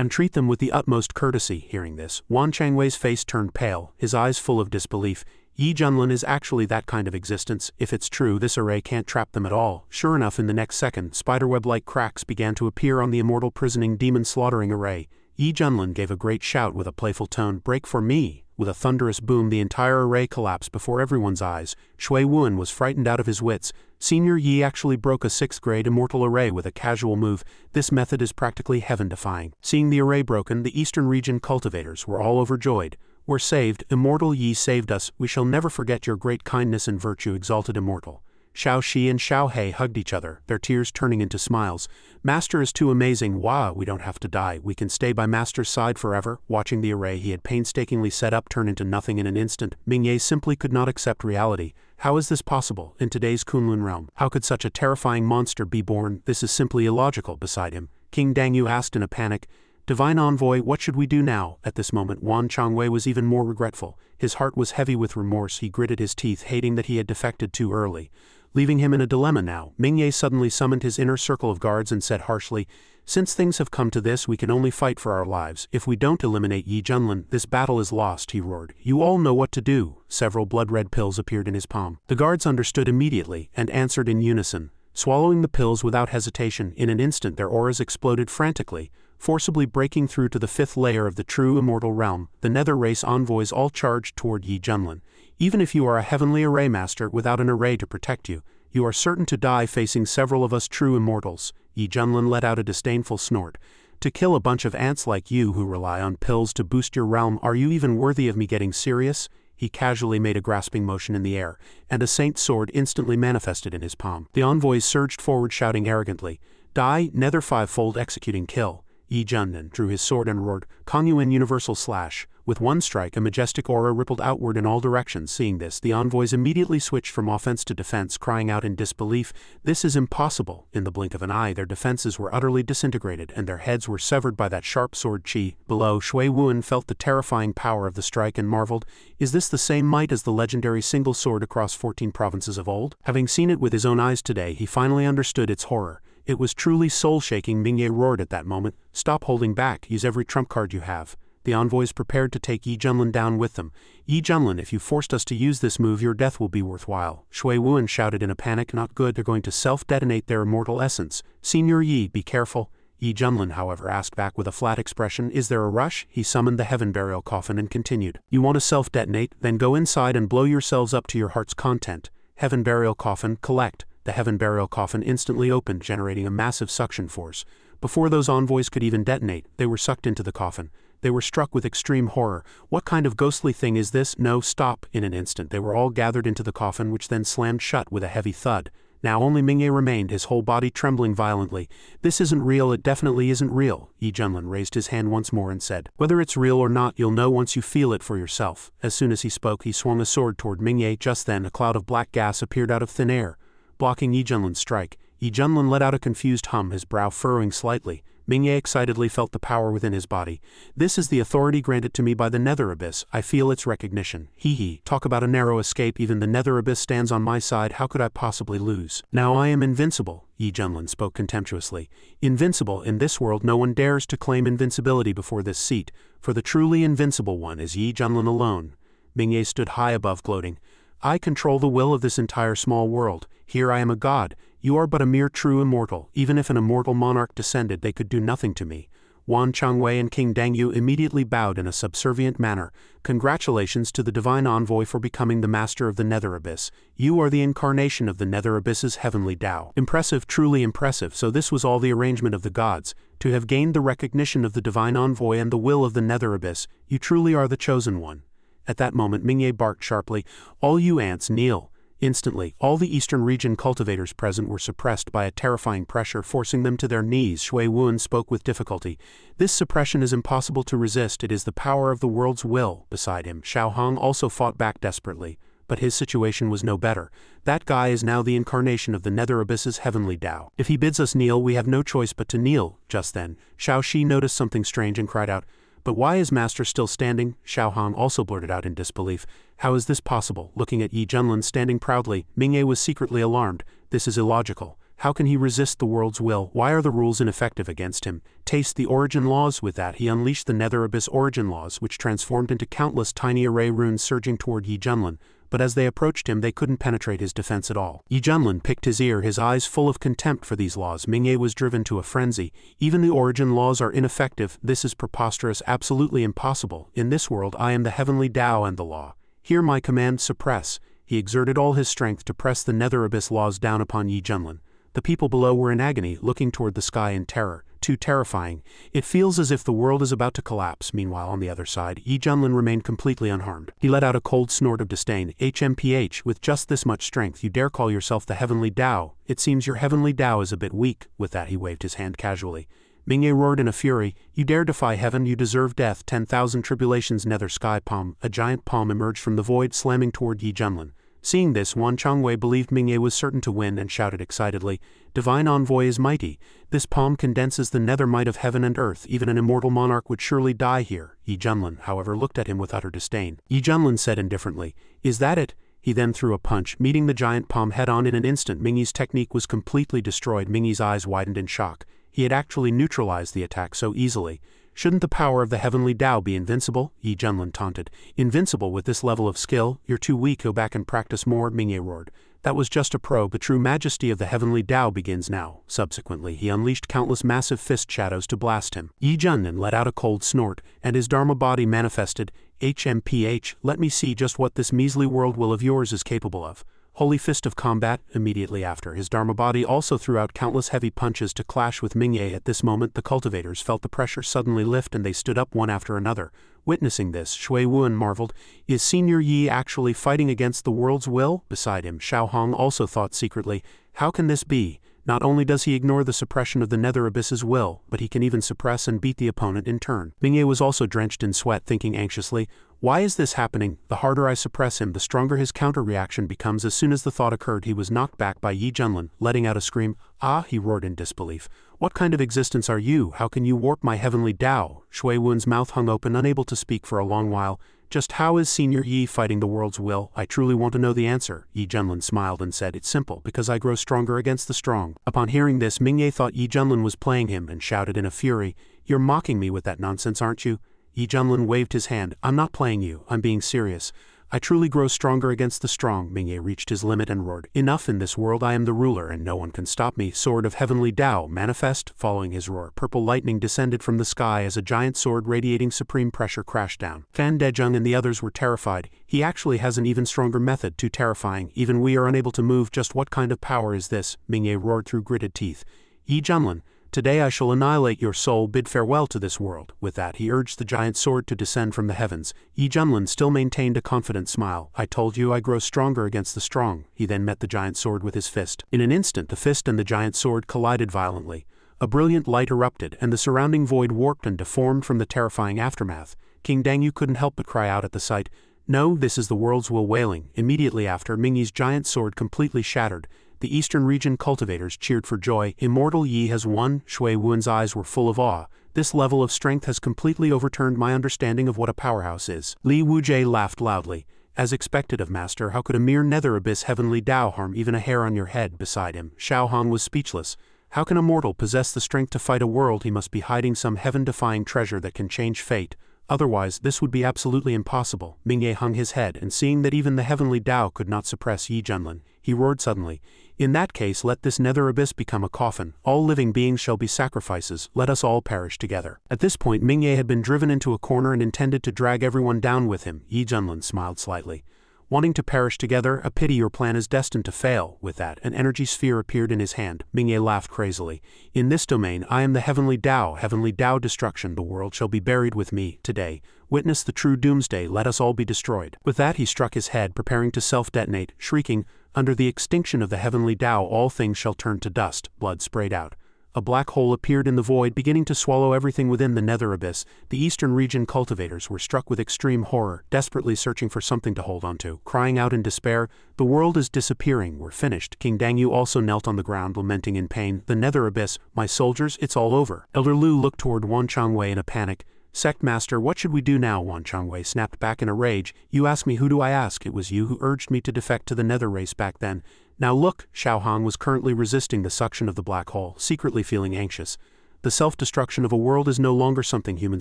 and treat them with the utmost courtesy. Hearing this, Wan Changwei's face turned pale, his eyes full of disbelief. Yi Junlin is actually that kind of existence. If it's true, this array can't trap them at all. Sure enough, in the next second, spiderweb-like cracks began to appear on the immortal prisoning demon slaughtering array. Yi Junlin gave a great shout with a playful tone, "Break for me!" With a thunderous boom, the entire array collapsed before everyone's eyes. Shui Wuan was frightened out of his wits. Senior Yi actually broke a 6th grade immortal array with a casual move. This method is practically heaven-defying. Seeing the array broken, the Eastern region cultivators were all overjoyed. "We're saved. Immortal Yi saved us. We shall never forget your great kindness and virtue," exalted Immortal. Xiao Shi and Xiao He hugged each other, their tears turning into smiles. "Master is too amazing. Wow, we don't have to die. We can stay by Master's side forever." Watching the array he had painstakingly set up turn into nothing in an instant, Mingye simply could not accept reality. How is this possible, in today's Kunlun realm? How could such a terrifying monster be born? This is simply illogical. Beside him, King Dangyu asked in a panic, "Divine Envoy, what should we do now?" At this moment, Wan Changwei was even more regretful. His heart was heavy with remorse. He gritted his teeth, hating that he had defected too early. Leaving him in a dilemma now, Mingye suddenly summoned his inner circle of guards and said harshly, "Since things have come to this, we can only fight for our lives. If we don't eliminate Yi Junlin, this battle is lost," he roared. "You all know what to do." Several blood-red pills appeared in his palm. The guards understood immediately and answered in unison. Swallowing the pills without hesitation, in an instant their auras exploded frantically, forcibly breaking through to the 5th layer of the true immortal realm. The Nether race envoys all charged toward Yi Junlin. Even if you are a heavenly array master without an array to protect you, you are certain to die facing several of us true immortals. Yi Junlin let out a disdainful snort. "To kill a bunch of ants like you who rely on pills to boost your realm, are you even worthy of me getting serious?" He casually made a grasping motion in the air, and a saint's sword instantly manifested in his palm. The envoys surged forward shouting arrogantly, "Die, Nether 5-fold executing kill." Yi Junlin drew his sword and roared, "Kongyuan Universal Slash." With one strike, a majestic aura rippled outward in all directions. Seeing this, the envoys immediately switched from offense to defense, crying out in disbelief, "This is impossible!" In the blink of an eye, their defenses were utterly disintegrated, and their heads were severed by that sharp sword chi. Below, Shui Wuan felt the terrifying power of the strike and marveled, "Is this the same might as the legendary single sword across 14 provinces of old?" Having seen it with his own eyes today, he finally understood its horror. It was truly soul-shaking. Mingye roared at that moment, "Stop holding back, use every trump card you have." The envoys prepared to take Yi Junlin down with them. "Yi Junlin, if you forced us to use this move, your death will be worthwhile." Shui Wuan shouted in a panic, "Not good, they're going to self-detonate their immortal essence. Senior Yi, be careful." Yi Junlin, however, asked back with a flat expression, "Is there a rush?" He summoned the heaven burial coffin and continued, "You want to self-detonate? Then go inside and blow yourselves up to your heart's content. Heaven burial coffin, collect." The heaven burial coffin instantly opened, generating a massive suction force. Before those envoys could even detonate, they were sucked into the coffin. They were struck with extreme horror. "What kind of ghostly thing is this? No, stop!" In an instant, they were all gathered into the coffin, which then slammed shut with a heavy thud. Now only Mingye remained, his whole body trembling violently. "This isn't real, it definitely isn't real." Yi Junlin raised his hand once more and said, "Whether it's real or not, you'll know once you feel it for yourself." As soon as he spoke, he swung a sword toward Mingye. Just then, a cloud of black gas appeared out of thin air, blocking Yi Junlin's strike. Yi Junlin let out a confused hum, his brow furrowing slightly. Mingye excitedly felt the power within his body. "This is the authority granted to me by the Nether Abyss. I feel its recognition." Hee. Talk about a narrow escape. Even the Nether Abyss stands on my side. How could I possibly lose? Now I am invincible. Yi Junlin spoke contemptuously. "Invincible? In this world no one dares to claim invincibility before this seat, for the truly invincible one is Yi Junlin alone." Mingye stood high above, gloating. "I control the will of this entire small world. Here I am a god. You are but a mere true immortal. Even if an immortal monarch descended, they could do nothing to me." Wan Changwei and King Dangyu immediately bowed in a subservient manner. "Congratulations to the Divine Envoy for becoming the Master of the Nether Abyss. You are the incarnation of the Nether Abyss's Heavenly Dao." Impressive, truly impressive. So this was all the arrangement of the gods. To have gained the recognition of the Divine Envoy and the will of the Nether Abyss, you truly are the chosen one. At that moment, Mingye barked sharply, "All you ants, kneel." Instantly, all the Eastern region cultivators present were suppressed by a terrifying pressure, forcing them to their knees. Shui Wuan spoke with difficulty. "This suppression is impossible to resist. It is the power of the world's will." Beside him, Xiao Hong also fought back desperately, but his situation was no better. "That guy is now the incarnation of the Nether Abyss's Heavenly Dao. If he bids us kneel, we have no choice but to kneel." Just then, Xiao Shi noticed something strange and cried out, "But why is Master still standing?" Xiao Hong also blurted out in disbelief, "How is this possible?" Looking at Yi Junlin standing proudly, Mingye was secretly alarmed. "This is illogical. How can he resist the world's will? Why are the rules ineffective against him? Taste the origin laws. With that, he unleashed the Nether Abyss origin laws, which transformed into countless tiny array runes surging toward Yi Junlin. But as they approached him, they couldn't penetrate his defense at all. Yi Junlin picked his ear, his eyes full of contempt for these laws. Mingye was driven to a frenzy. Even the origin laws are ineffective. This is preposterous, absolutely impossible. In this world, I am the Heavenly Dao and the law. Hear my command, suppress. He exerted all his strength to press the Nether Abyss laws down upon Yi Junlin. The people below were in agony, looking toward the sky in terror. Too terrifying. It feels as if the world is about to collapse. Meanwhile, on the other side, Yi Junlin remained completely unharmed. He let out a cold snort of disdain. HMPH, with just this much strength, you dare call yourself the Heavenly Dao? It seems your Heavenly Dao is a bit weak. With that, he waved his hand casually. Mingye roared in a fury. You dare defy heaven, you deserve death. 10,000 tribulations. Nether sky palm. A giant palm emerged from the void, slamming toward Yi Junlin. Seeing this, Wan Changwei believed Mingye was certain to win and shouted excitedly, Divine Envoy is mighty. This palm condenses the nether might of heaven and earth. Even an immortal monarch would surely die here. Yi Junlin, however, looked at him with utter disdain. Yi Junlin said indifferently, Is that it? He then threw a punch, meeting the giant palm head-on. In an instant. Mingye's technique was completely destroyed. Mingye's eyes widened in shock. He had actually neutralized the attack so easily. Shouldn't the power of the Heavenly Dao be invincible? Yi Junlin taunted. Invincible with this level of skill? You're too weak. Go back and practice more. Mingye roared. That was just a probe. The true majesty of the Heavenly Dao begins now. Subsequently, he unleashed countless massive fist shadows to blast him. Yi Junlin let out a cold snort, and his Dharma body manifested. HMPH, let me see just what this measly world will of yours is capable of. Holy Fist of Combat. Immediately after, his Dharma body also threw out countless heavy punches to clash with Mingye. At this moment, the cultivators felt the pressure suddenly lift and they stood up one after another. Witnessing this, Shui Wuan marveled, Is Senior Yi actually fighting against the world's will? Beside him, Xiao Hong also thought secretly, How can this be? Not only does he ignore the suppression of the Nether Abyss's will, but he can even suppress and beat the opponent in turn. Mingye was also drenched in sweat, thinking anxiously, Why is this happening? The harder I suppress him, the stronger his counter-reaction becomes. As soon as the thought occurred, he was knocked back by Yi Junlin, letting out a scream. Ah, he roared in disbelief. What kind of existence are you? How can you warp my Heavenly Dao? Shui Wuan's mouth hung open, unable to speak for a long while. Just how is Senior Yi fighting the world's will? I truly want to know the answer. Yi Junlin smiled and said, It's simple, because I grow stronger against the strong. Upon hearing this, Mingye thought Yi Junlin was playing him and shouted in a fury, You're mocking me with that nonsense, aren't you? Yi Junlin waved his hand. I'm not playing you, I'm being serious. I truly grow stronger against the strong. Mingye reached his limit and roared, Enough in this world, I am the ruler and no one can stop me. Sword of Heavenly Dao, manifest. Following his roar, purple lightning descended from the sky as a giant sword radiating supreme pressure crashed down. Fan Dezheng and the others were terrified. He actually has an even stronger method, too terrifying. Even we are unable to move. Just what kind of power is this? Mingye roared through gritted teeth. Yi Junlin, today I shall annihilate your soul. Bid farewell to this world. With that, he urged the giant sword to descend from the heavens. Yi Junlin still maintained a confident smile. I told you I grow stronger against the strong. He then met the giant sword with his fist. In an instant, the fist and the giant sword collided violently. A brilliant light erupted, and the surrounding void warped and deformed from the terrifying aftermath. King Dangyu couldn't help but cry out at the sight. No, this is the world's will wailing. Immediately after, Mingye's giant sword completely shattered. The eastern region cultivators cheered for joy. Immortal Yi has won. Shui Wuan's eyes were full of awe. This level of strength has completely overturned my understanding of what a powerhouse is. Li Wujie laughed loudly. As expected of Master, how could a mere Nether Abyss Heavenly Dao harm even a hair on your head? Beside him, Xiao Han was speechless. How can a mortal possess the strength to fight a world? He must be hiding some heaven-defying treasure that can change fate. Otherwise, this would be absolutely impossible. Mingye hung his head, and seeing that even the Heavenly Dao could not suppress Yi Junlin, he roared suddenly, In that case, let this Nether Abyss become a coffin. All living beings shall be sacrifices. Let us all perish together. At this point, Mingye had been driven into a corner and intended to drag everyone down with him. Yi Junlin smiled slightly. Wanting to perish together? A pity your plan is destined to fail. With that, an energy sphere appeared in his hand. Mingye laughed crazily. In this domain, I am the Heavenly Dao destruction. The world shall be buried with me. Today, witness the true Doomsday. Let us all be destroyed. With that, he struck his head, preparing to self-detonate, shrieking, Under the extinction of the Heavenly Dao, all things shall turn to dust. Blood sprayed out. A black hole appeared in the void, beginning to swallow everything within the Nether Abyss. The eastern region cultivators were struck with extreme horror, desperately searching for something to hold onto, crying out in despair, The world is disappearing, we're finished. King Dangyu also knelt on the ground, lamenting in pain, The Nether Abyss, my soldiers, it's all over. Elder Lu looked toward Wan Changwei in a panic. Sect Master, what should we do now? Wan Changwei snapped back in a rage. You ask me, who do I ask? It was you who urged me to defect to the Nether race back then. Now look, Xiao Hong was currently resisting the suction of the black hole, secretly feeling anxious. The self-destruction of a world is no longer something human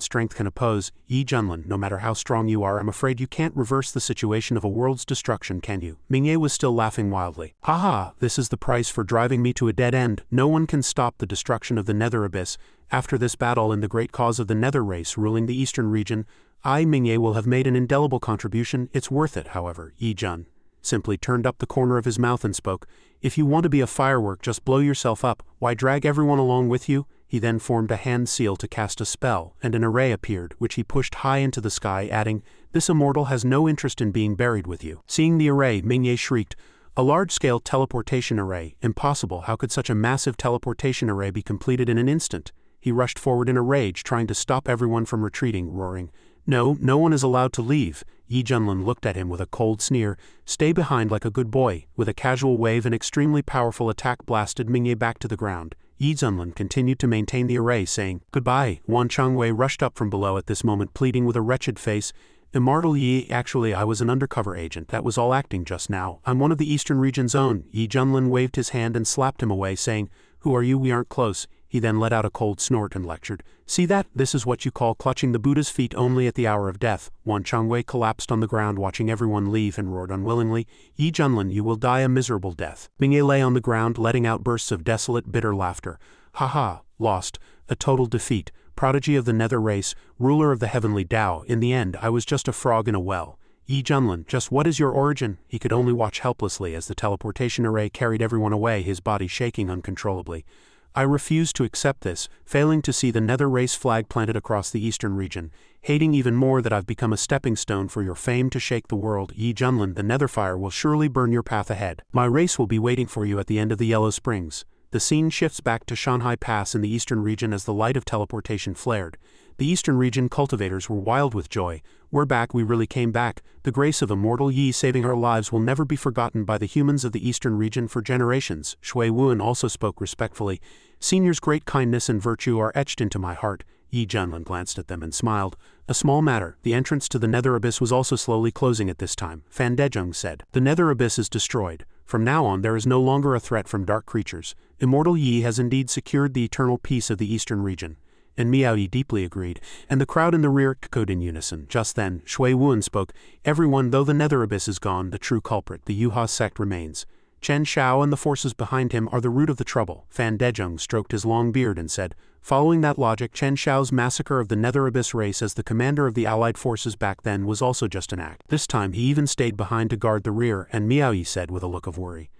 strength can oppose. Yi Junlin, no matter how strong you are, I'm afraid you can't reverse the situation of a world's destruction, can you? Mingye was still laughing wildly. Haha, this is the price for driving me to a dead end. No one can stop the destruction of the Nether Abyss. After this battle in the great cause of the Nether race ruling the eastern region, I, Mingye, will have made an indelible contribution. It's worth it, however. Yi Jun simply turned up the corner of his mouth and spoke. If you want to be a firework, just blow yourself up. Why drag everyone along with you? He then formed a hand seal to cast a spell, and an array appeared, which he pushed high into the sky, adding, "This immortal has no interest in being buried with you." Seeing the array, Mingye shrieked, "A large-scale teleportation array? Impossible! How could such a massive teleportation array be completed in an instant?" He rushed forward in a rage, trying to stop everyone from retreating, roaring, "No, no one is allowed to leave." Yi Junlin looked at him with a cold sneer. "Stay behind like a good boy." With a casual wave, an extremely powerful attack blasted Mingye back to the ground. Yi Junlin continued to maintain the array, saying, "Goodbye." Wan Changwei rushed up from below at this moment, pleading with a wretched face, "Immortal Yi, actually I was an undercover agent, that was all acting just now. I'm one of the Eastern region's own." Yi Junlin waved his hand and slapped him away, saying, "Who are you? We aren't close." He then let out a cold snort and lectured, "See that? This is what you call clutching the Buddha's feet only at the hour of death." Wan Changwei collapsed on the ground, watching everyone leave, and roared unwillingly, "Yi Junlin, you will die a miserable death." Mingye lay on the ground, letting out bursts of desolate, bitter laughter. "Haha, lost. A total defeat. Prodigy of the Nether race, ruler of the Heavenly Dao. In the end, I was just a frog in a well." Yi Junlin, just what is your origin? He could only watch helplessly as the teleportation array carried everyone away, his body shaking uncontrollably. "I refuse to accept this, failing to see the Nether race flag planted across the eastern region, hating even more that I've become a stepping stone for your fame to shake the world. Yi Junlin, the Nether fire will surely burn your path ahead. My race will be waiting for you at the end of the Yellow Springs." The scene shifts back to Shanghai Pass in the eastern region as the light of teleportation flared. The eastern region cultivators were wild with joy. "We're back, we really came back. The grace of immortal Yi saving our lives will never be forgotten by the humans of the eastern region for generations." Shui Wuan also spoke respectfully. "Senior's great kindness and virtue are etched into my heart." Yi Junlin glanced at them and smiled. "A small matter." The entrance to the Nether Abyss was also slowly closing at this time. Fan Dezhong said, "The Nether Abyss is destroyed. From now on there is no longer a threat from dark creatures. Immortal Yi has indeed secured the eternal peace of the eastern region." And Miao Yi deeply agreed, and the crowd in the rear echoed in unison. Just then, Shui Wuan spoke, "Everyone, though the Nether Abyss is gone, the true culprit, the Yuha sect, remains. Chen Shao and the forces behind him are the root of the trouble." Fan Dezhong stroked his long beard and said, "Following that logic, Chen Shao's massacre of the Nether Abyss race as the commander of the allied forces back then was also just an act. This time he even stayed behind to guard the rear." And Miao Yi said with a look of worry,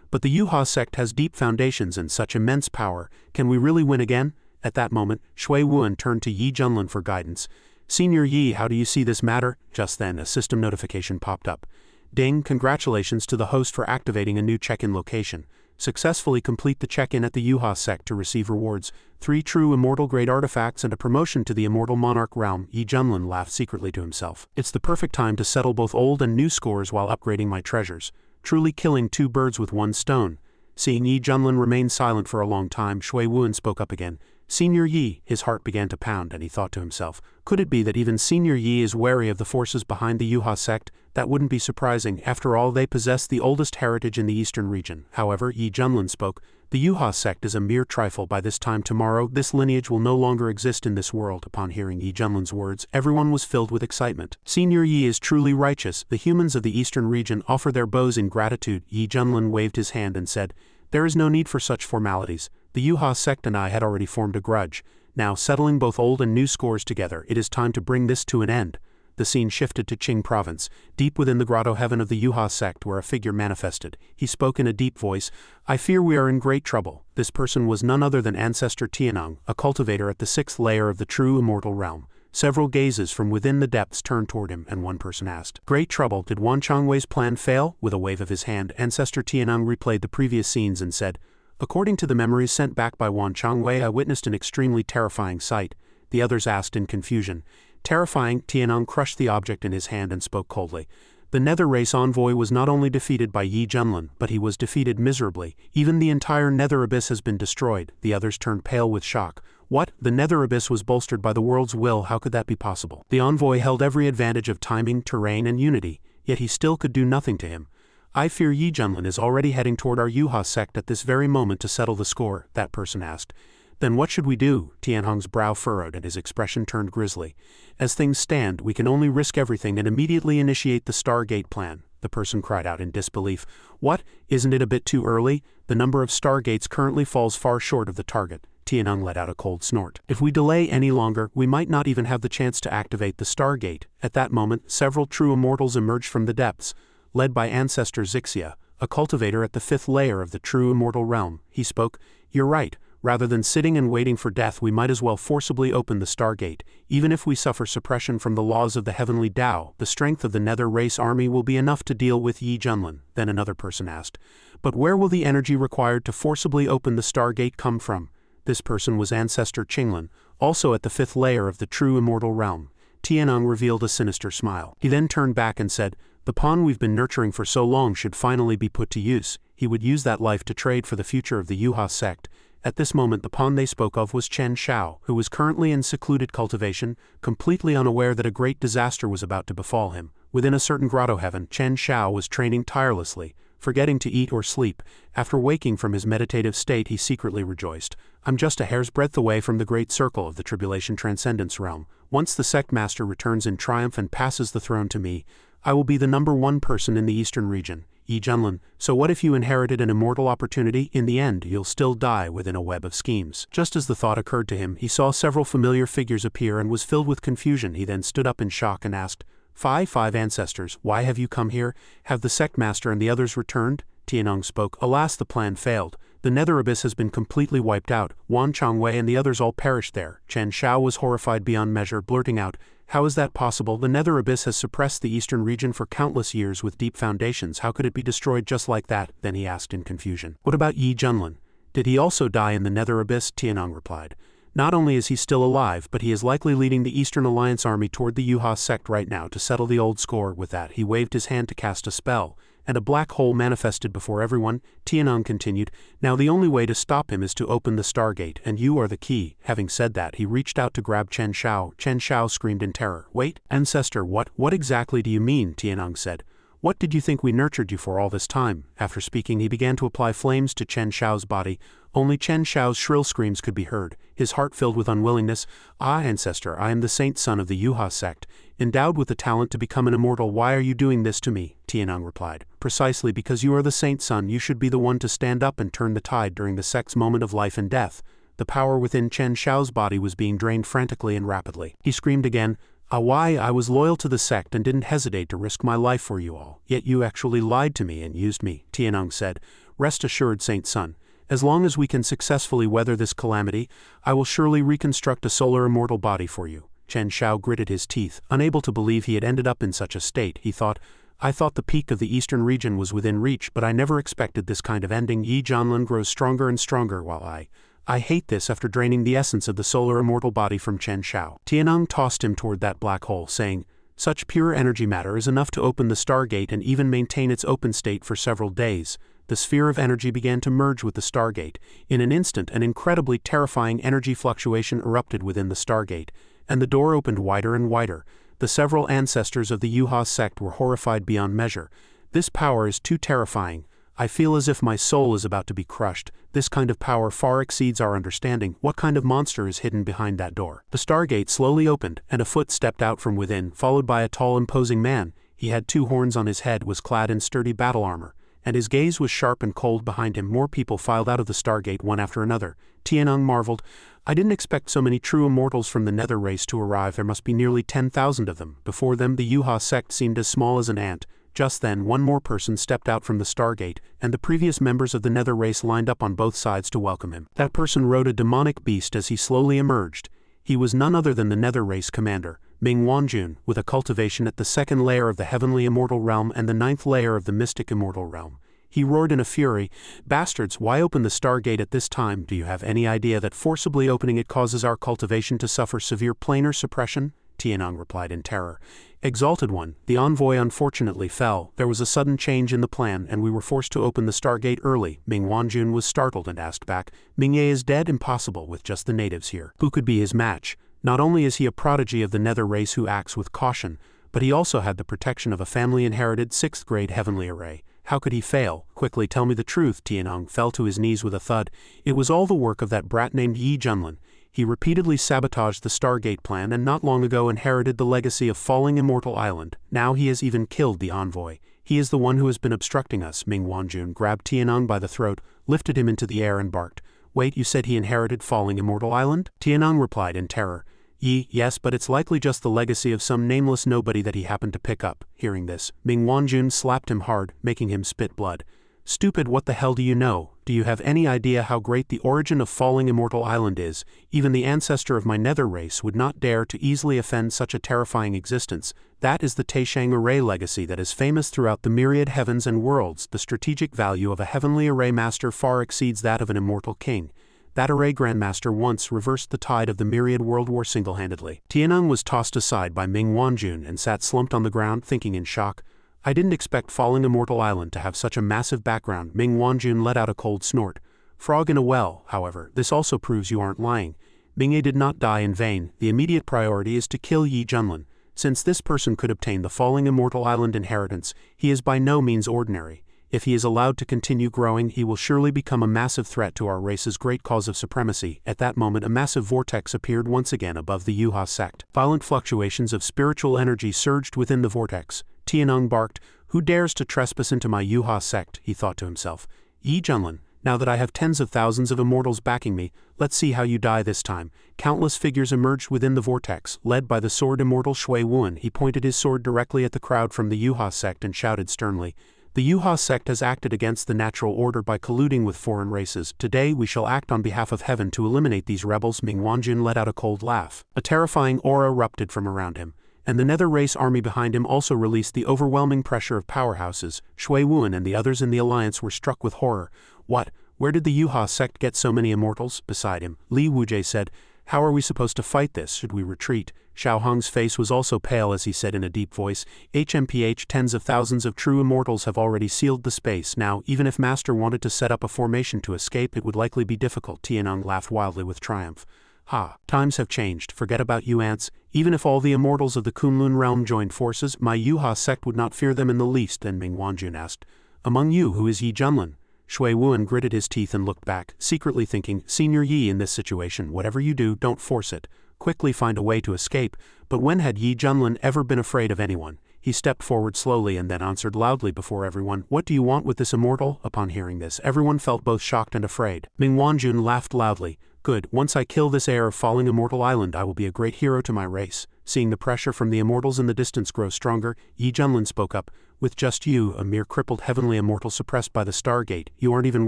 "But the Yuha sect has deep foundations and such immense power. Can we really win again?" At that moment, Shui Wuan turned to Yi Junlin for guidance. "Senior Yi, how do you see this matter?" Just then, a system notification popped up. "Ding, congratulations to the host for activating a new check-in location. Successfully complete the check-in at the Yuha sect to receive rewards, 3 true immortal-grade artifacts and a promotion to the Immortal Monarch realm." Yi Junlin laughed secretly to himself. "It's the perfect time to settle both old and new scores while upgrading my treasures. Truly killing 2 birds with 1 stone." Seeing Yi Junlin remain silent for a long time, Shui Wuan spoke up again. "Senior Yi," his heart began to pound, and he thought to himself, could it be that even Senior Yi is wary of the forces behind the Yuha sect? That wouldn't be surprising, after all they possess the oldest heritage in the eastern region. However, Yi Junlin spoke, "The Yuha sect is a mere trifle. By this time tomorrow, this lineage will no longer exist in this world." Upon hearing Yi Junlin's words, everyone was filled with excitement. Senior Yi is truly righteous. The humans of the eastern region offer their bows in gratitude. Yi Junlin waved his hand and said, "There is no need for such formalities. The Yuha sect and I had already formed a grudge. Now, settling both old and new scores together, it is time to bring this to an end." The scene shifted to Qing province, deep within the grotto heaven of the Yuha sect, where a figure manifested. He spoke in a deep voice, "I fear we are in great trouble." This person was none other than Ancestor Tianong, a cultivator at the 6th layer of the true immortal realm. Several gazes from within the depths turned toward him, and one person asked, "Great trouble, did Wan Changwei's plan fail?" With a wave of his hand, Ancestor Tianong replayed the previous scenes and said, "According to the memories sent back by Wan Changwei, I witnessed an extremely terrifying sight." The others asked in confusion. "Terrifying?" Tianong crushed the object in his hand and spoke coldly. "The Nether race envoy was not only defeated by Yi Junlin, but he was defeated miserably. Even the entire Nether Abyss has been destroyed." The others turned pale with shock. "What? The Nether Abyss was bolstered by the world's will? How could that be possible?" The envoy held every advantage of timing, terrain, and unity, yet he still could do nothing to him. I fear Yi Junlin is already heading toward our Yuha sect at this very moment to settle the score, that person asked. Then what should we do? Tianhong's brow furrowed and his expression turned grisly. As things stand, we can only risk everything and immediately initiate the Stargate plan, the person cried out in disbelief. What? Isn't it a bit too early? The number of Stargates currently falls far short of the target. Tianhong let out a cold snort. If we delay any longer, we might not even have the chance to activate the Stargate. At that moment, several true immortals emerged from the depths, led by Ancestor Zixia, a cultivator at the 5th layer of the true immortal realm. He spoke, "You're right. Rather than sitting and waiting for death, we might as well forcibly open the Stargate. Even if we suffer suppression from the laws of the Heavenly Dao, the strength of the Nether race army will be enough to deal with Yi Junlin." Then another person asked, "But where will the energy required to forcibly open the Stargate come from?" This person was Ancestor Qinglin, also at the 5th layer of the true immortal realm. Tianhong revealed a sinister smile. He then turned back and said, "The pawn we've been nurturing for so long should finally be put to use." He would use that life to trade for the future of the Yuha sect. At this moment the pawn they spoke of was Chen Shao, who was currently in secluded cultivation, completely unaware that a great disaster was about to befall him. Within a certain grotto heaven, Chen Shao was training tirelessly, forgetting to eat or sleep. After waking from his meditative state, he secretly rejoiced. "I'm just a hair's breadth away from the great circle of the Tribulation Transcendence realm. Once the sect master returns in triumph and passes the throne to me, I will be the #1 person in the eastern region." Yi Junlin, so what if you inherited an immortal opportunity? In the end, you'll still die within a web of schemes. Just as the thought occurred to him, he saw several familiar figures appear and was filled with confusion. He then stood up in shock and asked, Five ancestors, why have you come here? Have the sect master and the others returned?" Tianhong spoke. "Alas, the plan failed. The Nether abyss has been completely wiped out. Wan Chongwei and the others all perished there." Chen Shao was horrified beyond measure, blurting out, "How is that possible? The Nether abyss has suppressed the eastern region for countless years with deep foundations. How could it be destroyed just like that?" Then he asked in confusion, "What about Yi Junlin? Did he also die in the Nether abyss?" Tianhong replied, "Not only is he still alive, but he is likely leading the Eastern Alliance army toward the Yuha sect right now to settle the old score." With that, he waved his hand to cast a spell, and a black hole manifested before everyone. Tianhong continued, "Now the only way to stop him is to open the Stargate, and you are the key." Having said that, he reached out to grab Chen Shao. Chen Shao screamed in terror. "Wait, ancestor, what exactly do you mean?" Tianhong said. "What did you think we nurtured you for all this time?" After speaking, he began to apply flames to Chen Shao's body. Only Chen Shao's shrill screams could be heard, his heart filled with unwillingness. "Ah, ancestor, I am the saint son of the Yuha sect, endowed with the talent to become an immortal. Why are you doing this to me?" Tianhong replied. "Precisely because you are the saint son, you should be the one to stand up and turn the tide during the sect's moment of life and death." The power within Chen Shao's body was being drained frantically and rapidly. He screamed again, "Why, I was loyal to the sect and didn't hesitate to risk my life for you all. Yet you actually lied to me and used me." Tianhong said, "Rest assured, saint son. As long as we can successfully weather this calamity, I will surely reconstruct a solar immortal body for you." Chen Shao gritted his teeth, unable to believe he had ended up in such a state. He thought, "I thought the peak of the eastern region was within reach, but I never expected this kind of ending." Yi Junlin grows stronger and stronger while I hate this after draining the essence of the solar immortal body from Chen Shao. Tianhong tossed him toward that black hole, saying, "Such pure energy matter is enough to open the Stargate and even maintain its open state for several days." The sphere of energy began to merge with the Stargate. In an instant, an incredibly terrifying energy fluctuation erupted within the Stargate, and the door opened wider and wider. The several ancestors of the Yuha sect were horrified beyond measure. "This power is too terrifying. I feel as if my soul is about to be crushed. This kind of power far exceeds our understanding. What kind of monster is hidden behind that door?" The Stargate slowly opened, and a foot stepped out from within, followed by a tall, imposing man. He had 2 horns on his head, was clad in sturdy battle armor, and his gaze was sharp and cold. Behind him, more people filed out of the Stargate one after another. Tianhong marveled, "I didn't expect so many true immortals from the Nether race to arrive. There must be nearly 10,000 of them." Before them, the Yuha sect seemed as small as an ant. Just then, one more person stepped out from the Stargate, and the previous members of the Nether race lined up on both sides to welcome him. That person rode a demonic beast as he slowly emerged. He was none other than the Nether race commander, Ming Wanjun, with a cultivation at the 2nd layer of the Heavenly Immortal Realm and the 9th layer of the Mystic Immortal Realm. He roared in a fury, "Bastards, why open the Stargate at this time? Do you have any idea that forcibly opening it causes our cultivation to suffer severe planar suppression?" Tianhong replied in terror. "Exalted One, the envoy unfortunately fell. There was a sudden change in the plan, and we were forced to open the Stargate early." Ming Wanjun was startled and asked back, "Mingye is dead? Impossible, with just the natives here. Who could be his match? Not only is he a prodigy of the Nether race who acts with caution, but he also had the protection of a family-inherited 6th grade heavenly array. How could he fail? Quickly tell me the truth. Tianong fell to his knees with a thud. It was all the work of that brat named Yi Junlin. He repeatedly sabotaged the Stargate plan and not long ago inherited the legacy of falling Immortal Island. Now he has even killed the envoy. He is the one who has been obstructing us. Ming Wanjun grabbed Tianong by the throat, lifted him into the air and barked. Wait, you said he inherited falling Immortal Island? Tianong replied in terror. Yes, but it's likely just the legacy of some nameless nobody that he happened to pick up. Hearing this, Ming Wanjun slapped him hard, making him spit blood. Stupid, what the hell do you know? Do you have any idea how great the origin of falling Immortal Island is? Even the ancestor of my Nether race would not dare to easily offend such a terrifying existence. That is the Taishang Array legacy that is famous throughout the myriad heavens and worlds. The strategic value of a Heavenly Array Master far exceeds that of an Immortal King. That Array Grandmaster once reversed the tide of the myriad world war single-handedly. Tianong was tossed aside by Ming Wanjun and sat slumped on the ground thinking in shock. I didn't expect falling Immortal Island to have such a massive background. Ming Wanjun let out a cold snort. Frog in a well, however, this also proves you aren't lying. Ming-A did not die in vain. The immediate priority is to kill Yi Junlin. Since this person could obtain the falling Immortal Island inheritance, he is by no means ordinary. If he is allowed to continue growing, he will surely become a massive threat to our race's great cause of supremacy. At that moment, a massive vortex appeared once again above the Yuha sect. Violent fluctuations of spiritual energy surged within the vortex. Tianong barked, "Who dares to trespass into my Yuha sect?" he thought to himself. Yi Junlin, now that I have tens of thousands of immortals backing me, let's see how you die this time. Countless figures emerged within the vortex, led by the sword immortal Shui Wuan. He pointed his sword directly at the crowd from the Yuha sect and shouted sternly, "The Yuha sect has acted against the natural order by colluding with foreign races. Today we shall act on behalf of heaven to eliminate these rebels." Ming Wanjun let out a cold laugh. A terrifying aura erupted from around him, and the Nether race army behind him also released the overwhelming pressure of powerhouses. Shui Wuan and the others in the alliance were struck with horror. What? Where did the Yuha sect get so many immortals? Beside him, Li Wujie said, "How are we supposed to fight this? Should we retreat?" Xiao Hong's face was also pale as he said in a deep voice, "HMPH, tens of thousands of true immortals have already sealed the space. Now, even if Master wanted to set up a formation to escape, it would likely be difficult." Tianong laughed wildly with triumph. "Ha, times have changed. Forget about you ants. Even if all the immortals of the Kunlun realm joined forces, my Yuha sect would not fear them in the least." Then Ming Wanjun asked, "Among you, who is Yi Junlin?" Shui Wuan gritted his teeth and looked back, secretly thinking, "Senior Yi, in this situation, whatever you do, don't force it. Quickly find a way to escape." But when had Yi Junlin ever been afraid of anyone? He stepped forward slowly and then answered loudly before everyone, "What do you want with this immortal?" Upon hearing this, everyone felt both shocked and afraid. Ming Wanjun laughed loudly. "Good, once I kill this heir of falling Immortal Island, I will be a great hero to my race." Seeing the pressure from the immortals in the distance grow stronger, Yi Junlin spoke up, "With just you, a mere crippled heavenly immortal suppressed by the Stargate, you aren't even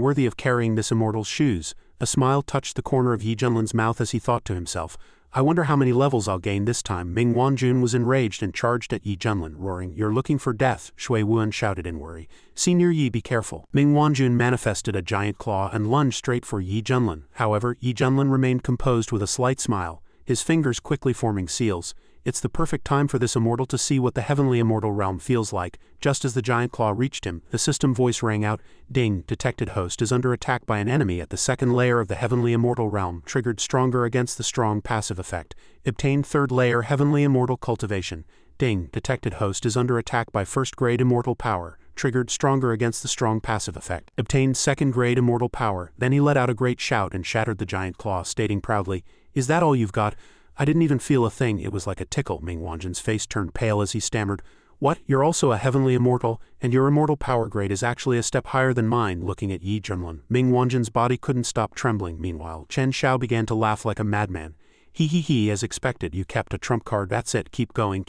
worthy of carrying this immortal's shoes." A smile touched the corner of Yi Junlin's mouth as he thought to himself, "I wonder how many levels I'll gain this time." Ming Wanjun was enraged and charged at Yi Junlin, roaring, "You're looking for death!" Shui Wuan shouted in worry. "Senior Yi, be careful." Ming Wanjun manifested a giant claw and lunged straight for Yi Junlin. However, Yi Junlin remained composed with a slight smile, his fingers quickly forming seals. It's the perfect time for this immortal to see what the heavenly immortal realm feels like. Just as the giant claw reached him, the system voice rang out, "Ding, detected host is under attack by an enemy at the second layer of the heavenly immortal realm. Triggered stronger against the strong passive effect. Obtained third layer heavenly immortal cultivation. Ding, detected host is under attack by first grade immortal power. Triggered stronger against the strong passive effect. Obtained second grade immortal power." Then he let out a great shout and shattered the giant claw, stating proudly, "Is that all you've got? I didn't even feel a thing, it was like a tickle." Ming Wanjun's face turned pale as he stammered, "What, you're also a heavenly immortal, and your immortal power grade is actually a step higher than mine?" Looking at Yi Junlin, Ming Wanjun's body couldn't stop trembling. Meanwhile, Chen Xiao began to laugh like a madman. He, as expected, you kept a trump card, that's it, keep going,"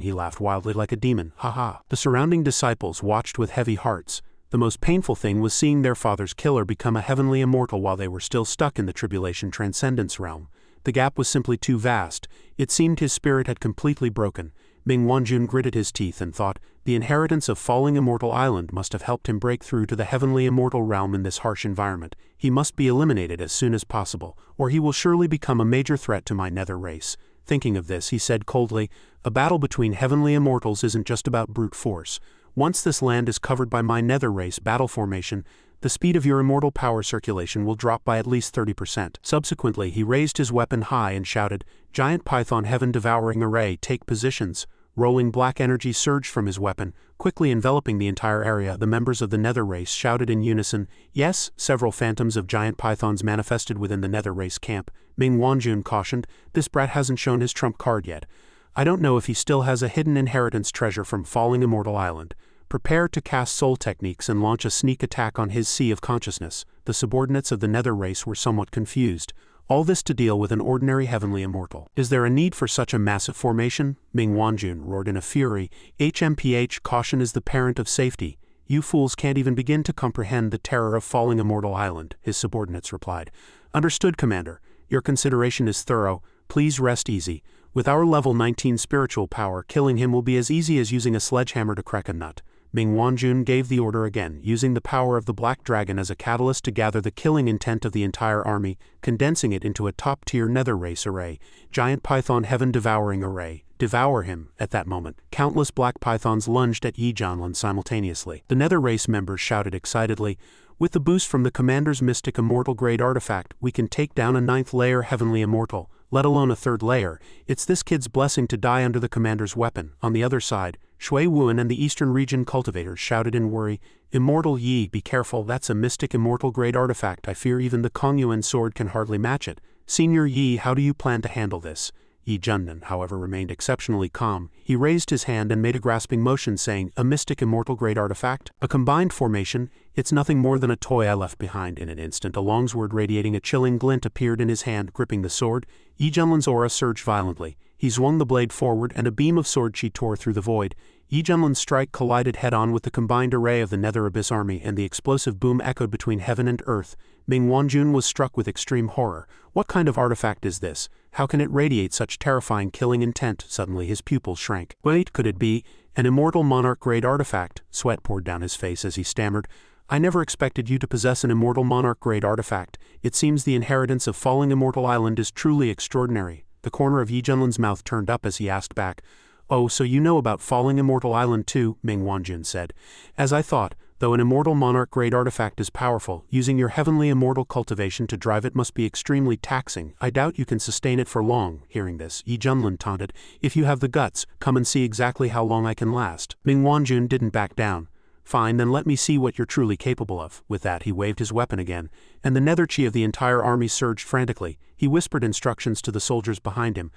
he laughed wildly like a demon, "ha ha." The surrounding disciples watched with heavy hearts. The most painful thing was seeing their father's killer become a heavenly immortal while they were still stuck in the tribulation transcendence realm. The gap was simply too vast. It seemed his spirit had completely broken. Ming Wanjun gritted his teeth and thought, the inheritance of falling Immortal Island must have helped him break through to the heavenly immortal realm in this harsh environment. He must be eliminated as soon as possible, or he will surely become a major threat to my Nether race. Thinking of this, he said coldly, "A battle between heavenly immortals isn't just about brute force. Once this land is covered by my Nether race battle formation, the speed of your immortal power circulation will drop by at least 30%. Subsequently, he raised his weapon high and shouted, "Giant Python Heaven Devouring Array, take positions." Rolling black energy surged from his weapon, quickly enveloping the entire area. The members of the Nether race shouted in unison, "Yes!" Several phantoms of giant pythons manifested within the Nether race camp. Ming Wanjun cautioned, "This brat hasn't shown his trump card yet. I don't know if he still has a hidden inheritance treasure from falling Immortal Island. Prepare to cast soul techniques and launch a sneak attack on his sea of consciousness." The subordinates of the Nether race were somewhat confused. All this to deal with an ordinary heavenly immortal. "Is there a need for such a massive formation?" Ming Wanjun roared in a fury. "HMPH, caution is the parent of safety. You fools can't even begin to comprehend the terror of falling Immortal Island," his subordinates replied. "Understood, Commander. Your consideration is thorough. Please rest easy. With our level 19 spiritual power, killing him will be as easy as using a sledgehammer to crack a nut." Ming Wanjun gave the order again, using the power of the Black Dragon as a catalyst to gather the killing intent of the entire army, condensing it into a top-tier Nether race array, giant python heaven-devouring array. Devour him. At that moment, countless black pythons lunged at Yi Jianlun simultaneously. The Nether race members shouted excitedly, "With the boost from the Commander's Mystic Immortal Grade artifact, we can take down a 9th layer Heavenly Immortal, let alone a 3rd layer. It's this kid's blessing to die under the Commander's weapon." On the other side, Shui Wuan and the Eastern Region cultivators shouted in worry, "Immortal Yi, be careful, that's a Mystic Immortal Grade artifact. I fear even the Kongyuan sword can hardly match it. Senior Yi, how do you plan to handle this?" Yi Jianlun, however, remained exceptionally calm. He raised his hand and made a grasping motion, saying, "A Mystic Immortal Grade artifact? A combined formation? It's nothing more than a toy I left behind." In an instant, a longsword radiating a chilling glint appeared in his hand, gripping the sword. Yi Jianlun's aura surged violently. He swung the blade forward, and a beam of sword chi tore through the void. Yi Jianlun's strike collided head-on with the combined array of the Nether Abyss army, and the explosive boom echoed between heaven and earth. Ming Wanjun was struck with extreme horror. What kind of artifact is this? How can it radiate such terrifying killing intent? Suddenly his pupils shrank. Wait, could it be an immortal monarch-grade artifact? Sweat poured down his face as he stammered, "I never expected you to possess an immortal monarch-grade artifact. It seems the inheritance of falling Immortal Island is truly extraordinary." The corner of Yi Jianlun's mouth turned up as he asked back, "Oh, so you know about falling Immortal Island too?" Ming Wanjun said. "As I thought, though an immortal monarch-grade artifact is powerful, using your heavenly immortal cultivation to drive it must be extremely taxing. I doubt you can sustain it for long." Hearing this, Yi Jianlun taunted, "If you have the guts, come and see exactly how long I can last." Ming Wanjun didn't back down. "Fine, then let me see what you're truly capable of." With that, he waved his weapon again, and the nether chi of the entire army surged frantically. He whispered instructions to the soldiers behind him.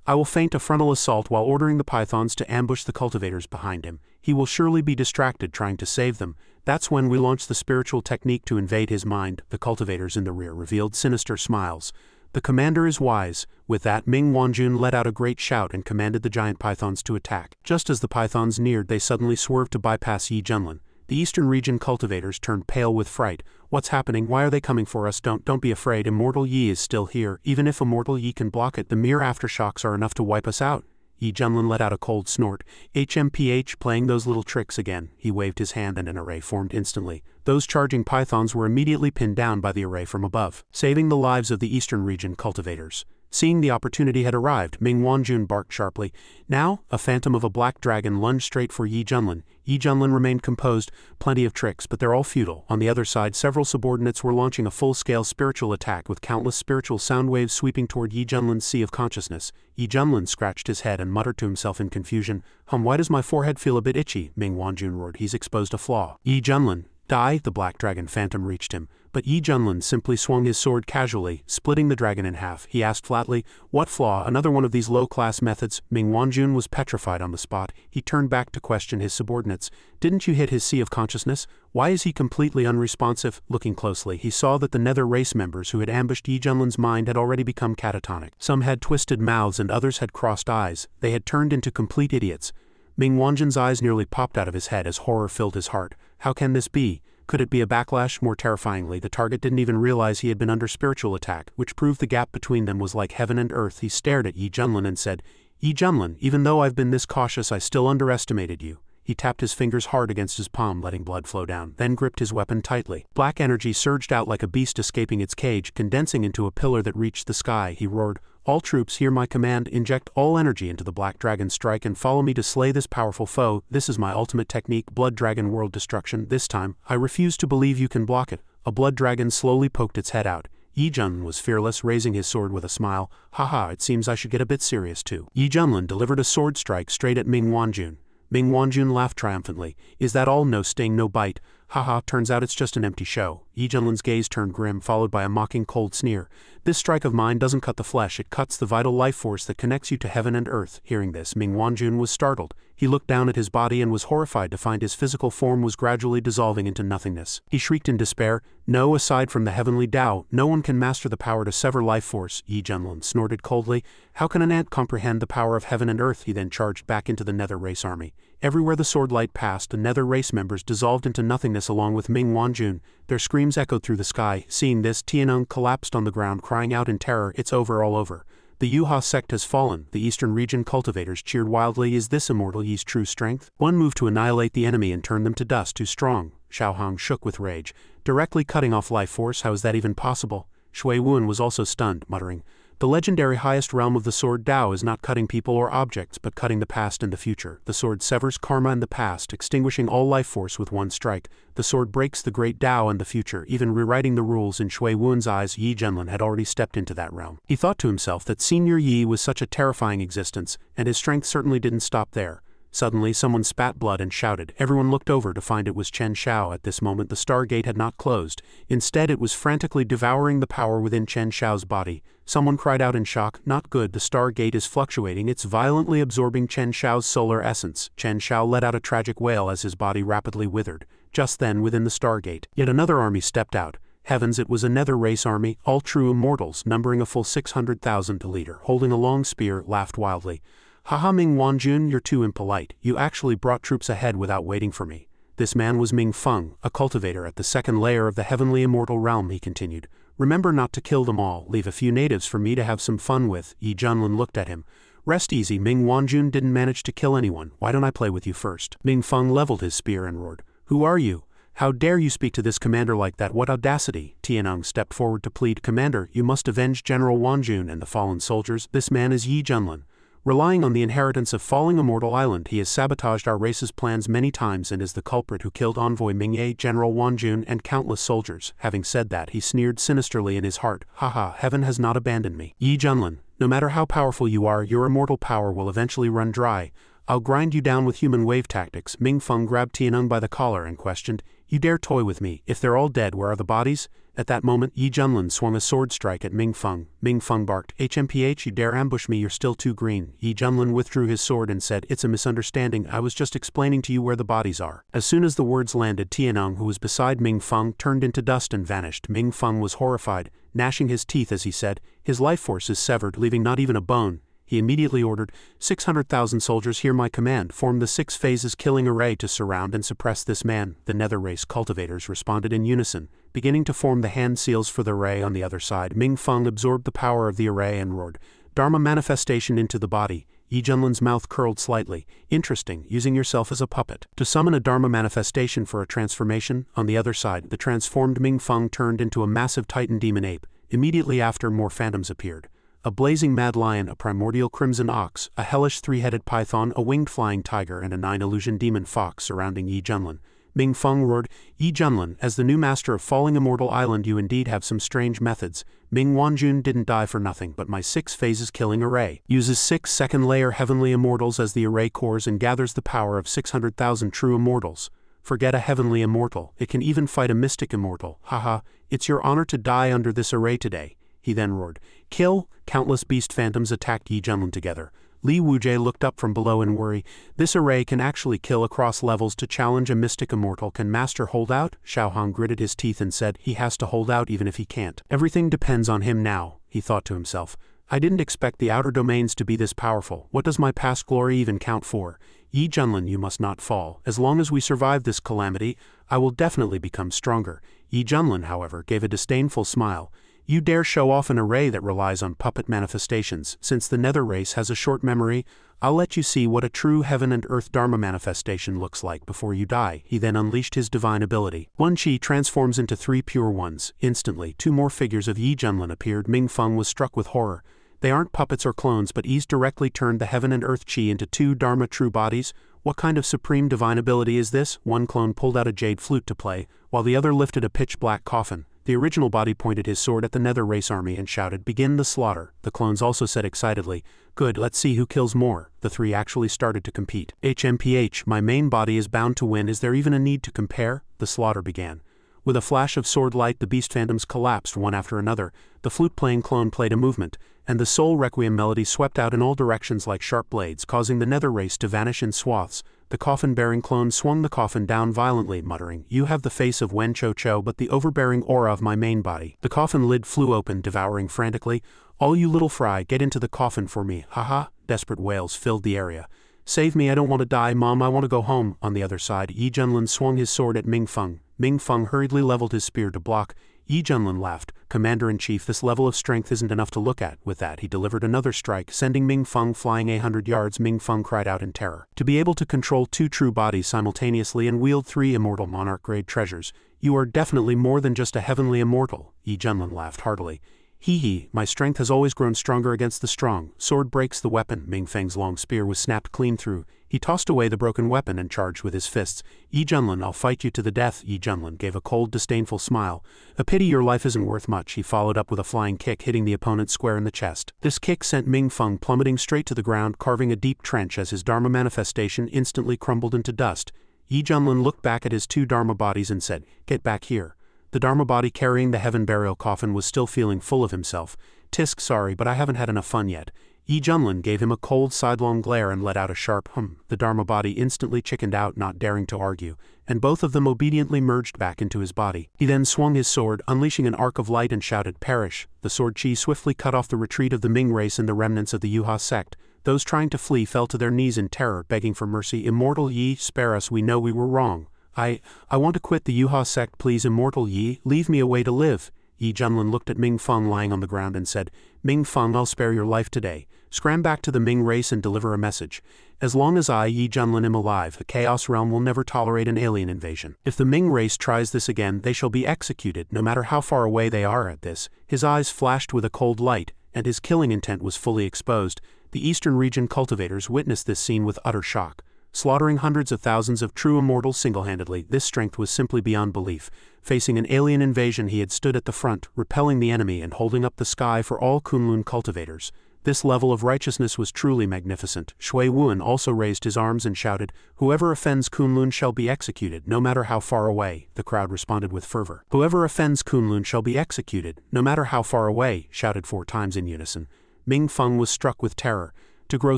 "I will feint a frontal assault while ordering the pythons to ambush the cultivators behind him. He will surely be distracted trying to save them. That's when we launch the spiritual technique to invade his mind." The cultivators in the rear revealed sinister smiles. "The commander is wise." With that, Ming Wanjun let out a great shout and commanded the giant pythons to attack. Just as the pythons neared, they suddenly swerved to bypass Yi Jianlun. The Eastern Region cultivators turned pale with fright. "What's happening? Why are they coming for us? Don't be afraid. Immortal Yi is still here. Even if Immortal Yi can block it, the mere aftershocks are enough to wipe us out." Yi Jianlun let out a cold snort. "HMPH, playing those little tricks again." He waved his hand and an array formed instantly. Those charging pythons were immediately pinned down by the array from above, saving the lives of the Eastern Region cultivators. Seeing the opportunity had arrived, Ming Wanjun barked sharply. Now, a phantom of a black dragon lunged straight for Yi Jianlun. Yi Jianlun remained composed. "Plenty of tricks, but they're all futile." On the other side, several subordinates were launching a full-scale spiritual attack with countless spiritual sound waves sweeping toward Yi Jianlun's sea of consciousness. Yi Jianlun scratched his head and muttered to himself in confusion. Why does my forehead feel a bit itchy?" Ming Wanjun roared. "He's exposed a flaw." "Yi Jianlun, die!" The black dragon phantom reached him, but Yi Jianlun simply swung his sword casually, splitting the dragon in half. He asked flatly, "What flaw? Another one of these low-class methods?" Ming Wanjun was petrified on the spot. He turned back to question his subordinates. "Didn't you hit his sea of consciousness? Why is he completely unresponsive?" Looking closely, he saw that the Nether race members who had ambushed Yi Jianlun's mind had already become catatonic. Some had twisted mouths and others had crossed eyes. They had turned into complete idiots. Ming Wanjun's eyes nearly popped out of his head as horror filled his heart. How can this be? Could it be a backlash? More terrifyingly, the target didn't even realize he had been under spiritual attack, which proved the gap between them was like heaven and earth. He stared at Yi Jianlun and said, "Yi Jianlun, even though I've been this cautious, I still underestimated you." He tapped his fingers hard against his palm, letting blood flow down, then gripped his weapon tightly. Black energy surged out like a beast escaping its cage, condensing into a pillar that reached the sky. He roared, "All troops, hear my command. Inject all energy into the Black Dragon strike and follow me to slay this powerful foe. This is my ultimate technique, Blood Dragon World Destruction. This time, I refuse to believe you can block it." A blood dragon slowly poked its head out. Yi Junlin was fearless, raising his sword with a smile. Haha, it seems I should get a bit serious too. Yi Junlin delivered a sword strike straight at Ming Wanjun. Ming Wanjun laughed triumphantly. Is that all? No sting, no bite. Haha, turns out it's just an empty show. Yi Junlin's gaze turned grim, followed by a mocking cold sneer. This strike of mine doesn't cut the flesh, it cuts the vital life force that connects you to heaven and earth. Hearing this, Ming Wanjun was startled. He looked down at his body and was horrified to find his physical form was gradually dissolving into nothingness. He shrieked in despair. No, aside from the Heavenly Dao, no one can master the power to sever life force. Yi Junlin snorted coldly. How can an ant comprehend the power of heaven and earth? He then charged back into the Nether race army. Everywhere the sword light passed, the Nether race members dissolved into nothingness along with Ming Wanjun. Their screams echoed through the sky. Seeing this, Tianeng collapsed on the ground, crying out in terror, "It's over, all over. The Yuha sect has fallen." The eastern region cultivators cheered wildly. Is this Immortal Yi's true strength? One move to annihilate the enemy and turn them to dust, too strong. Xiao Hong shook with rage. Directly cutting off life force, how is that even possible? Shui Wen was also stunned, muttering, "The legendary highest realm of the sword Dao is not cutting people or objects, but cutting the past and the future. The sword severs karma and the past, extinguishing all life force with one strike. The sword breaks the great Dao and the future, even rewriting the rules." In Shui Wen's eyes, Yi Junlin had already stepped into that realm. He thought to himself that Senior Yi was such a terrifying existence, and his strength certainly didn't stop there. Suddenly, someone spat blood and shouted. Everyone looked over to find it was Chen Xiao. At this moment, the Stargate had not closed. Instead, it was frantically devouring the power within Chen Xiao's body. Someone cried out in shock. Not good, the Stargate is fluctuating. It's violently absorbing Chen Xiao's solar essence. Chen Xiao let out a tragic wail as his body rapidly withered. Just then, within the Stargate, yet another army stepped out. Heavens, it was a Nether race army, all true immortals, numbering a full 600,000. The leader, holding a long spear, laughed wildly. Haha, Ming Wanjun, you're too impolite. You actually brought troops ahead without waiting for me. This man was Ming Feng, a cultivator at the second layer of the heavenly immortal realm, he continued. Remember not to kill them all, leave a few natives for me to have some fun with. Yi Junlin looked at him. Rest easy, Ming Wanjun didn't manage to kill anyone. Why don't I play with you first? Ming Feng leveled his spear and roared. Who are you? How dare you speak to this commander like that? What audacity! Tianeng stepped forward to plead. Commander, you must avenge General Wanjun and the fallen soldiers. This man is Yi Junlin. Relying on the inheritance of falling Immortal Island, he has sabotaged our race's plans many times and is the culprit who killed Envoy Mingye, General Wanjun, and countless soldiers. Having said that, he sneered sinisterly in his heart. Haha, heaven has not abandoned me. Yi Junlin, no matter how powerful you are, your immortal power will eventually run dry. I'll grind you down with human wave tactics. Ming Feng grabbed Tianeng by the collar and questioned, You dare toy with me? If they're all dead, where are the bodies? At that moment, Yi Junlin swung a sword strike at Ming Feng. Ming Feng barked, HMPH, you dare ambush me, you're still too green. Yi Junlin withdrew his sword and said, It's a misunderstanding, I was just explaining to you where the bodies are. As soon as the words landed, Tianeng, who was beside Ming Feng, turned into dust and vanished. Ming Feng was horrified, gnashing his teeth as he said, His life force is severed, leaving not even a bone. He immediately ordered, 600,000 soldiers, hear my command, form the 6 phases killing array to surround and suppress this man. The Nether race cultivators responded in unison, beginning to form the hand seals for the array on the other side. Ming Feng absorbed the power of the array and roared, Dharma manifestation into the body. Yi Junlin's mouth curled slightly. Interesting, using yourself as a puppet. To summon a Dharma manifestation for a transformation, on the other side, the transformed Ming Feng turned into a massive Titan demon ape. Immediately after, more phantoms appeared. A blazing mad lion, a primordial crimson ox, a hellish 3-headed python, a winged flying tiger, and a 9-illusion demon fox surrounding Yi Junlin. Ming Feng roared, Yi Junlin, as the new master of Falling Immortal Island, you indeed have some strange methods. Ming Wanjun didn't die for nothing, but my 6 phases killing array uses 6 second-layer heavenly immortals as the array cores and gathers the power of 600,000 true immortals. Forget a heavenly immortal, it can even fight a mystic immortal. Haha, it's your honor to die under this array today. He then roared, Kill! Countless beast phantoms attacked Yi Junlin together. Li Wujie looked up from below in worry. This array can actually kill across levels to challenge a mystic immortal. Can Master hold out? Xiao Hong gritted his teeth and said, He has to hold out even if he can't. Everything depends on him now, he thought to himself. I didn't expect the outer domains to be this powerful. What does my past glory even count for? Yi Junlin, you must not fall. As long as we survive this calamity, I will definitely become stronger. Yi Junlin, however, gave a disdainful smile. You dare show off an array that relies on puppet manifestations. Since the Nether race has a short memory, I'll let you see what a true heaven and earth Dharma manifestation looks like before you die. He then unleashed his divine ability. One chi transforms into 3 pure ones. Instantly, 2 more figures of Yi Junlin appeared. Ming Feng was struck with horror. They aren't puppets or clones, but Yi's directly turned the heaven and earth chi into 2 Dharma true bodies. What kind of supreme divine ability is this? One clone pulled out a jade flute to play, while the other lifted a pitch-black coffin. The original body pointed his sword at the Nether race army and shouted, "Begin the slaughter." The clones also said excitedly, "Good, let's see who kills more." The three actually started to compete. HMPH, my main body is bound to win. Is there even a need to compare? The slaughter began. With a flash of sword light, the beast phantoms collapsed one after another. The flute-playing clone played a movement, and the soul requiem melody swept out in all directions like sharp blades, causing the Nether race to vanish in swaths. The coffin-bearing clone swung the coffin down violently, muttering, "You have the face of Wen Cho Cho but the overbearing aura of my main body." The coffin lid flew open, devouring frantically. "All you little fry, get into the coffin for me, haha." Desperate wails filled the area. "Save me, I don't want to die, Mom, I want to go home." On the other side, Yi Junlin swung his sword at Ming Feng. Ming Feng hurriedly leveled his spear to block. Yi Junlin laughed. "Commander-in-Chief, this level of strength isn't enough to look at." With that, he delivered another strike, sending Ming Feng flying 100 yards. Ming Feng cried out in terror. To be able to control two true bodies simultaneously and wield 3 immortal monarch-grade treasures, you are definitely more than just a heavenly immortal. Yi Junlin laughed heartily. "Hee hee, my strength has always grown stronger against the strong." Sword breaks the weapon. Ming Feng's long spear was snapped clean through. He tossed away the broken weapon and charged with his fists. "Yi Junlin, I'll fight you to the death." Yi Junlin gave a cold, disdainful smile. "A pity your life isn't worth much." He followed up with a flying kick, hitting the opponent square in the chest. This kick sent Ming Feng plummeting straight to the ground, carving a deep trench as his Dharma manifestation instantly crumbled into dust. Yi Junlin looked back at his 2 Dharma bodies and said, "Get back here." The Dharma body carrying the heaven burial coffin was still feeling full of himself. "Tisk, sorry, but I haven't had enough fun yet." Yi Junlin gave him a cold sidelong glare and let out a sharp hum. The Dharma body instantly chickened out, not daring to argue, and both of them obediently merged back into his body. He then swung his sword, unleashing an arc of light, and shouted, "Perish." The sword chi swiftly cut off the retreat of the Ming race and the remnants of the Yuha sect. Those trying to flee fell to their knees in terror, begging for mercy. "Immortal Yi, spare us, we know we were wrong. I want to quit the Yuha sect, please. Immortal Yi, leave me a way to live." Yi Junlin looked at Ming Feng lying on the ground and said, "Ming Feng, I'll spare your life today. Scram back to the Ming race and deliver a message. As long as I, Yi Junlin, am alive, the Chaos Realm will never tolerate an alien invasion. If the Ming race tries this again, they shall be executed, no matter how far away they are." At this, his eyes flashed with a cold light, and his killing intent was fully exposed. The Eastern region cultivators witnessed this scene with utter shock. Slaughtering hundreds of thousands of true immortals single-handedly, this strength was simply beyond belief. Facing an alien invasion, he had stood at the front, repelling the enemy and holding up the sky for all Kunlun cultivators. This level of righteousness was truly magnificent. Shui Wuan also raised his arms and shouted, "Whoever offends Kunlun shall be executed, no matter how far away." The crowd responded with fervor. "Whoever offends Kunlun shall be executed, no matter how far away," shouted 4 times in unison. Ming Feng was struck with terror. To grow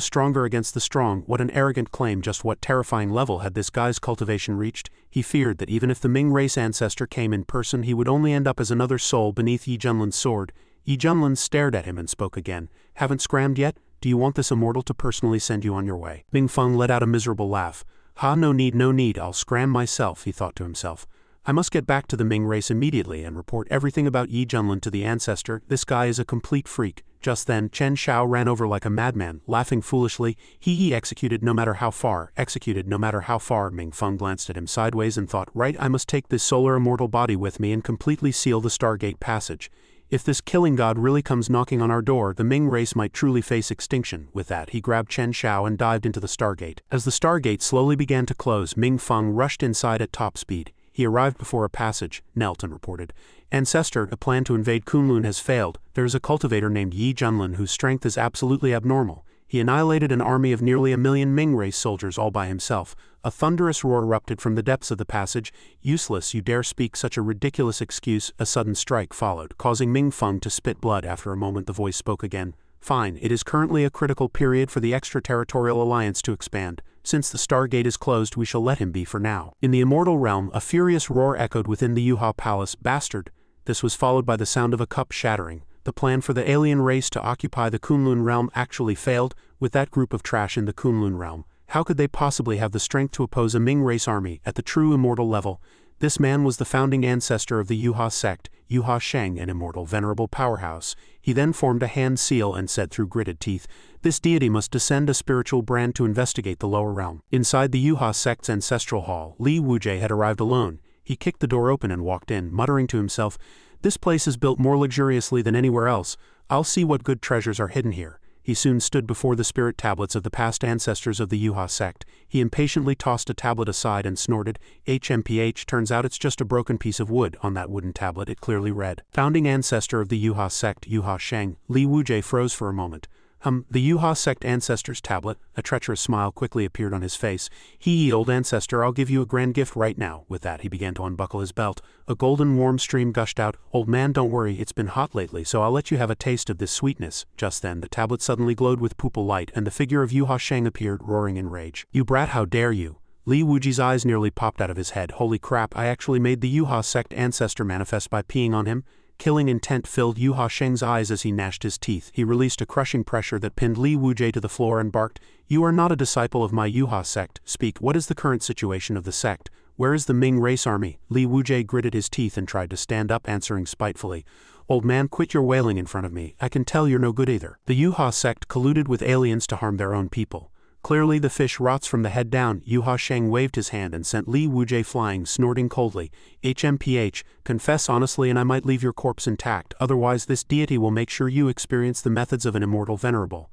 stronger against the strong, what an arrogant claim. Just what terrifying level had this guy's cultivation reached? He feared that even if the Ming race ancestor came in person, he would only end up as another soul beneath Yi Junlin's sword. Yi Junlin stared at him and spoke again. "Haven't scrammed yet? Do you want this immortal to personally send you on your way?" Ming Feng let out a miserable laugh. "Ha, no need, I'll scram myself," he thought to himself. "I must get back to the Ming race immediately and report everything about Yi Junlin to the ancestor. This guy is a complete freak." Just then, Chen Shao ran over like a madman, laughing foolishly. He executed no matter how far, executed no matter how far." Ming Feng glanced at him sideways and thought, "Right, I must take this solar immortal body with me and completely seal the Stargate passage. If this killing god really comes knocking on our door, the Ming race might truly face extinction." With that, he grabbed Chen Shao and dived into the Stargate. As the Stargate slowly began to close, Ming Feng rushed inside at top speed. He arrived before a passage, knelt and reported, "Ancestor, a plan to invade Kunlun has failed. There is a cultivator named Yi Junlin whose strength is absolutely abnormal. He annihilated an army of nearly 1,000,000 Ming race soldiers all by himself." A thunderous roar erupted from the depths of the passage. "Useless, you dare speak such a ridiculous excuse." A sudden strike followed, causing Ming Feng to spit blood. After a moment, the voice spoke again. "Fine, it is currently a critical period for the extra-territorial alliance to expand. Since the Stargate is closed, we shall let him be for now." In the immortal realm, a furious roar echoed within the Yuha palace. "Bastard!" This was followed by the sound of a cup shattering. The plan for the alien race to occupy the Kunlun realm actually failed. With that group of trash in the Kunlun realm, how could they possibly have the strength to oppose a Ming race army at the true immortal level? This man was the founding ancestor of the Yuha sect, Yuha Sheng, an immortal venerable powerhouse. He then formed a hand seal and said through gritted teeth, "This deity must descend a spiritual brand to investigate the lower realm." Inside the Yuha sect's ancestral hall, Li Wujie had arrived alone. He kicked the door open and walked in, muttering to himself, "This place is built more luxuriously than anywhere else. I'll see what good treasures are hidden here." he soon stood before the spirit tablets of the past ancestors of the Yuha sect. He impatiently tossed a tablet aside and snorted, HMPH, turns out it's just a broken piece of wood. On that wooden tablet it clearly read, founding ancestor of the Yuha sect, Yuha Sheng. Li Wujie froze for a moment. The Yuha sect ancestors tablet. A treacherous smile quickly appeared on his face. Old ancestor, I'll give you a grand gift right now. With that he began to unbuckle his belt. A golden warm stream gushed out. Old man, don't worry, it's been hot lately, so I'll let you have a taste of this sweetness. Just then the tablet suddenly glowed with pupil light and the figure of Yuha Sheng appeared, roaring in rage. You brat, how dare you! Li Wujie's eyes nearly popped out of his head. Holy crap, I actually made the Yuha sect ancestor manifest by peeing on him? Killing intent filled Yuha Sheng's eyes as he gnashed his teeth. He released a crushing pressure that pinned Li Wujie to the floor and barked, You are not a disciple of my Yuha sect. Speak, what is the current situation of the sect? Where is the Ming race army? Li Wujie gritted his teeth and tried to stand up, answering spitefully, Old man, quit your wailing in front of me. I can tell you're no good either. The Yuha sect colluded with aliens to harm their own people. Clearly the fish rots from the head down. Yuha Sheng waved his hand and sent Li Wujie flying, snorting coldly. HMPH, confess honestly and I might leave your corpse intact, otherwise this deity will make sure you experience the methods of an immortal venerable.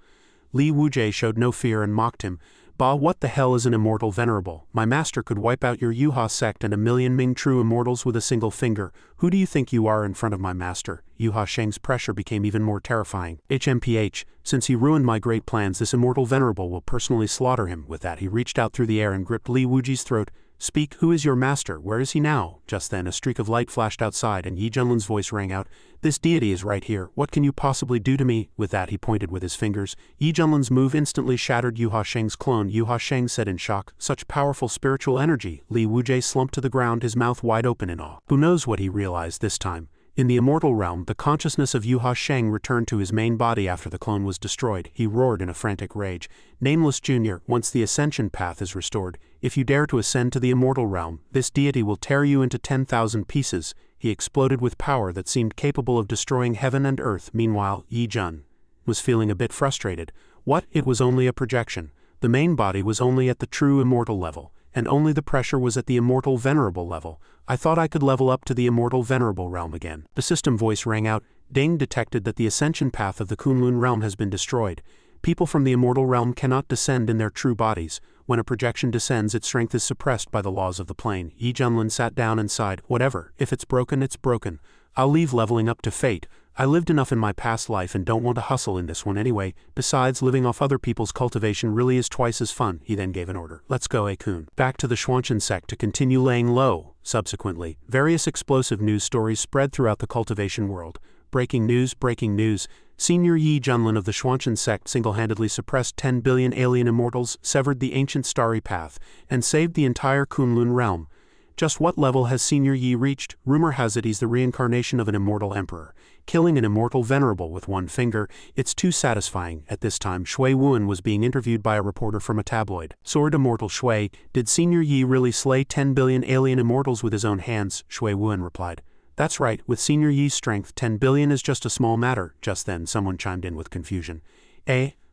Li Wujie showed no fear and mocked him. Bah, what the hell is an immortal venerable? My master could wipe out your Yuha sect and a million Ming true immortals with a single finger. Who do you think you are in front of my master? Yuha Sheng's pressure became even more terrifying. HMPH, since he ruined my great plans, this immortal venerable will personally slaughter him. With that he reached out through the air and gripped Li Wujie's throat. Speak, who is your master? Where is he now? Just then a streak of light flashed outside and Yi Junlin's voice rang out. This deity is right here. What can you possibly do to me? With that he pointed with his fingers. Yi Junlin's move instantly shattered Yuha Sheng's clone. Yuha Sheng said in shock, such powerful spiritual energy. Li Wujie slumped to the ground, his mouth wide open in awe. Who knows what he realized this time? In the immortal realm, the consciousness of Yuha Sheng returned to his main body after the clone was destroyed. He roared in a frantic rage. Nameless Junior, once the ascension path is restored, if you dare to ascend to the immortal realm, this deity will tear you into 10,000 pieces. He exploded with power that seemed capable of destroying heaven and earth. Meanwhile, Yi Jun was feeling a bit frustrated. What? It was only a projection. The main body was only at the true immortal level, and only the pressure was at the immortal venerable level. I thought I could level up to the immortal venerable realm again. The system voice rang out. Ding detected that the ascension path of the Kunlun realm has been destroyed. People from the immortal realm cannot descend in their true bodies. When a projection descends, its strength is suppressed by the laws of the plane. Yi Junlin sat down and sighed. Whatever, if it's broken, it's broken. I'll leave leveling up to fate. I lived enough in my past life and don't want to hustle in this one anyway. Besides, living off other people's cultivation really is twice as fun. He then gave an order. Let's go, Akun. Back to the Xuanchen sect to continue laying low. Subsequently, various explosive news stories spread throughout the cultivation world. Breaking news, breaking news. Senior Yi Junlin of the Xuanchen sect single-handedly suppressed 10 billion alien immortals, severed the ancient starry path, and saved the entire Kunlun realm. Just what level has Senior Yi reached? Rumor has it he's the reincarnation of an immortal emperor. Killing an immortal venerable with one finger, it's too satisfying. At this time, Shui Wuan was being interviewed by a reporter from a tabloid. Sword Immortal Shui, did Senior Yi really slay 10 billion alien immortals with his own hands? Shui Wuan replied. That's right, with Senior Yi's strength, 10 billion is just a small matter. Just then, someone chimed in with confusion.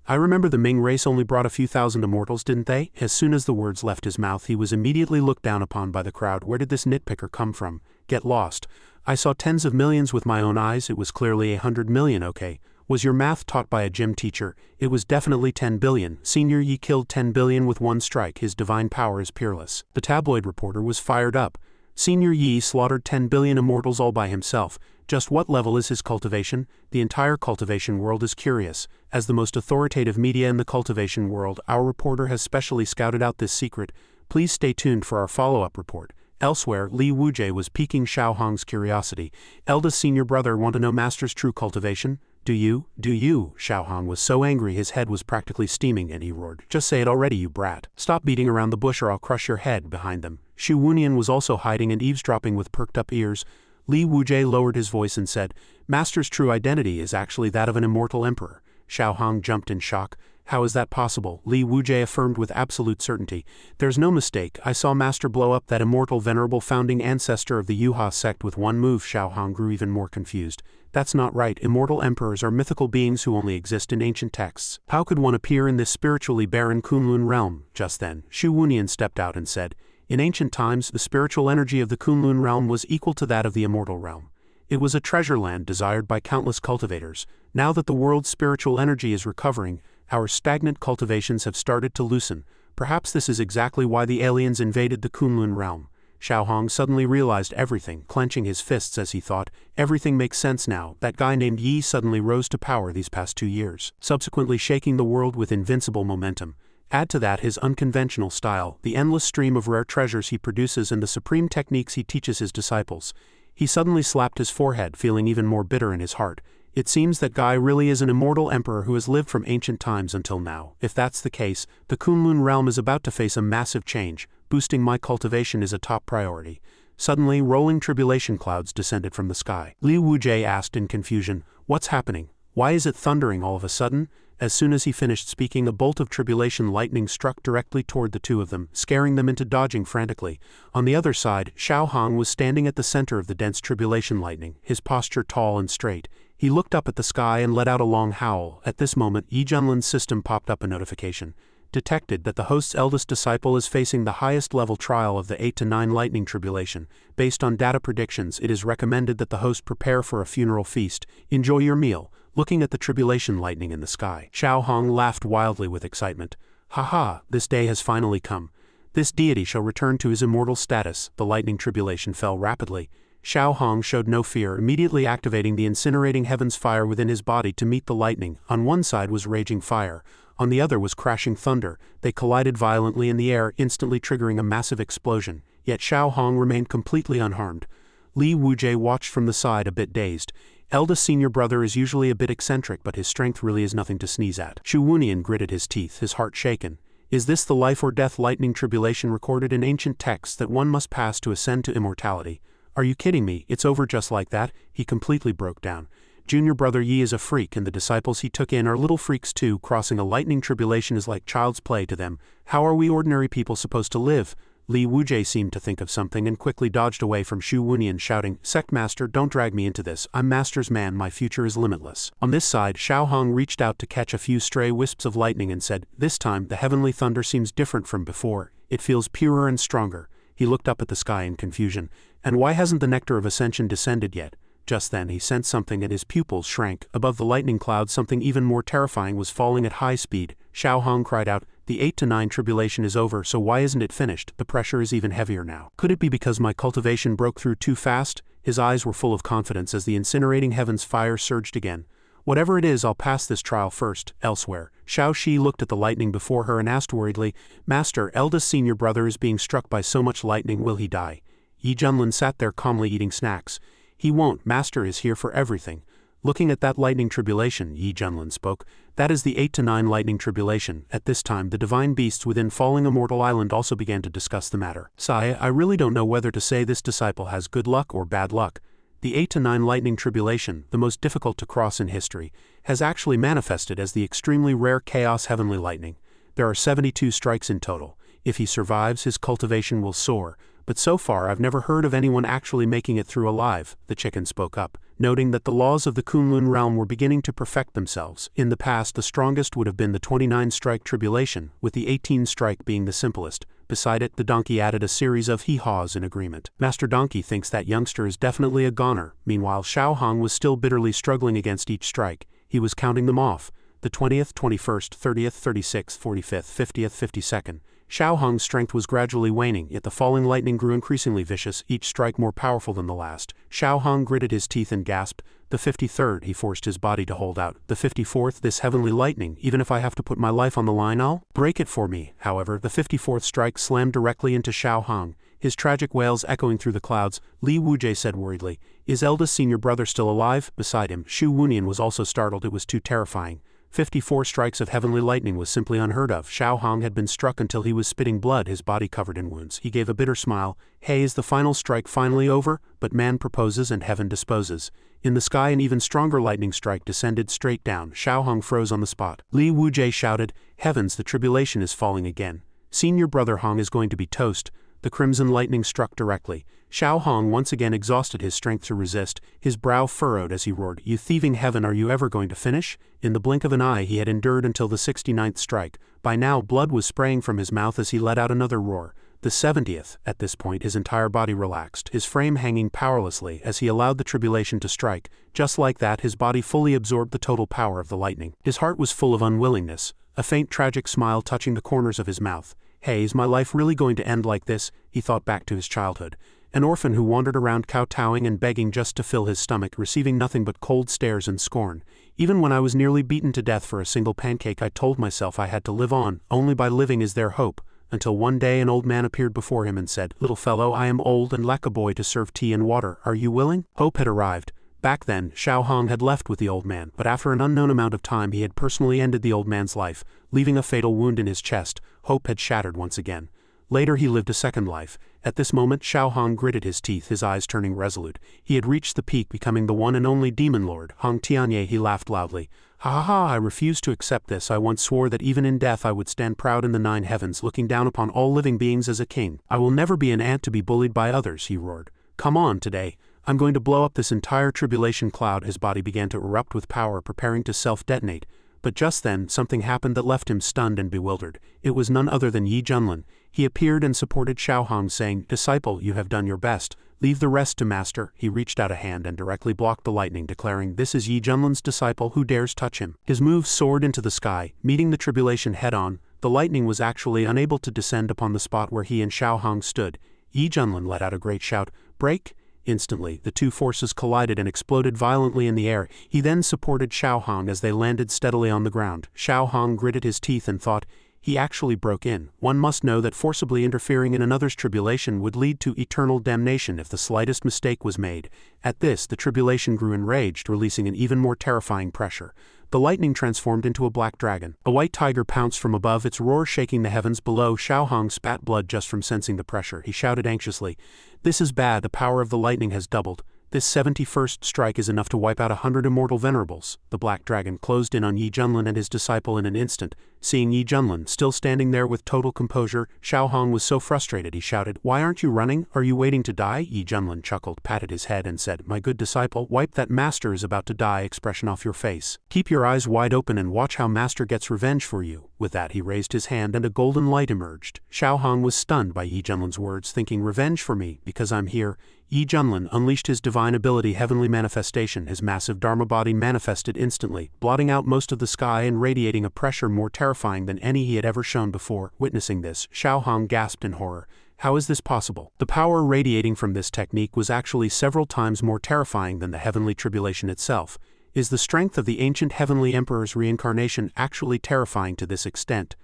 I remember the Ming race only brought a few thousand immortals, didn't they? As soon as the words left his mouth, he was immediately looked down upon by the crowd. Where did this nitpicker come from? Get lost. I saw tens of millions with my own eyes. It was clearly 100 million, okay. Was your math taught by a gym teacher? It was definitely 10 billion. Senior Yi killed 10 billion with one strike. His divine power is peerless. The tabloid reporter was fired up. Senior Yi slaughtered 10 billion immortals all by himself. Just what level is his cultivation? The entire cultivation world is curious. As the most authoritative media in the cultivation world, our reporter has specially scouted out this secret. Please stay tuned for our follow-up report. Elsewhere, Li Wujie was piquing Xiao Hong's curiosity. Eldest senior brother, want to know master's true cultivation? Do you? Xiao Hong was so angry his head was practically steaming and he roared. Just say it already, you brat. Stop beating around the bush or I'll crush your head. Behind them, Xu Wunian was also hiding and eavesdropping with perked up ears. Li Wujie lowered his voice and said, Master's true identity is actually that of an immortal emperor. Xiao Hong jumped in shock. How is that possible? Li Wujie affirmed with absolute certainty. There's no mistake. I saw Master blow up that immortal venerable founding ancestor of the Yuha sect with one move. Xiao Hong grew even more confused. That's not right. Immortal emperors are mythical beings who only exist in ancient texts. How could one appear in this spiritually barren Kunlun realm? Just then, Xu Wunian stepped out and said, in ancient times, the spiritual energy of the Kunlun realm was equal to that of the immortal realm. It was a treasure land desired by countless cultivators. Now that the world's spiritual energy is recovering, our stagnant cultivations have started to loosen. Perhaps this is exactly why the aliens invaded the Kunlun realm. Xiao Hong suddenly realized everything, clenching his fists as he thought, everything makes sense now. That guy named Yi suddenly rose to power these past 2 years, subsequently shaking the world with invincible momentum. Add to that his unconventional style, the endless stream of rare treasures he produces and the supreme techniques he teaches his disciples. He suddenly slapped his forehead, feeling even more bitter in his heart. It seems that guy really is an immortal emperor who has lived from ancient times until now. If that's the case, the Kunlun realm is about to face a massive change. Boosting my cultivation is a top priority. Suddenly, rolling tribulation clouds descended from the sky. Li Wujie asked in confusion, "What's happening? Why is it thundering all of a sudden?" As soon as he finished speaking, a bolt of tribulation lightning struck directly toward the two of them, scaring them into dodging frantically. On the other side, Xiao Hong was standing at the center of the dense tribulation lightning, his posture tall and straight. He looked up at the sky and let out a long howl. At this moment, Yi Junlin's system popped up a notification. Detected that the host's eldest disciple is facing the highest level trial of the 8 to 9 lightning tribulation. Based on data predictions, it is recommended that the host prepare for a funeral feast. Enjoy your meal. Looking at the tribulation lightning in the sky, Xiao Hong laughed wildly with excitement. "Ha, this day has finally come. This deity shall return to his immortal status." The lightning tribulation fell rapidly. Xiao Hong showed no fear, immediately activating the incinerating heavens fire within his body to meet the lightning. On one side was raging fire, on the other was crashing thunder. They collided violently in the air, instantly triggering a massive explosion. Yet Xiao Hong remained completely unharmed. Li Wujie watched from the side, a bit dazed. Eldest senior brother is usually a bit eccentric, but his strength really is nothing to sneeze at. Shu Wunian gritted his teeth, his heart shaken. Is this the life or death lightning tribulation recorded in ancient texts that one must pass to ascend to immortality? Are you kidding me? It's over just like that? He completely broke down. Junior brother Yi is a freak, and the disciples he took in are little freaks too. Crossing a lightning tribulation is like child's play to them. How are we ordinary people supposed to live? Li Wujie seemed to think of something and quickly dodged away from Shu Wunian, shouting, "Sect Master, don't drag me into this. I'm Master's man, my future is limitless." On this side, Xiao Hong reached out to catch a few stray wisps of lightning and said, "This time, the heavenly thunder seems different from before. It feels purer and stronger." He looked up at the sky in confusion. And why hasn't the nectar of Ascension descended yet? Just then he sensed something and his pupils shrank. Above the lightning cloud, something even more terrifying was falling at high speed. Xiao Hong cried out, "The 8 to 9 tribulation is over, so why isn't it finished? The pressure is even heavier now. Could it be because my cultivation broke through too fast?" His eyes were full of confidence as the incinerating heavens fire surged again. "Whatever it is, I'll pass this trial first." Elsewhere, Xiao Shi looked at the lightning before her and asked worriedly, "Master, eldest senior brother is being struck by so much lightning, will he die?" Yi Junlin sat there calmly eating snacks. "He won't, Master is here for everything." Looking at that lightning tribulation, Yi Junlin spoke, "That is the 8 to 9 lightning tribulation." At this time, the divine beasts within Falling Immortal Island also began to discuss the matter. "Sire, I really don't know whether to say this disciple has good luck or bad luck. The 8 to 9 lightning tribulation, the most difficult to cross in history, has actually manifested as the extremely rare chaos heavenly lightning. There are 72 strikes in total. If he survives, his cultivation will soar. But so far I've never heard of anyone actually making it through alive." The chicken spoke up, noting that the laws of the Kunlun realm were beginning to perfect themselves. In the past, the strongest would have been the 29-strike tribulation, with the 18-strike being the simplest. Beside it, the donkey added a series of hee-haws in agreement. Master Donkey thinks that youngster is definitely a goner. Meanwhile, Xiao Hong was still bitterly struggling against each strike. He was counting them off. The 20th, 21st, 30th, 36th, 45th, 50th, 52nd. Xiao Hong's strength was gradually waning, yet the falling lightning grew increasingly vicious, each strike more powerful than the last. Xiao Hong gritted his teeth and gasped. The 53rd, he forced his body to hold out. The 54th, this heavenly lightning, even if I have to put my life on the line, I'll break it for me. However, the 54th strike slammed directly into Xiao Hong, his tragic wails echoing through the clouds. Li Wujie said worriedly, "Is eldest senior brother still alive?" Beside him, Shu Wunian was also startled. It was too terrifying. 54 strikes of heavenly lightning was simply unheard of. Xiao Hong had been struck until he was spitting blood, his body covered in wounds. He gave a bitter smile. "Hey, is the final strike finally over?" But man proposes and heaven disposes. In the sky, an even stronger lightning strike descended straight down. Xiao Hong froze on the spot. Li Wujie shouted, "Heavens, the tribulation is falling again. Senior brother Hong is going to be toast." The crimson lightning struck directly. Xiao Hong once again exhausted his strength to resist, his brow furrowed as he roared, "You thieving heaven, are you ever going to finish?" In the blink of an eye he had endured until the 69th strike. By now blood was spraying from his mouth as he let out another roar. The 70th, at this point his entire body relaxed, his frame hanging powerlessly as he allowed the tribulation to strike. Just like that, his body fully absorbed the total power of the lightning. His heart was full of unwillingness, a faint tragic smile touching the corners of his mouth. Hey, is my life really going to end like this? He thought back to his childhood. An orphan who wandered around kowtowing and begging just to fill his stomach, receiving nothing but cold stares and scorn. Even when I was nearly beaten to death for a single pancake, I told myself I had to live on. Only by living is there hope. Until one day an old man appeared before him and said, "Little fellow, I am old and lack a boy to serve tea and water. Are you willing?" Hope had arrived. Back then, Xiao Hong had left with the old man, but after an unknown amount of time he had personally ended the old man's life, leaving a fatal wound in his chest. Hope had shattered once again. Later he lived a second life. At this moment Xiao Hong gritted his teeth, his eyes turning resolute. He had reached the peak, becoming the one and only demon lord, Hong Tianye. He laughed loudly. Ha ha ha, I refuse to accept this. I once swore that even in death I would stand proud in the 9 heavens, looking down upon all living beings as a king. I will never be an ant to be bullied by others, he roared. Come on, today. I'm going to blow up this entire tribulation cloud. His body began to erupt with power, preparing to self-detonate. But just then, something happened that left him stunned and bewildered. It was none other than Yi Junlin. He appeared and supported Xiao Hong, saying, "Disciple, you have done your best. Leave the rest to master." He reached out a hand and directly blocked the lightning, declaring, "This is Yi Junlin's disciple. Who dares touch him?" His move soared into the sky, meeting the tribulation head-on. The lightning was actually unable to descend upon the spot where he and Xiao Hong stood. Yi Junlin let out a great shout, "Break!" Instantly, the two forces collided and exploded violently in the air. He then supported Xiao Hong as they landed steadily on the ground. Xiao Hong gritted his teeth and thought, he actually broke in. One must know that forcibly interfering in another's tribulation would lead to eternal damnation if the slightest mistake was made. At this, the tribulation grew enraged, releasing an even more terrifying pressure. The lightning transformed into a black dragon. A white tiger pounced from above, its roar shaking the heavens below. Xiao Hong spat blood just from sensing the pressure. He shouted anxiously, "This is bad. The power of the lightning has doubled. This 71st strike is enough to wipe out 100 immortal venerables." The black dragon closed in on Yi Junlin and his disciple in an instant. Seeing Yi Junlin still standing there with total composure, Xiao Hong was so frustrated he shouted, "Why aren't you running? Are you waiting to die?" Yi Junlin chuckled, patted his head and said, "My good disciple, wipe that master is about to die expression off your face. Keep your eyes wide open and watch how master gets revenge for you." With that he raised his hand and a golden light emerged. Xiao Hong was stunned by Yi Junlin's words, thinking, "Revenge for me, because I'm here." Yi Junlin unleashed his divine ability, Heavenly Manifestation. His massive Dharma body manifested instantly, blotting out most of the sky and radiating a pressure more terrifying than any he had ever shown before. Witnessing this, Xiao Hong gasped in horror. How is this possible? The power radiating from this technique was actually several times more terrifying than the heavenly tribulation itself. Is the strength of the ancient heavenly emperor's reincarnation actually terrifying to this extent?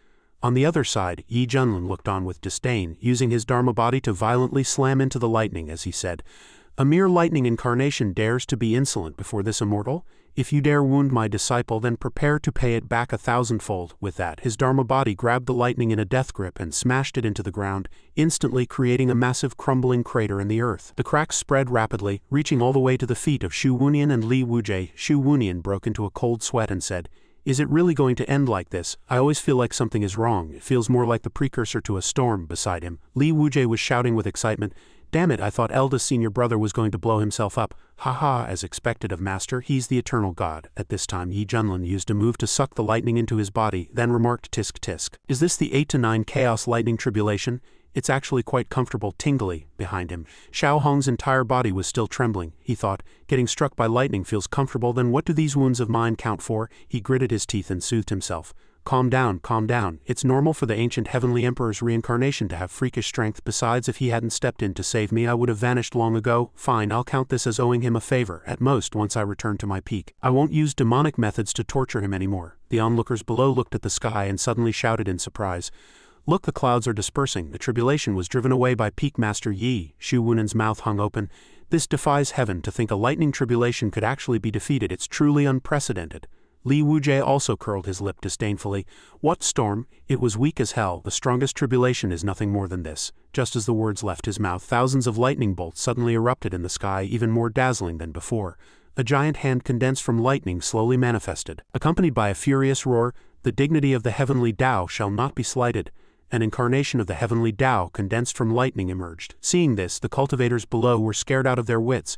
On the other side, Yi Junlin looked on with disdain, using his Dharma body to violently slam into the lightning as he said, "A mere lightning incarnation dares to be insolent before this immortal? If you dare wound my disciple, then prepare to pay it back 1,000-fold. With that, his Dharma body grabbed the lightning in a death grip and smashed it into the ground, instantly creating a massive crumbling crater in the earth. The cracks spread rapidly, reaching all the way to the feet of Xu Wunian and Li Wujie. Xu Wunian broke into a cold sweat and said, "Is it really going to end like this? I always feel like something is wrong. It feels more like the precursor to a storm." Beside him, Li Wujie was shouting with excitement, "Damn it, I thought eldest senior brother was going to blow himself up. Ha ha, as expected of master, he's the eternal god." At this time Yi Junlin used a move to suck the lightning into his body, then remarked, "Tisk tisk. Is this the 8 to 9 chaos lightning tribulation? It's actually quite comfortable." Tingly, behind him, Xiao Hong's entire body was still trembling. He thought, getting struck by lightning feels comfortable, then what do these wounds of mine count for? He gritted his teeth and soothed himself. Calm down, calm down. It's normal for the ancient heavenly emperor's reincarnation to have freakish strength. Besides, if he hadn't stepped in to save me, I would have vanished long ago. Fine, I'll count this as owing him a favor, at most once I return to my peak. I won't use demonic methods to torture him anymore. The onlookers below looked at the sky and suddenly shouted in surprise, "Look, the clouds are dispersing." The tribulation was driven away by Peak Master Yi. Xu Wunan's mouth hung open. This defies heaven. To think a lightning tribulation could actually be defeated. It's truly unprecedented. Li Wujie also curled his lip disdainfully. What storm? It was weak as hell. The strongest tribulation is nothing more than this. Just as the words left his mouth, thousands of lightning bolts suddenly erupted in the sky, even more dazzling than before. A giant hand condensed from lightning slowly manifested. Accompanied by a furious roar, "The dignity of the Heavenly Dao shall not be slighted." An incarnation of the Heavenly Dao condensed from lightning emerged. Seeing this, the cultivators below were scared out of their wits.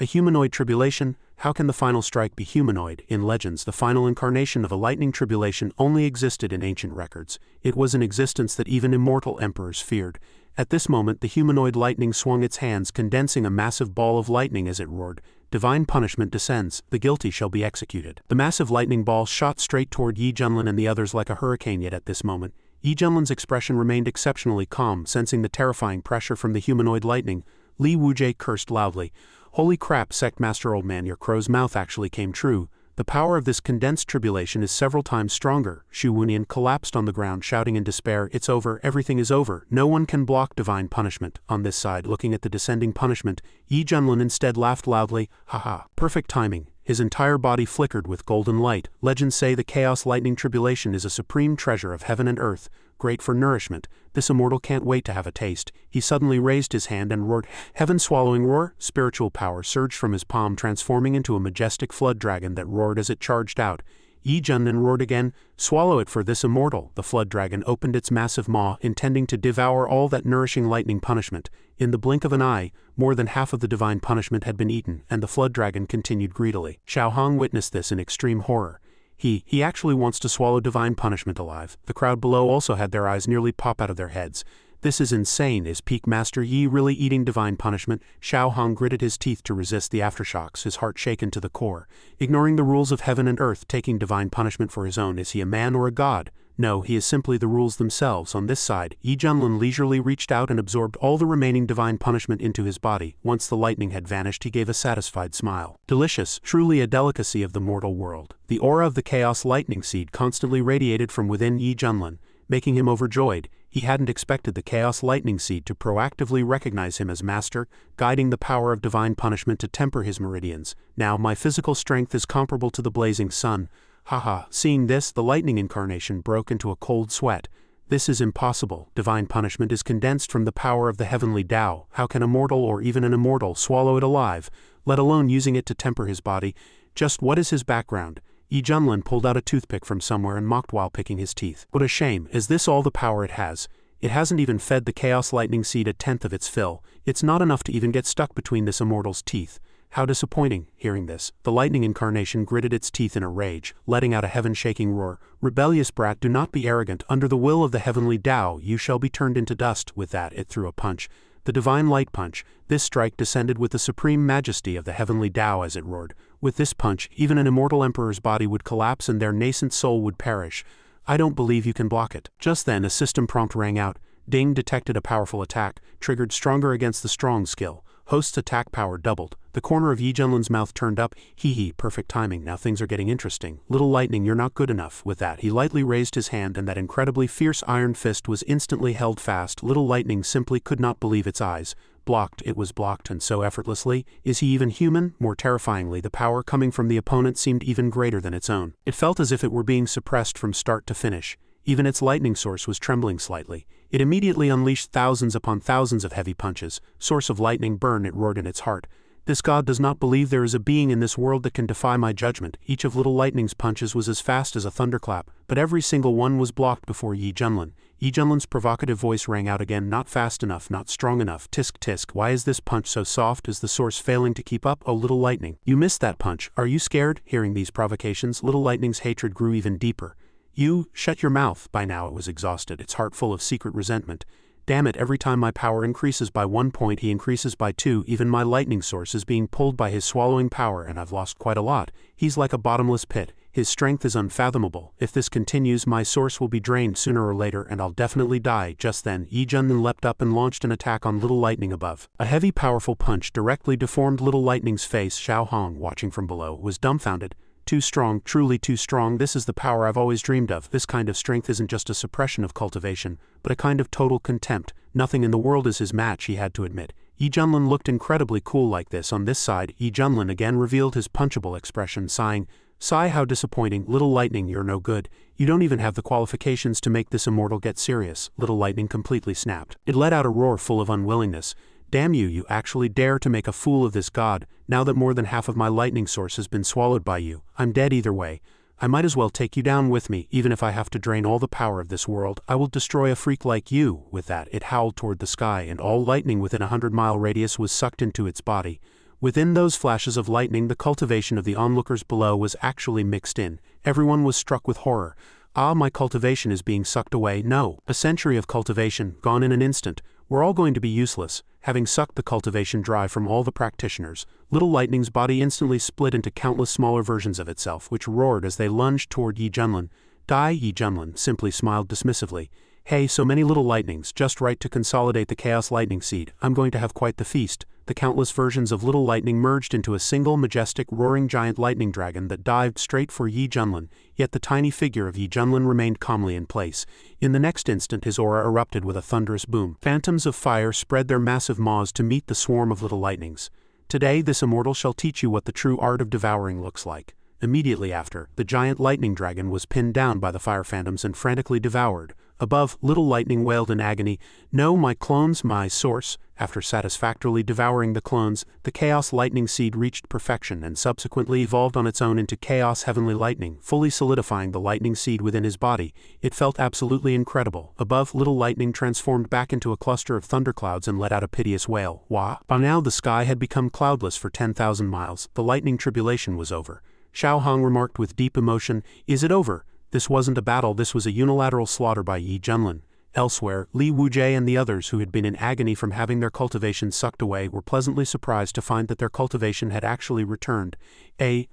A humanoid tribulation? How can the final strike be humanoid? In legends, the final incarnation of a lightning tribulation only existed in ancient records. It was an existence that even immortal emperors feared. At this moment the humanoid lightning swung its hands, condensing a massive ball of lightning as it roared. Divine punishment descends, the guilty shall be executed. The massive lightning ball shot straight toward Yi Junlin and the others like a hurricane, yet at this moment, Yi Junlin's expression remained exceptionally calm. Sensing the terrifying pressure from the humanoid lightning, Li Wujie cursed loudly. Holy crap, Sect Master old man, your crow's mouth actually came true. The power of this condensed tribulation is several times stronger. Shu Wunian collapsed on the ground, shouting in despair, it's over, everything is over, no one can block divine punishment. On this side, looking at the descending punishment, Yi Junlin instead laughed loudly, haha, perfect timing. His entire body flickered with golden light. Legends say the chaos lightning tribulation is a supreme treasure of heaven and earth, great for nourishment. This immortal can't wait to have a taste. He suddenly raised his hand and roared, heaven-swallowing roar. Spiritual power surged from his palm, transforming into a majestic flood dragon that roared as it charged out. Yi Junlin roared again, swallow it for this immortal. The flood dragon opened its massive maw, intending to devour all that nourishing lightning punishment. In the blink of an eye, more than half of the divine punishment had been eaten, and the flood dragon continued greedily. Xiaohong witnessed this in extreme horror. He actually wants to swallow divine punishment alive. The crowd below also had their eyes nearly pop out of their heads. This is insane. Is Peak Master Yi really eating divine punishment? Xiaohong gritted his teeth to resist the aftershocks, his heart shaken to the core. Ignoring the rules of heaven and earth, taking divine punishment for his own, is he a man or a god? No, he is simply the rules themselves. On this side, Yi Junlin leisurely reached out and absorbed all the remaining divine punishment into his body. Once the lightning had vanished, he gave a satisfied smile. Delicious, truly a delicacy of the mortal world. The aura of the chaos lightning seed constantly radiated from within Yi Junlin, making him overjoyed. He hadn't expected the chaos lightning seed to proactively recognize him as master, guiding the power of divine punishment to temper his meridians. Now my physical strength is comparable to the blazing sun. Haha, seeing this, the lightning incarnation broke into a cold sweat. This is impossible. Divine punishment is condensed from the power of the Heavenly Dao. How can a mortal or even an immortal swallow it alive, let alone using it to temper his body? Just what is his background? Yi Junlin pulled out a toothpick from somewhere and mocked while picking his teeth. What a shame. Is this all the power it has? It hasn't even fed the chaos lightning seed a tenth of its fill. It's not enough to even get stuck between this immortal's teeth. How disappointing. Hearing this, the lightning incarnation gritted its teeth in a rage, letting out a heaven-shaking roar. Rebellious brat, do not be arrogant. Under the will of the Heavenly Dao, you shall be turned into dust. With that, it threw a punch. The divine light punch. This strike descended with the supreme majesty of the Heavenly Dao as it roared. With this punch, even an immortal emperor's body would collapse and their nascent soul would perish. I don't believe you can block it. Just then, a system prompt rang out. Ding detected a powerful attack, triggered stronger against the strong skill. Host's attack power doubled. The corner of Yi Junlin's mouth turned up. Hee, perfect timing. Now things are getting interesting. Little lightning, you're not good enough. With that, he lightly raised his hand and that incredibly fierce iron fist was instantly held fast. Little lightning simply could not believe its eyes. Blocked, it was blocked, and so effortlessly. Is he even human? More terrifyingly, the power coming from the opponent seemed even greater than its own. It felt as if it were being suppressed from start to finish. Even its lightning source was trembling slightly. It immediately unleashed thousands upon thousands of heavy punches. Source of lightning burn, it roared in its heart. This god does not believe there is a being in this world that can defy my judgment. Each of Little Lightning's punches was as fast as a thunderclap, but every single one was blocked before Yi Junlin. Yi Junlin's provocative voice rang out again, not fast enough, not strong enough. Tisk tisk, why is this punch so soft? Is the source failing to keep up? Oh, Little Lightning, you missed that punch. Are you scared? Hearing these provocations, Little Lightning's hatred grew even deeper. You, shut your mouth. By now it was exhausted, its heart full of secret resentment. Damn it, every time my power increases by 1 point, he increases by 2. Even my lightning source is being pulled by his swallowing power, and I've lost quite a lot. He's like a bottomless pit. His strength is unfathomable. If this continues, my source will be drained sooner or later, and I'll definitely die. Just then, Yi Junlin leapt up and launched an attack on Little Lightning above. A heavy, powerful punch directly deformed Little Lightning's face. Xiaohong, watching from below, was dumbfounded. Too strong, truly too strong. This is the power I've always dreamed of. This kind of strength isn't just a suppression of cultivation, but a kind of total contempt. Nothing in the world is his match, he had to admit. Yi Junlin looked incredibly cool like this. On this side, Yi Junlin again revealed his punchable expression, sighing. Sigh, how disappointing. Little Lightning, you're no good. You don't even have the qualifications to make this immortal get serious. Little Lightning completely snapped. It let out a roar full of unwillingness. Damn you, you actually dare to make a fool of this god. Now that more than half of my lightning source has been swallowed by you, I'm dead either way. I might as well take you down with me, even if I have to drain all the power of this world. I will destroy a freak like you. With that, it howled toward the sky, and all lightning within a 100-mile radius was sucked into its body. Within those flashes of lightning, the cultivation of the onlookers below was actually mixed in. Everyone was struck with horror. Ah, my cultivation is being sucked away. No. A century of cultivation, gone in an instant. We're all going to be useless. Having sucked the cultivation dry from all the practitioners, Little Lightning's body instantly split into countless smaller versions of itself, which roared as they lunged toward Yi Junlin. Die. Yi Junlin simply smiled dismissively. Hey, so many little lightnings, just right to consolidate the Chaos Lightning Seed. I'm going to have quite the feast. The countless versions of Little Lightning merged into a single majestic roaring giant lightning dragon that dived straight for Yi Junlin, yet the tiny figure of Yi Junlin remained calmly in place. In the next instant his aura erupted with a thunderous boom. Phantoms of fire spread their massive maws to meet the swarm of little lightnings. Today this immortal shall teach you what the true art of devouring looks like. Immediately after, the giant lightning dragon was pinned down by the fire phantoms and frantically devoured. Above, Little Lightning wailed in agony, "No, my clones, my source." After satisfactorily devouring the clones, the Chaos Lightning Seed reached perfection and subsequently evolved on its own into Chaos Heavenly Lightning, fully solidifying the Lightning Seed within his body. It felt absolutely incredible. Above, Little Lightning transformed back into a cluster of thunderclouds and let out a piteous wail. Wah! By now the sky had become cloudless for 10,000 miles. The lightning tribulation was over. Xiao Hong remarked with deep emotion, "Is it over? This wasn't a battle, this was a unilateral slaughter by Yi Junlin." Elsewhere, Li Wujie and the others who had been in agony from having their cultivation sucked away were pleasantly surprised to find that their cultivation had actually returned.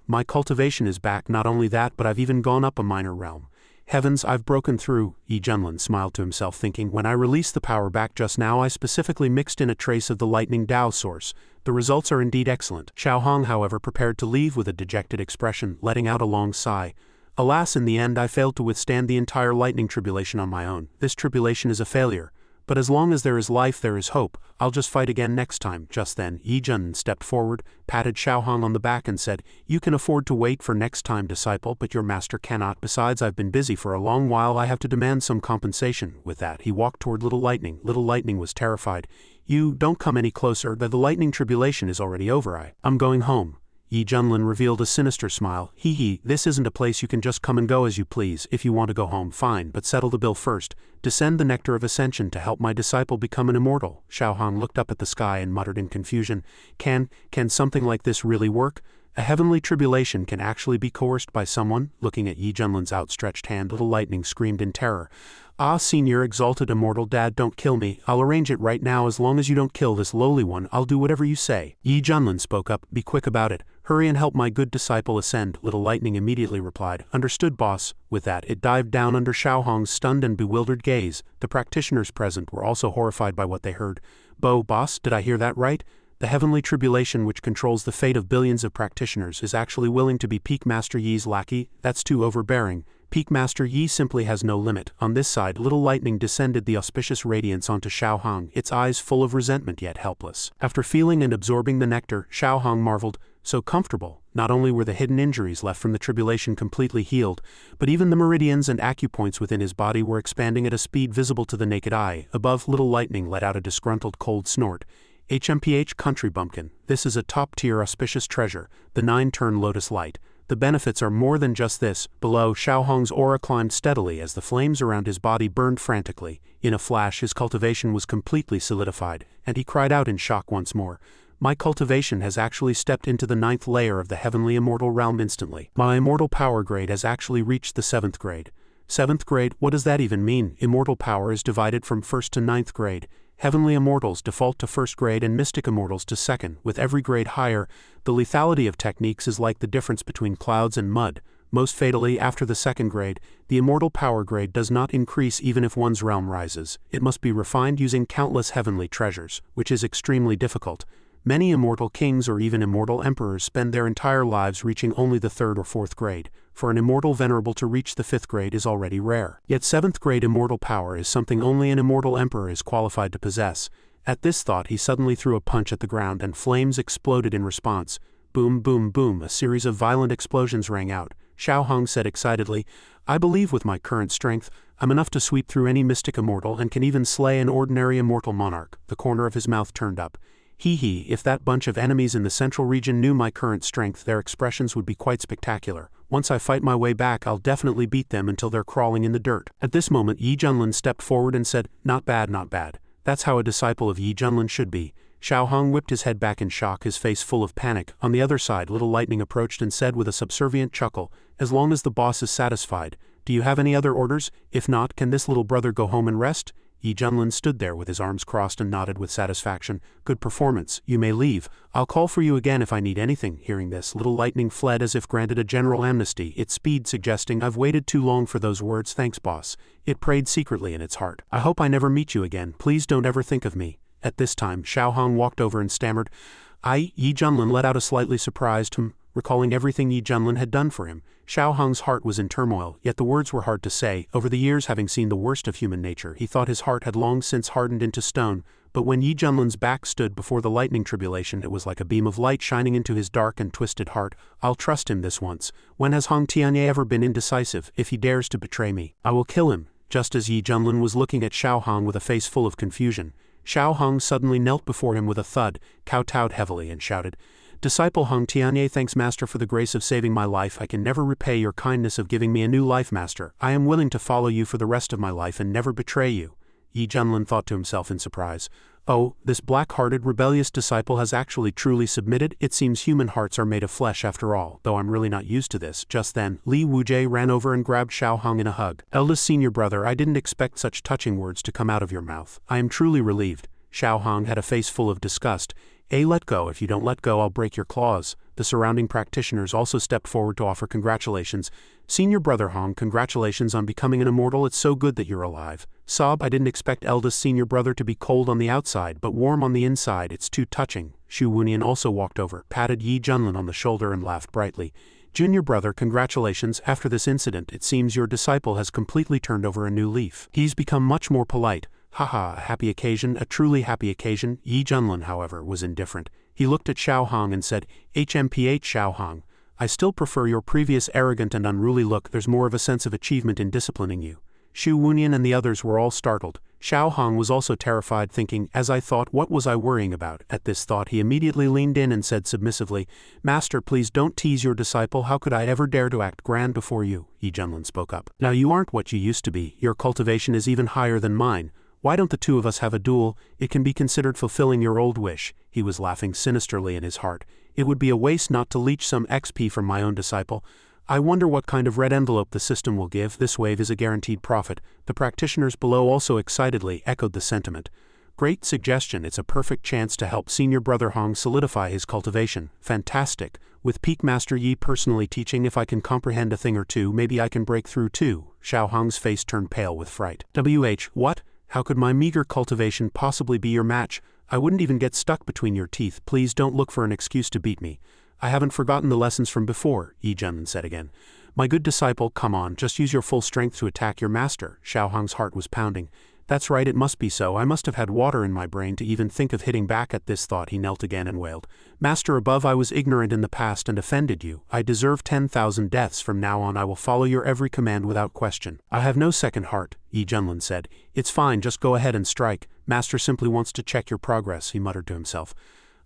My cultivation is back, not only that but I've even gone up a minor realm. Heavens, I've broken through. Yi Junlin smiled to himself, thinking, when I released the power back just now I specifically mixed in a trace of the lightning Dao source. The results are indeed excellent. Xiao Hong, however, prepared to leave with a dejected expression, letting out a long sigh. Alas, in the end I failed to withstand the entire lightning tribulation on my own. This tribulation is a failure. But as long as there is life there is hope. I'll just fight again next time. Just then, Yi Junlin stepped forward, patted Xiao Hong on the back and said, "You can afford to wait for next time, disciple, but your master cannot. Besides, I've been busy for a long while. I have to demand some compensation." With that, he walked toward Little Lightning. Little Lightning was terrified. "You don't come any closer. The lightning tribulation is already over. I'm going home." Yi Junlin revealed a sinister smile. "Hee, this isn't a place you can just come and go as you please. If you want to go home, fine, but settle the bill first. Descend the nectar of Ascension to help my disciple become an immortal." Xiao Hong looked up at the sky and muttered in confusion, Can something like this really work? A heavenly tribulation can actually be coerced by someone?" Looking at Yi Junlin's outstretched hand, Little Lightning screamed in terror. "Ah, Senior Exalted Immortal Dad, don't kill me. I'll arrange it right now. As long as you don't kill this lowly one, I'll do whatever you say." Yi Junlin spoke up, "Be quick about it. Hurry and help my good disciple ascend." Little Lightning immediately replied, "Understood, boss." With that, it dived down under Xiao Hong's stunned and bewildered gaze. The practitioners present were also horrified by what they heard. Boss, did I hear that right? The heavenly tribulation which controls the fate of billions of practitioners is actually willing to be Peak Master Yi's lackey? That's too overbearing. Peak Master Yi simply has no limit. On this side, Little Lightning descended the auspicious radiance onto Xiao Hong, its eyes full of resentment yet helpless. After feeling and absorbing the nectar, Xiao Hong marveled, so comfortable. Not only were the hidden injuries left from the tribulation completely healed, but even the meridians and acupoints within his body were expanding at a speed visible to the naked eye. Above, Little Lightning let out a disgruntled cold snort. HMPH Country Bumpkin, this is a top-tier auspicious treasure, the 9-turn Lotus Light. The benefits are more than just this. Below, Xiao Hong's aura climbed steadily as the flames around his body burned frantically. In a flash, his cultivation was completely solidified, and he cried out in shock once more. My cultivation has actually stepped into the 9th layer of the heavenly immortal realm instantly. My immortal power grade has actually reached the 7th grade. 7th grade, what does that even mean? Immortal power is divided from 1st to 9th grade. Heavenly Immortals default to 1st grade and Mystic Immortals to 2nd. With every grade higher, the lethality of techniques is like the difference between clouds and mud. Most fatally, after the 2nd grade, the immortal power grade does not increase even if one's realm rises. It must be refined using countless heavenly treasures, which is extremely difficult. Many immortal kings or even immortal emperors spend their entire lives reaching only the 3rd or 4th grade. For an immortal venerable to reach the 5th grade is already rare. Yet 7th grade immortal power is something only an immortal emperor is qualified to possess. At this thought he suddenly threw a punch at the ground and flames exploded in response. Boom, boom, boom, a series of violent explosions rang out. Xiao Hong said excitedly, "I believe with my current strength, I'm enough to sweep through any mystic immortal and can even slay an ordinary immortal monarch." The corner of his mouth turned up. If that bunch of enemies in the central region knew my current strength, their expressions would be quite spectacular. Once I fight my way back, I'll definitely beat them until they're crawling in the dirt. At this moment, Yi Junlin stepped forward and said, "Not bad, not bad. That's how a disciple of Yi Junlin should be." Xiao Hong whipped his head back in shock, his face full of panic. On the other side, Little Lightning approached and said with a subservient chuckle, "As long as the boss is satisfied. Do you have any other orders? If not, can this little brother go home and rest?" Yi Junlin stood there with his arms crossed and nodded with satisfaction. Good performance, you may leave. I'll call for you again if I need anything. Hearing this, Little Lightning fled as if granted a general amnesty, its speed suggesting, I've waited too long for those words, thanks boss. It prayed secretly in its heart. I hope I never meet you again, please don't ever think of me. At this time, Xiaohong walked over and stammered, Yi Junlin let out a slightly surprised recalling everything Yi Junlin had done for him. Xiaohong's heart was in turmoil, yet the words were hard to say. Over the years, having seen the worst of human nature, he thought his heart had long since hardened into stone, but when Yi Junlin's back stood before the lightning tribulation, it was like a beam of light shining into his dark and twisted heart. I'll trust him this once. When has Hong Tianye ever been indecisive? If he dares to betray me, I will kill him. Just as Yi Junlin was looking at Xiaohong with a face full of confusion, Xiaohong suddenly knelt before him with a thud, kowtowed heavily and shouted, Disciple Hong Tianye, thanks Master for the grace of saving my life. I can never repay your kindness of giving me a new life, Master. I am willing to follow you for the rest of my life and never betray you. Yi Junlin thought to himself in surprise. Oh, this black-hearted, rebellious disciple has actually truly submitted. It seems human hearts are made of flesh after all, though I'm really not used to this. Just then, Li Wujie ran over and grabbed Xiaohong in a hug. Eldest senior brother, I didn't expect such touching words to come out of your mouth. I am truly relieved. Xiaohong had a face full of disgust. Let go. If you don't let go, I'll break your claws. The surrounding practitioners also stepped forward to offer congratulations. Senior brother Hong, congratulations on becoming an immortal. It's so good that you're alive. Sob, I didn't expect eldest senior brother to be cold on the outside, but warm on the inside. It's too touching. Xu Wunian also walked over, patted Yi Junlin on the shoulder and laughed brightly. Junior brother, congratulations. After this incident, it seems your disciple has completely turned over a new leaf. He's become much more polite. Haha, a happy occasion, a truly happy occasion. Yi Junlin, however, was indifferent. He looked at Xiaohong and said, HMPH Xiaohong, I still prefer your previous arrogant and unruly look. There's more of a sense of achievement in disciplining you. Xu Wunian and the others were all startled. Xiaohong was also terrified, thinking, as I thought, what was I worrying about? At this thought he immediately leaned in and said submissively, Master, please don't tease your disciple. How could I ever dare to act grand before you? Yi Junlin spoke up. Now you aren't what you used to be. Your cultivation is even higher than mine. Why don't the two of us have a duel? It can be considered fulfilling your old wish. He was laughing sinisterly in his heart. It would be a waste not to leech some XP from my own disciple. I wonder what kind of red envelope the system will give. This wave is a guaranteed profit. The practitioners below also excitedly echoed the sentiment. Great suggestion. It's a perfect chance to help senior brother Hong solidify his cultivation. Fantastic. With Peak Master Yi personally teaching, if I can comprehend a thing or two, maybe I can break through too. Xiaohong's face turned pale with fright. What? How could my meager cultivation possibly be your match? I wouldn't even get stuck between your teeth. Please don't look for an excuse to beat me. I haven't forgotten the lessons from before, Yi Junlin said again. My good disciple, come on, just use your full strength to attack your master. Xiaohong's heart was pounding. That's right, it must be so. I must have had water in my brain to even think of hitting back. At this thought he knelt again and wailed. Master above, I was ignorant in the past and offended you. I deserve 10,000 deaths. From now on I will follow your every command without question. I have no second heart, Yi Junlin said. It's fine, just go ahead and strike. Master simply wants to check your progress, he muttered to himself.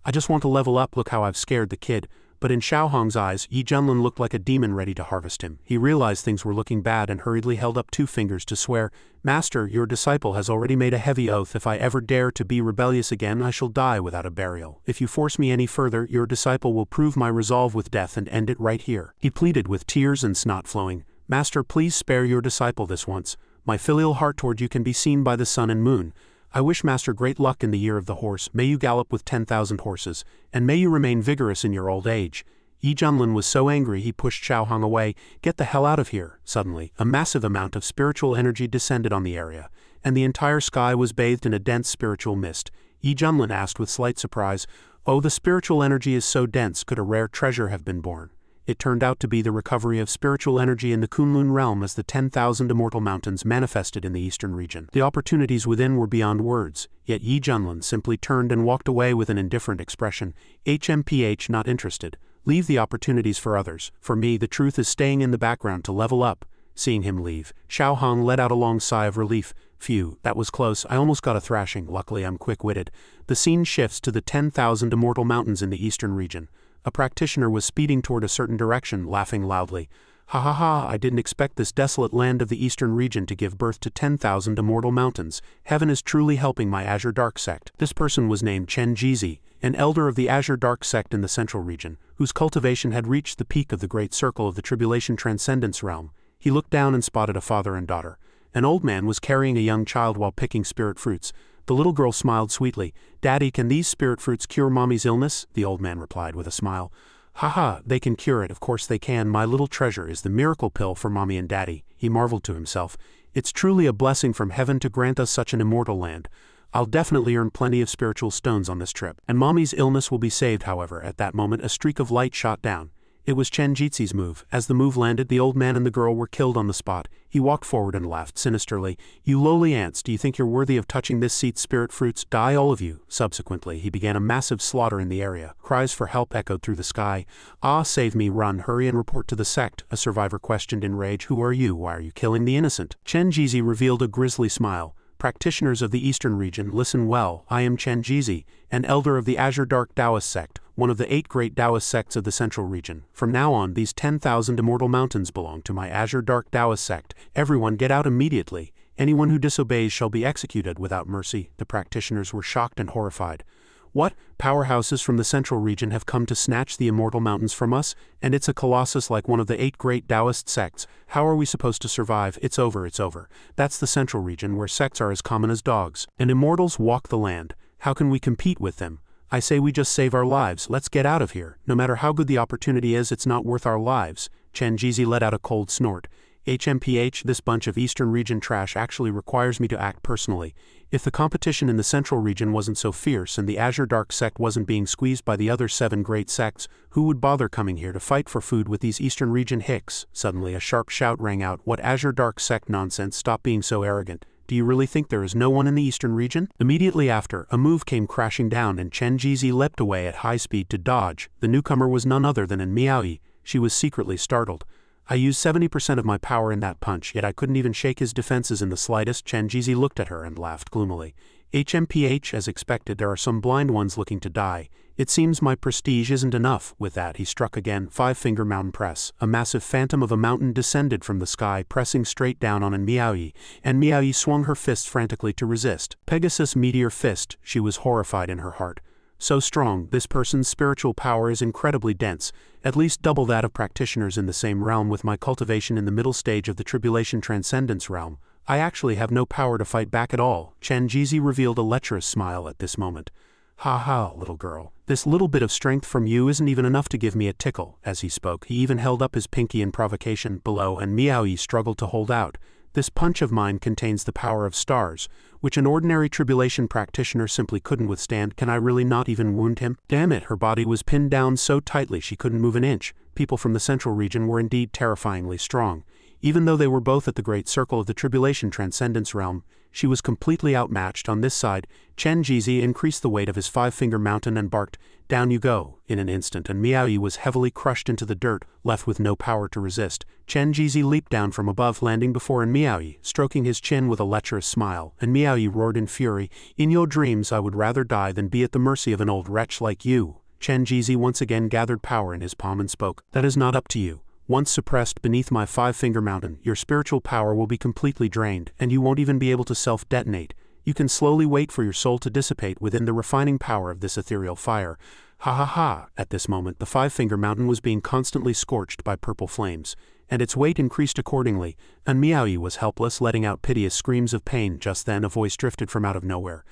I just want to level up, look how I've scared the kid. But in Xiaohong's eyes, Yi Junlin looked like a demon ready to harvest him. He realized things were looking bad and hurriedly held up 2 fingers to swear, Master, your disciple has already made a heavy oath. If I ever dare to be rebellious again, I shall die without a burial. If you force me any further, your disciple will prove my resolve with death and end it right here. He pleaded with tears and snot flowing. Master, please spare your disciple this once. My filial heart toward you can be seen by the sun and moon. I wish Master great luck in the year of the horse. May you gallop with 10,000 horses, and may you remain vigorous in your old age. Yi Junlin was so angry he pushed Xiaohong away. Get the hell out of here. Suddenly, a massive amount of spiritual energy descended on the area, and the entire sky was bathed in a dense spiritual mist. Yi Junlin asked with slight surprise, Oh, the spiritual energy is so dense, could a rare treasure have been born? It turned out to be the recovery of spiritual energy in the Kunlun realm as the 10,000 immortal mountains manifested in the eastern region. The opportunities within were beyond words, yet Yi Junlin simply turned and walked away with an indifferent expression. HMPH, not interested. Leave the opportunities for others. For me, the truth is staying in the background to level up. Seeing him leave, Xiaohong let out a long sigh of relief. Phew, that was close. I almost got a thrashing. Luckily I'm quick-witted. The scene shifts to the 10,000 immortal mountains in the eastern region. A practitioner was speeding toward a certain direction, laughing loudly. Ha ha ha, I didn't expect this desolate land of the eastern region to give birth to 10,000 immortal mountains. Heaven is truly helping my Azure Dark sect. This person was named Chen Jizi, an elder of the Azure Dark sect in the central region, whose cultivation had reached the peak of the great circle of the Tribulation Transcendence realm. He looked down and spotted a father and daughter. An old man was carrying a young child while picking spirit fruits. The little girl smiled sweetly. "Daddy, can these spirit fruits cure Mommy's illness?" The old man replied with a smile. "Haha, they can cure it, of course they can. My little treasure is the miracle pill for Mommy and Daddy," he marveled to himself. "It's truly a blessing from heaven to grant us such an immortal land. I'll definitely earn plenty of spiritual stones on this trip. And Mommy's illness will be saved." However, at that moment a streak of light shot down. It was Chen Jizi's move. As the move landed, the old man and the girl were killed on the spot. He walked forward and laughed sinisterly. "You lowly ants, do you think you're worthy of touching this seat's spirit fruits? Die all of you." Subsequently, he began a massive slaughter in the area. Cries for help echoed through the sky. "Ah, save me, run, hurry and report to the sect," a survivor questioned in rage. "Who are you? Why are you killing the innocent?" Chen Jizi revealed a grisly smile. "Practitioners of the Eastern region, listen well. I am Chen Jizi, an elder of the Azure Dark Taoist sect, one of the 8 great Taoist sects of the Central region. From now on, these 10,000 immortal mountains belong to my Azure Dark Taoist sect. Everyone get out immediately. Anyone who disobeys shall be executed without mercy." The practitioners were shocked and horrified. "What? Powerhouses from the Central region have come to snatch the immortal mountains from us? And it's a colossus like one of the 8 great Taoist sects. How are we supposed to survive? It's over, it's over. That's the Central region where sects are as common as dogs. And immortals walk the land. How can we compete with them? I say we just save our lives. Let's get out of here. No matter how good the opportunity is, it's not worth our lives." Chen Jizi let out a cold snort. "HMPH, this bunch of Eastern region trash actually requires me to act personally. If the competition in the Central region wasn't so fierce and the Azure Dark sect wasn't being squeezed by the other 7 great sects, who would bother coming here to fight for food with these Eastern region hicks?" Suddenly a sharp shout rang out. "What Azure Dark sect nonsense? Stop being so arrogant. Do you really think there is no one in the Eastern region?" Immediately after, a move came crashing down and Chen Jizi leapt away at high speed to dodge. The newcomer was none other than An Miaoyi. She was secretly startled. "I used 70% of my power in that punch, yet I couldn't even shake his defenses in the slightest." Chen Jizi looked at her and laughed gloomily. "HMPH, as expected, there are some blind ones looking to die. It seems my prestige isn't enough." With that, he struck again. 5-finger mountain press. A massive phantom of a mountain descended from the sky, pressing straight down on An Miaoyi, and Miaoyi swung her fist frantically to resist. Pegasus meteor fist. She was horrified in her heart. So strong, this person's spiritual power is incredibly dense, at least double that of practitioners in the same realm. With my cultivation in the middle stage of the Tribulation Transcendence realm, I actually have no power to fight back at all. Chen Jizi revealed a lecherous smile at this moment. "Ha ha, little girl. This little bit of strength from you isn't even enough to give me a tickle." As he spoke, he even held up his pinky in provocation. Below, and Miaoyi struggled to hold out. "This punch of mine contains the power of stars, which an ordinary tribulation practitioner simply couldn't withstand. Can I really not even wound him?" Damn it, her body was pinned down so tightly she couldn't move an inch. People from the Central region were indeed terrifyingly strong. Even though they were both at the great circle of the Tribulation Transcendence realm, she was completely outmatched on this side. Chen Jizi increased the weight of his 5-finger mountain and barked, "Down you go." In an instant, and Miaoyi was heavily crushed into the dirt, left with no power to resist. Chen Jizi leaped down from above, landing before An Miaoyi, stroking his chin with a lecherous smile. And Miaoyi roared in fury, "In your dreams I would rather die than be at the mercy of an old wretch like you." Chen Jizi once again gathered power in his palm and spoke, "That is not up to you. Once suppressed beneath my 5-finger mountain, your spiritual power will be completely drained, and you won't even be able to self-detonate. You can slowly wait for your soul to dissipate within the refining power of this ethereal fire." Ha ha ha! At this moment, the 5-finger mountain was being constantly scorched by purple flames, and its weight increased accordingly. And Miaoyi was helpless, letting out piteous screams of pain. Just then, a voice drifted from out of nowhere.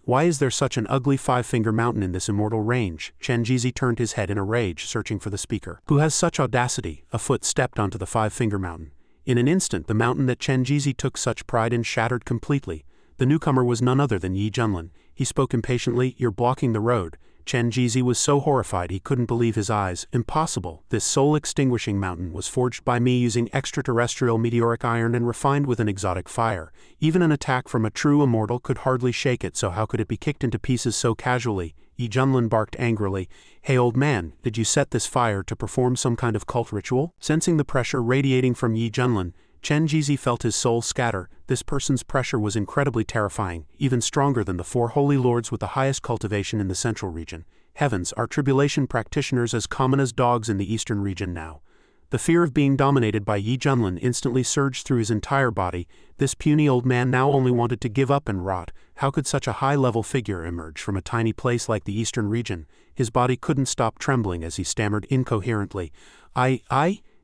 Why is there such an ugly 5-finger mountain in this immortal range?" Chen Jizi turned his head in a rage, searching for the speaker. "Who has such audacity?" A foot stepped onto the 5-finger mountain. In an instant, the mountain that Chen Jizi took such pride in shattered completely. The newcomer was none other than Yi Junlin. He spoke impatiently, "You're blocking the road." Chen Jizi was so horrified he couldn't believe his eyes. "Impossible. This soul-extinguishing mountain was forged by me using extra-terrestrial meteoric iron and refined with an exotic fire. Even an attack from a true immortal could hardly shake it, so how could it be kicked into pieces so casually?" Yi Junlin barked angrily. "Hey old man, did you set this fire to perform some kind of cult ritual?" Sensing the pressure radiating from Yi Junlin, Chen Jizi felt his soul scatter. This person's pressure was incredibly terrifying, even stronger than the 4 holy lords with the highest cultivation in the Central region. Heavens, are tribulation practitioners as common as dogs in the Eastern region now? The fear of being dominated by Yi Junlin instantly surged through his entire body. This puny old man now only wanted to give up and rot. How could such a high-level figure emerge from a tiny place like the Eastern region? His body couldn't stop trembling as he stammered incoherently. I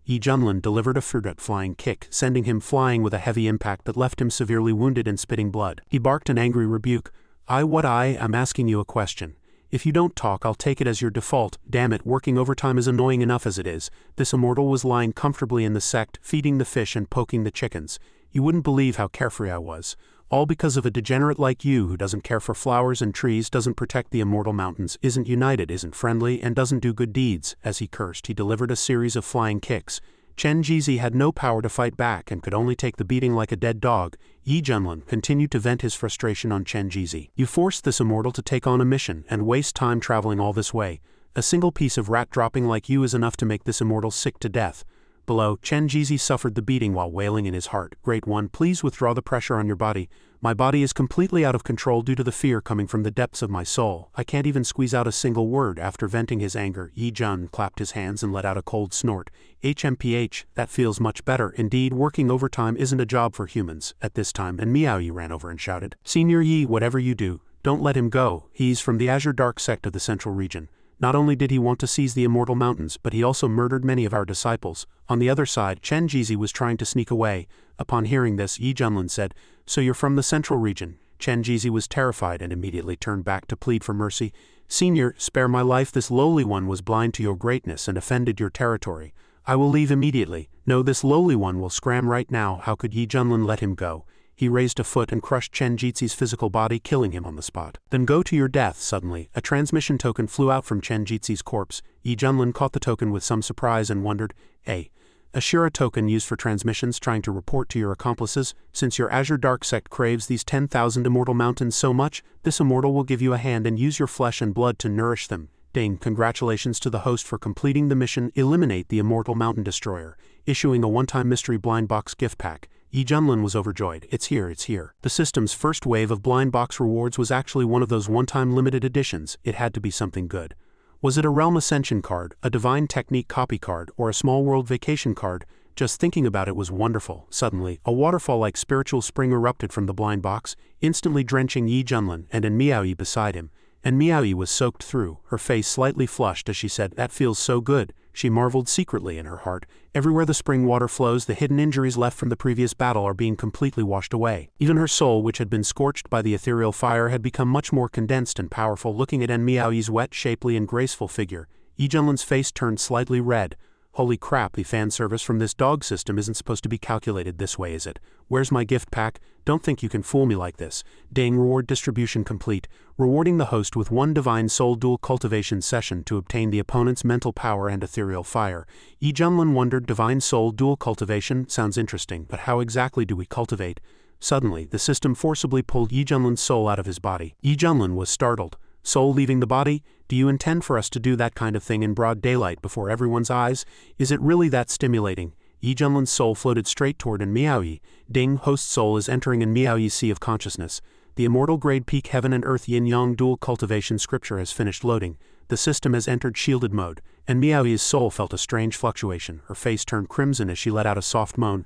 Yi Junlin delivered a forget flying kick, sending him flying with a heavy impact that left him severely wounded and spitting blood. He barked an angry rebuke. I am asking you a question. If you don't talk, I'll take it as your default. Damn it, working overtime is annoying enough as it is. This immortal was lying comfortably in the sect, feeding the fish and poking the chickens. You wouldn't believe how carefree I was. All because of a degenerate like you who doesn't care for flowers and trees, doesn't protect the immortal mountains, isn't united, isn't friendly, and doesn't do good deeds. As he cursed, he delivered a series of flying kicks. Chen Jizi had no power to fight back and could only take the beating like a dead dog. Yi Junlin continued to vent his frustration on Chen Jizi. You forced this immortal to take on a mission and waste time traveling all this way. A single piece of rat dropping like you is enough to make this immortal sick to death. Below, Chen Jizi suffered the beating while wailing in his heart. Great One, please withdraw the pressure on your body. My body is completely out of control due to the fear coming from the depths of my soul. I can't even squeeze out a single word. After venting his anger, Yi Jun clapped his hands and let out a cold snort. HMPH, that feels much better. Indeed, working overtime isn't a job for humans at this time, and Miao Yi ran over and shouted, Senior Yi, whatever you do, don't let him go. He's from the Azure Dark sect of the Central Region. Not only did he want to seize the Immortal Mountains, but he also murdered many of our disciples. On the other side, Chen Jizi was trying to sneak away. Upon hearing this, Yi Junlin said, So you're from the Central Region. Chen Jizi was terrified and immediately turned back to plead for mercy. Senior, spare my life. This lowly one was blind to your greatness and offended your territory. I will leave immediately. No, this lowly one will scram right now. How could Yi Junlin let him go? He raised a foot and crushed Chen Jizi's physical body, killing him on the spot. Then go to your death. Suddenly, a transmission token flew out from Chen Jizi's corpse. Yi Junlin caught the token with some surprise and wondered, A Shura token used for transmissions trying to report to your accomplices. Since your Azure Dark sect craves these 10,000 immortal mountains so much, this immortal will give you a hand and use your flesh and blood to nourish them. Ding, congratulations to the host for completing the mission. Eliminate the Immortal Mountain Destroyer, issuing a one-time mystery blind box gift pack. Yi Junlin was overjoyed. It's here, it's here. The system's first wave of blind box rewards was actually one of those one-time limited editions. It had to be something good. Was it a Realm Ascension card, a Divine Technique copy card, or a Small World Vacation card? Just thinking about it was wonderful. Suddenly, a waterfall-like spiritual spring erupted from the blind box, instantly drenching Yi Junlin and Miao Yi beside him. And Miao Yi was soaked through, her face slightly flushed as she said, That feels so good. She marveled secretly in her heart. Everywhere the spring water flows, the hidden injuries left from the previous battle are being completely washed away. Even her soul, which had been scorched by the ethereal fire, had become much more condensed and powerful. Looking at Miao Yi's wet, shapely, and graceful figure, Yi Junlin's face turned slightly red. Holy crap, the fan service from this dog system isn't supposed to be calculated this way, is it? Where's my gift pack? Don't think you can fool me like this. Dang, reward distribution complete. Rewarding the host with one Divine Soul dual cultivation session to obtain the opponent's mental power and ethereal fire. Yi Junlin wondered, Divine Soul dual cultivation sounds interesting, but how exactly do we cultivate? Suddenly, the system forcibly pulled Yi Junlin's soul out of his body. Yi Junlin was startled. Soul leaving the body? Do you intend for us to do that kind of thing in broad daylight before everyone's eyes? Is it really that stimulating? Yi Junlin's soul floated straight toward Miao Yi. Ding, host soul is entering in Miao Yi's sea of consciousness. The immortal grade peak heaven and earth yin-yang dual cultivation scripture has finished loading. The system has entered shielded mode, and Miao Yi's soul felt a strange fluctuation. Her face turned crimson as she let out a soft moan.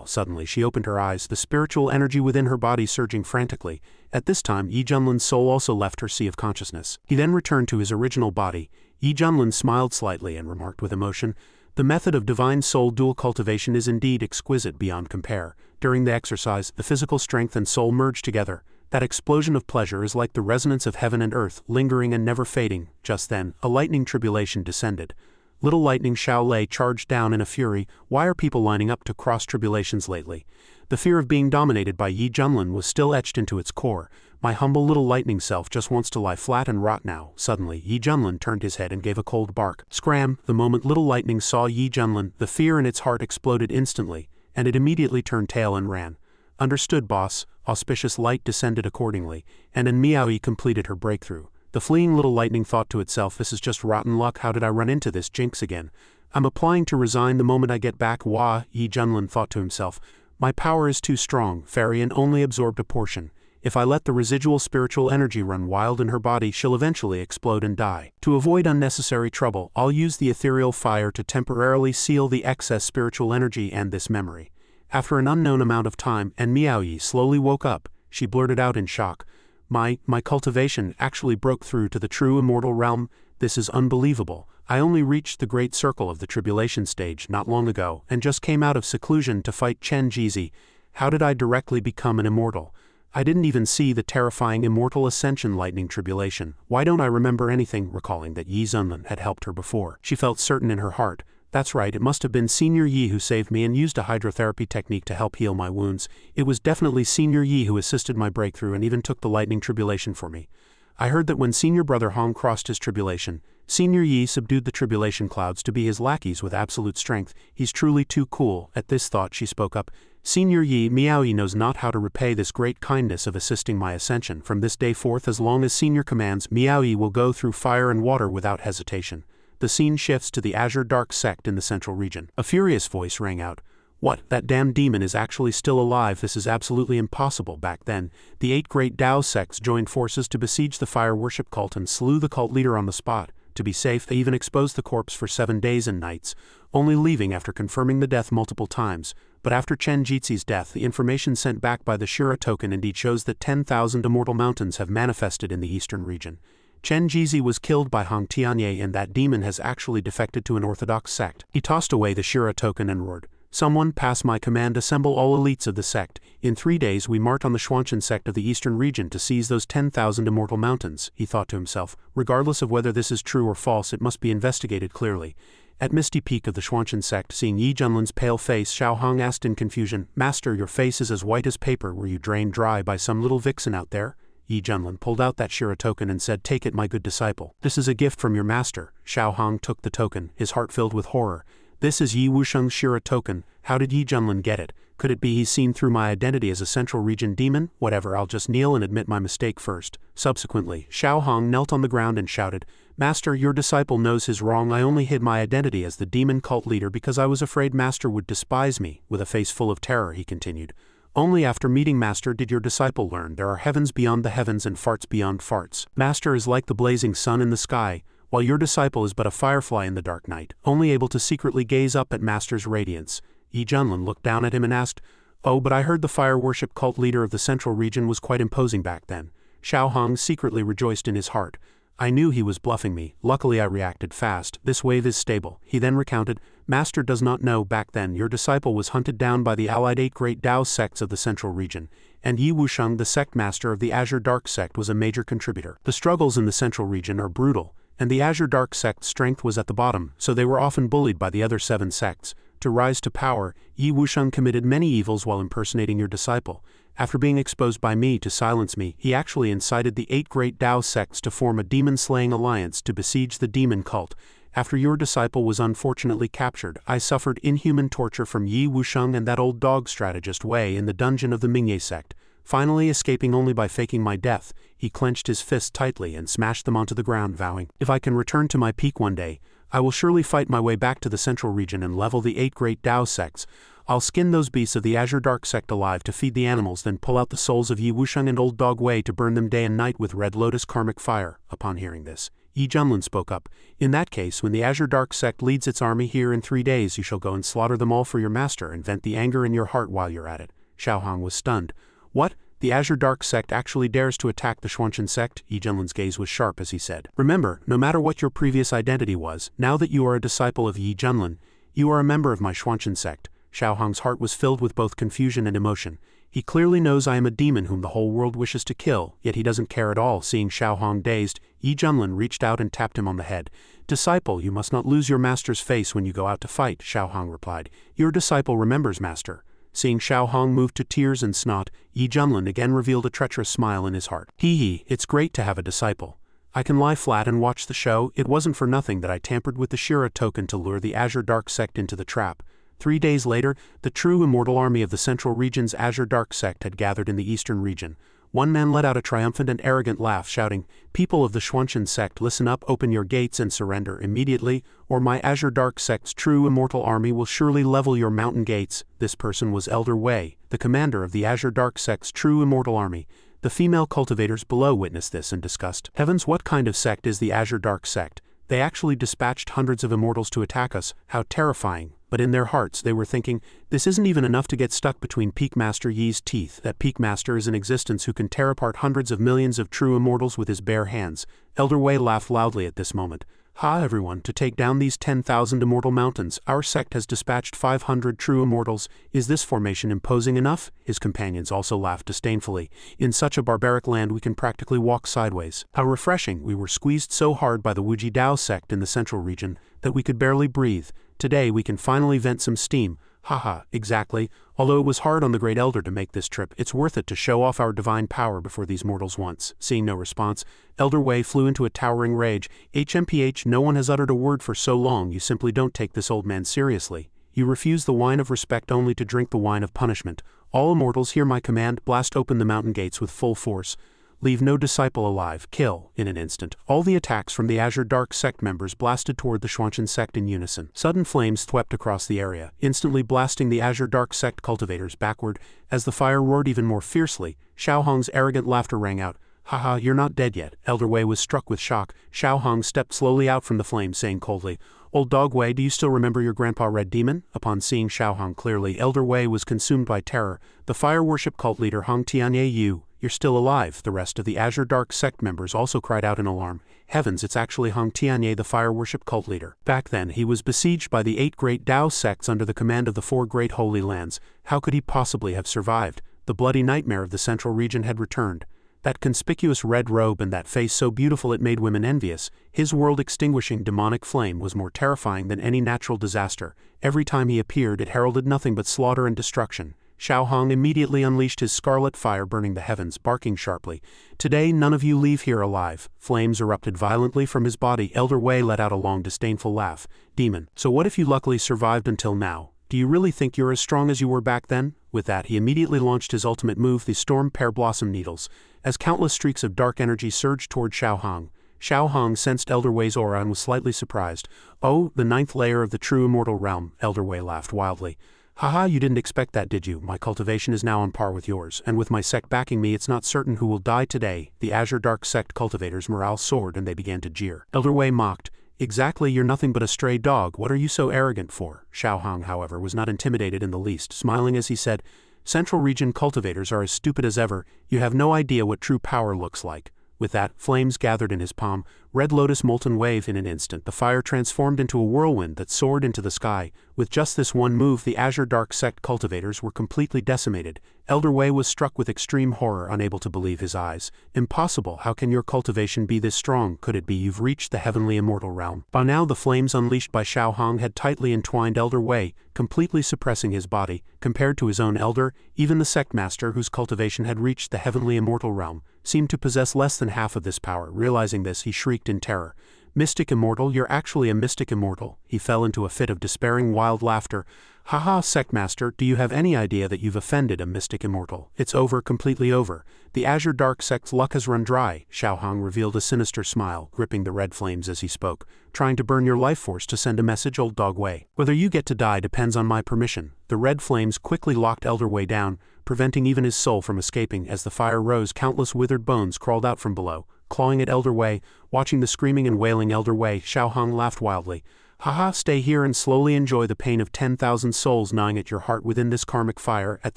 Suddenly she opened her eyes, the spiritual energy within her body surging frantically. At this time, Yi Junlin's soul also left her sea of consciousness. He then returned to his original body. Yi Junlin smiled slightly and remarked with emotion, The method of Divine Soul dual cultivation is indeed exquisite beyond compare. During the exercise, the physical strength and soul merge together. That explosion of pleasure is like the resonance of heaven and earth, lingering and never fading. Just then, a lightning tribulation descended. Little Lightning Xiao Lei charged down in a fury. Why are people lining up to cross tribulations lately? The fear of being dominated by Yi Junlin was still etched into its core. My humble little lightning self just wants to lie flat and rot now. Suddenly, Yi Junlin turned his head and gave a cold bark. Scram! The moment Little Lightning saw Yi Junlin, the fear in its heart exploded instantly, and it immediately turned tail and ran. Understood, boss. Auspicious light descended accordingly, and Miao Yi completed her breakthrough. The fleeing little lightning thought to itself, This is just rotten luck. How did I run into this jinx again? I'm applying to resign the moment I get back. Wah, Yi Junlin thought to himself. My power is too strong. Farian only absorbed a portion. If I let the residual spiritual energy run wild in her body, she'll eventually explode and die. To avoid unnecessary trouble, I'll use the ethereal fire to temporarily seal the excess spiritual energy and this memory. After an unknown amount of time, Miao Yi slowly woke up. She blurted out in shock, My cultivation actually broke through to the true immortal realm. This is unbelievable. I only reached the great circle of the tribulation stage not long ago, and just came out of seclusion to fight Chen Jizi. How did I directly become an immortal? I didn't even see the terrifying immortal Ascension lightning tribulation. Why don't I remember anything?" Recalling that Yi Zunlin had helped her before, she felt certain in her heart. That's right, it must have been Senior Yi who saved me and used a hydrotherapy technique to help heal my wounds. It was definitely Senior Yi who assisted my breakthrough and even took the lightning tribulation for me. I heard that when Senior Brother Hong crossed his tribulation, Senior Yi subdued the tribulation clouds to be his lackeys with absolute strength. He's truly too cool. At this thought she spoke up. Senior Yi, Miao Yi knows not how to repay this great kindness of assisting my ascension. From this day forth, as long as Senior commands, Miao Yi will go through fire and water without hesitation. The scene shifts to the Azure Dark Sect in the central region. A furious voice rang out. What, that damn demon is actually still alive? This is absolutely impossible. Back then, the 8 great Dao sects joined forces to besiege the fire worship cult and slew the cult leader on the spot. To be safe, they even exposed the corpse for 7 days and nights, only leaving after confirming the death multiple times. But after Chen Jizi's death, the information sent back by the Shira token indeed shows that 10,000 immortal mountains have manifested in the eastern region. Chen Jizi was killed by Hong Tianye, and that demon has actually defected to an orthodox sect. He tossed away the Shira token and roared, "Someone pass my command, assemble all elites of the sect. In 3 days we march on the Xuanchen sect of the eastern region to seize those 10,000 immortal mountains," he thought to himself. Regardless of whether this is true or false, it must be investigated clearly. At misty peak of the Xuanchen sect, seeing Yi Junlin's pale face, Xiao Hong asked in confusion, "Master, your face is as white as paper. Were you drained dry by some little vixen out there?" Yi Junlin pulled out that Shira token and said, "Take it, my good disciple. This is a gift from your master." Xiao Hong took the token, his heart filled with horror. "This is Yi Wusheng's Shira token. How did Yi Junlin get it? Could it be he's seen through my identity as a central region demon? Whatever, I'll just kneel and admit my mistake first." Subsequently, Xiao Hong knelt on the ground and shouted, "Master, your disciple knows his wrong. I only hid my identity as the demon cult leader because I was afraid Master would despise me." With a face full of terror, he continued, "Only after meeting Master did your disciple learn there are heavens beyond the heavens and farts beyond farts. Master is like the blazing sun in the sky, while your disciple is but a firefly in the dark night, only able to secretly gaze up at Master's radiance." Yi Junlin looked down at him and asked, "Oh, but I heard the fire worship cult leader of the central region was quite imposing back then." Xiao Hong secretly rejoiced in his heart. "I knew he was bluffing me. Luckily I reacted fast. This wave is stable." He then recounted, "Master does not know, back then your disciple was hunted down by the allied 8 great Dao sects of the central region, and Yi Wusheng, the sect master of the Azure Dark sect, was a major contributor. The struggles in the central region are brutal, and the Azure Dark sect's strength was at the bottom, so they were often bullied by the other 7 sects. To rise to power, Yi Wusheng committed many evils while impersonating your disciple. After being exposed by me to silence me, he actually incited the 8 great Dao sects to form a demon-slaying alliance to besiege the demon cult. After your disciple was unfortunately captured, I suffered inhuman torture from Yi Wusheng and that old dog strategist Wei in the dungeon of the Mingye sect. Finally escaping only by faking my death, he clenched his fists tightly and smashed them onto the ground, vowing, "If I can return to my peak one day, I will surely fight my way back to the central region and level the 8 great Dao sects. I'll skin those beasts of the Azure Dark sect alive to feed the animals, then pull out the souls of Yi Wusheng and old dog Wei to burn them day and night with Red Lotus karmic fire." Upon hearing this, Yi Junlin spoke up, "In that case, when the Azure Dark sect leads its army here in 3 days, you shall go and slaughter them all for your master and vent the anger in your heart while you're at it." Xiao Hong was stunned. "What? The Azure Dark sect actually dares to attack the Xuanchen sect?" Yi Junlin's gaze was sharp as he said, "Remember, no matter what your previous identity was, now that you are a disciple of Yi Junlin, you are a member of my Xuanchen sect." Xiao Hong's heart was filled with both confusion and emotion. He clearly knows I am a demon whom the whole world wishes to kill, yet he doesn't care at all. Seeing Xiao Hong dazed, Yi Junlin reached out and tapped him on the head. "Disciple, you must not lose your master's face when you go out to fight," Xiao Hong replied. "Your disciple remembers, master." Seeing Xiao Hong move to tears and snot, Yi Junlin again revealed a treacherous smile in his heart. "Hee, it's great to have a disciple. I can lie flat and watch the show. It wasn't for nothing that I tampered with the Shira token to lure the Azure Dark sect into the trap." 3 days later, the true immortal army of the central region's Azure Dark sect had gathered in the eastern region. One man let out a triumphant and arrogant laugh, shouting, "People of the Xuanchen sect, listen up, open your gates and surrender immediately, or my Azure Dark sect's true immortal army will surely level your mountain gates." This person was Elder Wei, the commander of the Azure Dark sect's true immortal army. The female cultivators below witnessed this and discussed, "Heavens, what kind of sect is the Azure Dark sect? They actually dispatched hundreds of immortals to attack us. How terrifying." But in their hearts they were thinking, "This isn't even enough to get stuck between Peak Master Yi's teeth. That Peak Master is in existence who can tear apart hundreds of millions of true immortals with his bare hands." Elder Wei laughed loudly at this moment. Ha everyone, to take down these 10,000 immortal mountains, our sect has dispatched 500 true immortals. Is this formation imposing enough? His companions also laughed disdainfully. In such a barbaric land we can practically walk sideways. How refreshing, we were squeezed so hard by the Wuji Dao sect in the central region that we could barely breathe. Today we can finally vent some steam. Haha, exactly. Although it was hard on the Great Elder to make this trip, it's worth it to show off our divine power before these mortals once. Seeing no response, Elder Wei flew into a towering rage. HMPH, no one has uttered a word for so long. You simply don't take this old man seriously. You refuse the wine of respect only to drink the wine of punishment. All immortals, hear my command. Blast open the mountain gates with full force. Leave no disciple alive. Kill, in an instant. All the attacks from the Azure Dark Sect members blasted toward the Xuanchen Sect in unison. Sudden flames swept across the area, instantly blasting the Azure Dark Sect cultivators backward. As the fire roared even more fiercely, Xiaohong's arrogant laughter rang out. Haha, you're not dead yet. Elder Wei was struck with shock. Xiaohong stepped slowly out from the flames, saying coldly, Old Dog Wei, do you still remember your grandpa Red Demon? Upon seeing Xiaohong clearly, Elder Wei was consumed by terror. The fire worship cult leader Hong Tianye, you're still alive. The rest of the Azure Dark Sect members also cried out in alarm. Heavens, it's actually Hong Tianye, the fire worship cult leader. Back then, he was besieged by the 8 great Dao sects under the command of the 4 great holy lands. How could he possibly have survived? The bloody nightmare of the central region had returned. That conspicuous red robe and that face so beautiful it made women envious, his world-extinguishing demonic flame was more terrifying than any natural disaster. Every time he appeared, it heralded nothing but slaughter and destruction. Xiaohong immediately unleashed his scarlet fire, burning the heavens, barking sharply. Today none of you leave here alive. Flames erupted violently from his body. Elder Wei let out a long disdainful laugh. Demon, so what if you luckily survived until now? Do you really think you're as strong as you were back then? With that, he immediately launched his ultimate move, the Storm Pear Blossom Needles. As countless streaks of dark energy surged toward Xiaohong, Xiaohong sensed Elder Wei's aura and was slightly surprised. Oh, the 9th layer of the true immortal realm, Elder Wei laughed wildly. Haha, you didn't expect that, did you? My cultivation is now on par with yours, and with my sect backing me, it's not certain who will die today. The Azure Dark Sect cultivators' morale soared and they began to jeer. Elder Wei mocked. Exactly, you're nothing but a stray dog. What are you so arrogant for? Xiaohong, however, was not intimidated in the least, smiling as he said, Central region cultivators are as stupid as ever. You have no idea what true power looks like. With that, flames gathered in his palm. Red Lotus molten wave in an instant. The fire transformed into a whirlwind that soared into the sky. With just this one move, the Azure Dark Sect cultivators were completely decimated. Elder Wei was struck with extreme horror, unable to believe his eyes. Impossible, how can your cultivation be this strong? Could it be you've reached the heavenly immortal realm? By now the flames unleashed by Xiaohong had tightly entwined Elder Wei, completely suppressing his body. Compared to his own elder, even the sect master, whose cultivation had reached the heavenly immortal realm, seemed to possess less than half of this power. Realizing this, he shrieked in terror. Mystic Immortal, you're actually a Mystic Immortal. He fell into a fit of despairing wild laughter. Haha, Sectmaster, do you have any idea that you've offended a Mystic Immortal? It's over, completely over. The Azure Dark Sect's luck has run dry. Xiaohong revealed a sinister smile, gripping the red flames as he spoke. Trying to burn your life force to send a message, Old Dog Wei. Whether you get to die depends on my permission. The red flames quickly locked Elder Wei down, preventing even his soul from escaping. As the fire rose, countless withered bones crawled out from below, clawing at Elder Wei. Watching the screaming and wailing Elder Wei, Xiaohong laughed wildly. Haha, stay here and slowly enjoy the pain of 10,000 souls gnawing at your heart within this karmic fire. At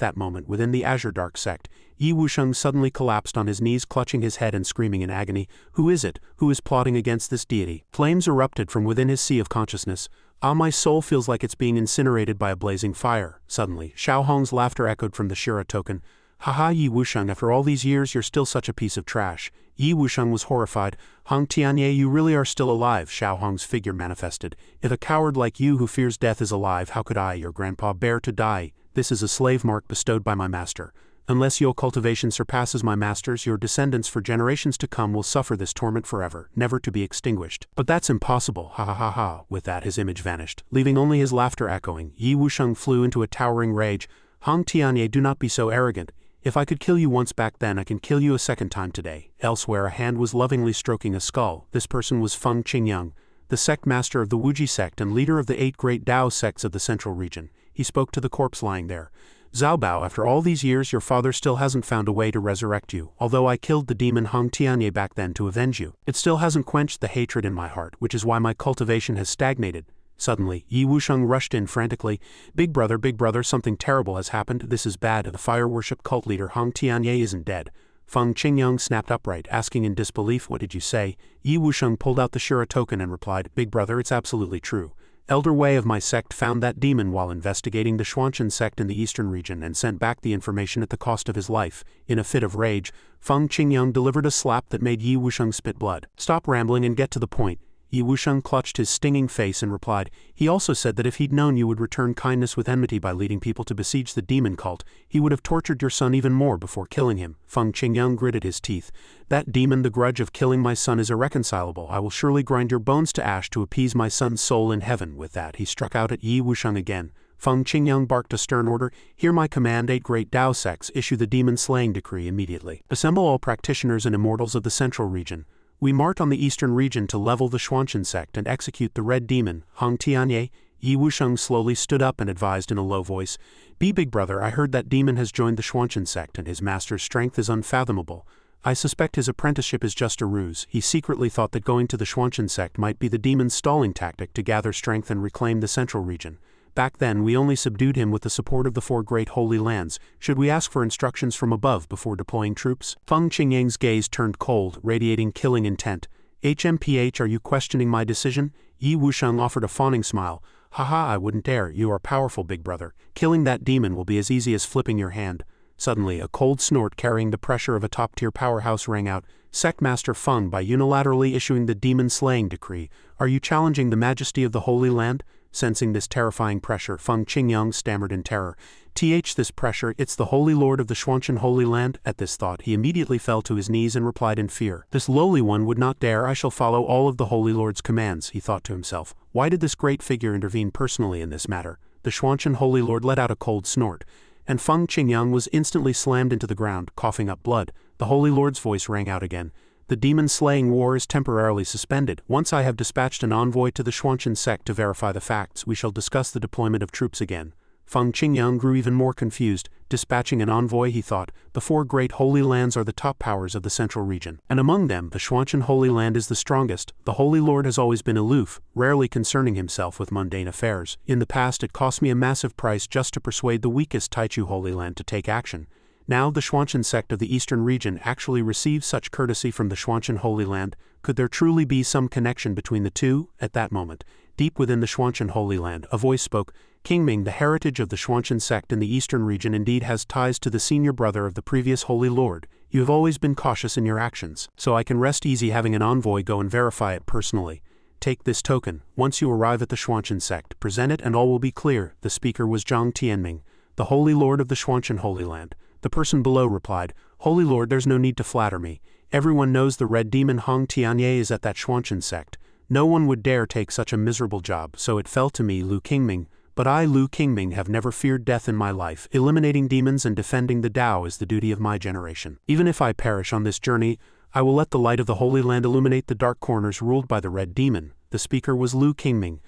that moment, within the Azure Dark Sect, Yi Wusheng suddenly collapsed on his knees, clutching his head and screaming in agony. Who is it? Who is plotting against this deity? Flames erupted from within his sea of consciousness. Ah, my soul feels like it's being incinerated by a blazing fire. Suddenly, Xiaohong's laughter echoed from the Shira token. Haha, Yi Wusheng, after all these years you're still such a piece of trash. Yi Wusheng was horrified. Hong Tianye, you really are still alive. Xiaohong's figure manifested. If a coward like you who fears death is alive, how could I, your grandpa, bear to die? This is a slave mark bestowed by my master. Unless your cultivation surpasses my master's, your descendants for generations to come will suffer this torment forever, never to be extinguished. But that's impossible, ha ha ha ha. With that, his image vanished, leaving only his laughter echoing. Yi Wusheng flew into a towering rage. Hong Tianye, do not be so arrogant. If I could kill you once back then, I can kill you a second time today. Elsewhere, a hand was lovingly stroking a skull. This person was Feng Qingyang, the sect master of the Wuji sect and leader of the 8 great Dao sects of the central region. He spoke to the corpse lying there. Zhao Bao, after all these years, your father still hasn't found a way to resurrect you. Although I killed the demon Hong Tianye back then to avenge you, it still hasn't quenched the hatred in my heart, which is why my cultivation has stagnated. Suddenly, Yi Wusheng rushed in frantically. Big brother, something terrible has happened. This is bad. The fire worship cult leader Hong Tianye isn't dead. Feng Qingyang snapped upright, asking in disbelief, "What did you say?" Yi Wusheng pulled out the Shura token and replied, "Big brother, it's absolutely true. Elder Wei of my sect found that demon while investigating the Xuanchen sect in the eastern region and sent back the information at the cost of his life." In a fit of rage, Feng Qingyang delivered a slap that made Yi Wusheng spit blood. "Stop rambling and get to the point." Yi Wusheng clutched his stinging face and replied, "He also said that if he'd known you would return kindness with enmity by leading people to besiege the demon cult, he would have tortured your son even more before killing him." Feng Qingyang gritted his teeth. "That demon, the grudge of killing my son, is irreconcilable. I will surely grind your bones to ash to appease my son's soul in heaven." With that, he struck out at Yi Wusheng again. Feng Qingyang barked a stern order, "Hear my command, 8 great Dao sects, issue the demon-slaying decree immediately. Assemble all practitioners and immortals of the central region. We march on the eastern region to level the Xuanchen sect and execute the red demon, Hong Tianye." Yi Wusheng slowly stood up and advised in a low voice, "Be big brother, I heard that demon has joined the Xuanchen sect and his master's strength is unfathomable. I suspect his apprenticeship is just a ruse. He secretly thought that going to the Xuanchen sect might be the demon's stalling tactic to gather strength and reclaim the central region. Back then we only subdued him with the support of the 4 great holy lands. Should we ask for instructions from above before deploying troops?" Feng Qingyang's gaze turned cold, radiating killing intent. "HMPH, are you questioning my decision?" Yi Wusheng offered a fawning smile. "Haha, I wouldn't dare. You are powerful, big brother. Killing that demon will be as easy as flipping your hand." Suddenly, a cold snort carrying the pressure of a top-tier powerhouse rang out. "Sect Master Feng, by unilaterally issuing the demon-slaying decree, are you challenging the majesty of the Holy Land?" Sensing this terrifying pressure, Feng Qingyang stammered in terror. This pressure, it's the Holy Lord of the Xuanchen Holy Land." At this thought, he immediately fell to his knees and replied in fear, "This lowly one would not dare. I shall follow all of the Holy Lord's commands." He thought to himself, why did this great figure intervene personally in this matter? The Xuanchen Holy Lord let out a cold snort, and Feng Qingyang was instantly slammed into the ground, coughing up blood. The Holy Lord's voice rang out again. "The demon-slaying war is temporarily suspended. Once I have dispatched an envoy to the Xuanchen sect to verify the facts, we shall discuss the deployment of troops again." Feng Qingyang grew even more confused. Dispatching an envoy, he thought, the 4 great holy lands are the top powers of the central region, and among them the Xuanchen Holy Land is the strongest. The Holy Lord has always been aloof, rarely concerning himself with mundane affairs. In the past it cost me a massive price just to persuade the weakest Taichu Holy Land to take action. Now the Xuanchen sect of the eastern region actually receives such courtesy from the Xuanchen Holy Land. Could there truly be some connection between the two? At that moment, deep within the Xuanchen Holy Land, a voice spoke. "Qingming, the heritage of the Xuanchen sect in the eastern region indeed has ties to the senior brother of the previous Holy Lord. You have always been cautious in your actions, so I can rest easy having an envoy go and verify it personally. Take this token. Once you arrive at the Xuanchen sect, present it and all will be clear." The speaker was Zhang Tianming, the Holy Lord of the Xuanchen Holy Land. The person below replied, "Holy Lord, there's no need to flatter me. Everyone knows the red demon Hong Tianye is at that Xuanchen sect. No one would dare take such a miserable job, so it fell to me, Lu Qingming. But I, Lu Qingming, have never feared death in my life. Eliminating demons and defending the Dao is the duty of my generation. Even if I perish on this journey, I will let the light of the Holy Land illuminate the dark corners ruled by the red demon." The speaker was Lu Qingming,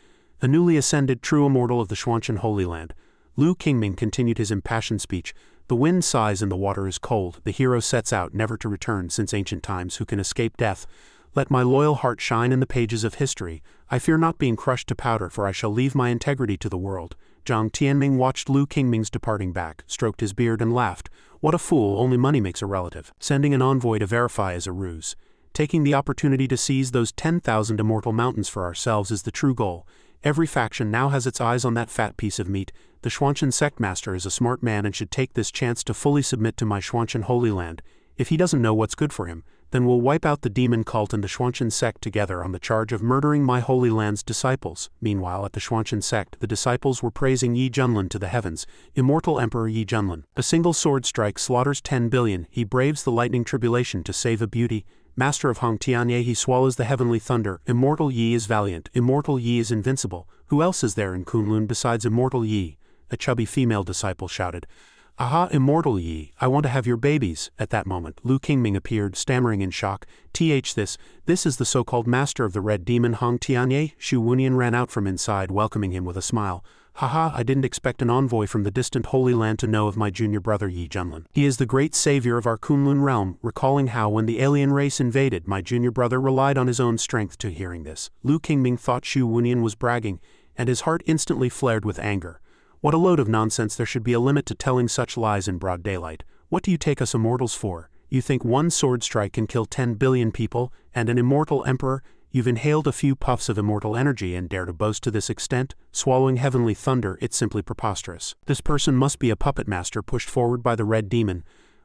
a newly ascended true immortal of the Xuanchen Holy Land. Lu Qingming continued his impassioned speech. "The wind sighs and the water is cold. The hero sets out never to return since ancient times who can escape death. Let my loyal heart shine in the pages of history. I fear not being crushed to powder, for I shall leave my integrity to the world." Zhang Tianming watched Lu Qingming's departing back, stroked his beard and laughed. "What a fool, only money makes a relative. Sending an envoy to verify is a ruse. Taking the opportunity to seize those 10,000 immortal mountains for ourselves is the true goal. Every faction now has its eyes on that fat piece of meat. The Xuanchen sect master is a smart man and should take this chance to fully submit to my Xuanchen Holy Land. If he doesn't know what's good for him, then we'll wipe out the demon cult and the Xuanchen sect together on the charge of murdering my Holy Land's disciples." Meanwhile, at the Xuanchen sect, the disciples were praising Yi Junlin to the heavens. "Immortal Emperor Yi Junlin. A single sword strike slaughters 10 billion. He braves the lightning tribulation to save a beauty. Master of Hong Tianye, he swallows the heavenly thunder. Immortal Yi is valiant. Immortal Yi is invincible. Who else is there in Kunlun besides Immortal Yi?" A chubby female disciple shouted. "Aha, Immortal Yi, I want to have your babies." At that moment, Lu Qingming appeared, stammering in shock. This is the so-called master of the red demon Hong Tianye." Xu Wunian ran out from inside, welcoming him with a smile. "Haha, I didn't expect an envoy from the distant Holy Land to know of my junior brother Yi Junlin. He is the great savior of our Kunlun realm," recalling how when the alien race invaded, my junior brother relied on his own strength. To hearing this, Lu Qingming thought Xu Wunian was bragging, and his heart instantly flared with anger. What a load of nonsense. There should be a limit to telling such lies in broad daylight. What do you take us immortals for? You think one sword strike can kill 10 billion people, and an immortal emperor? You've inhaled a few puffs of immortal energy and dare to boast to this extent? Swallowing heavenly thunder, it's simply preposterous. This person must be a puppet master pushed forward by the red demon.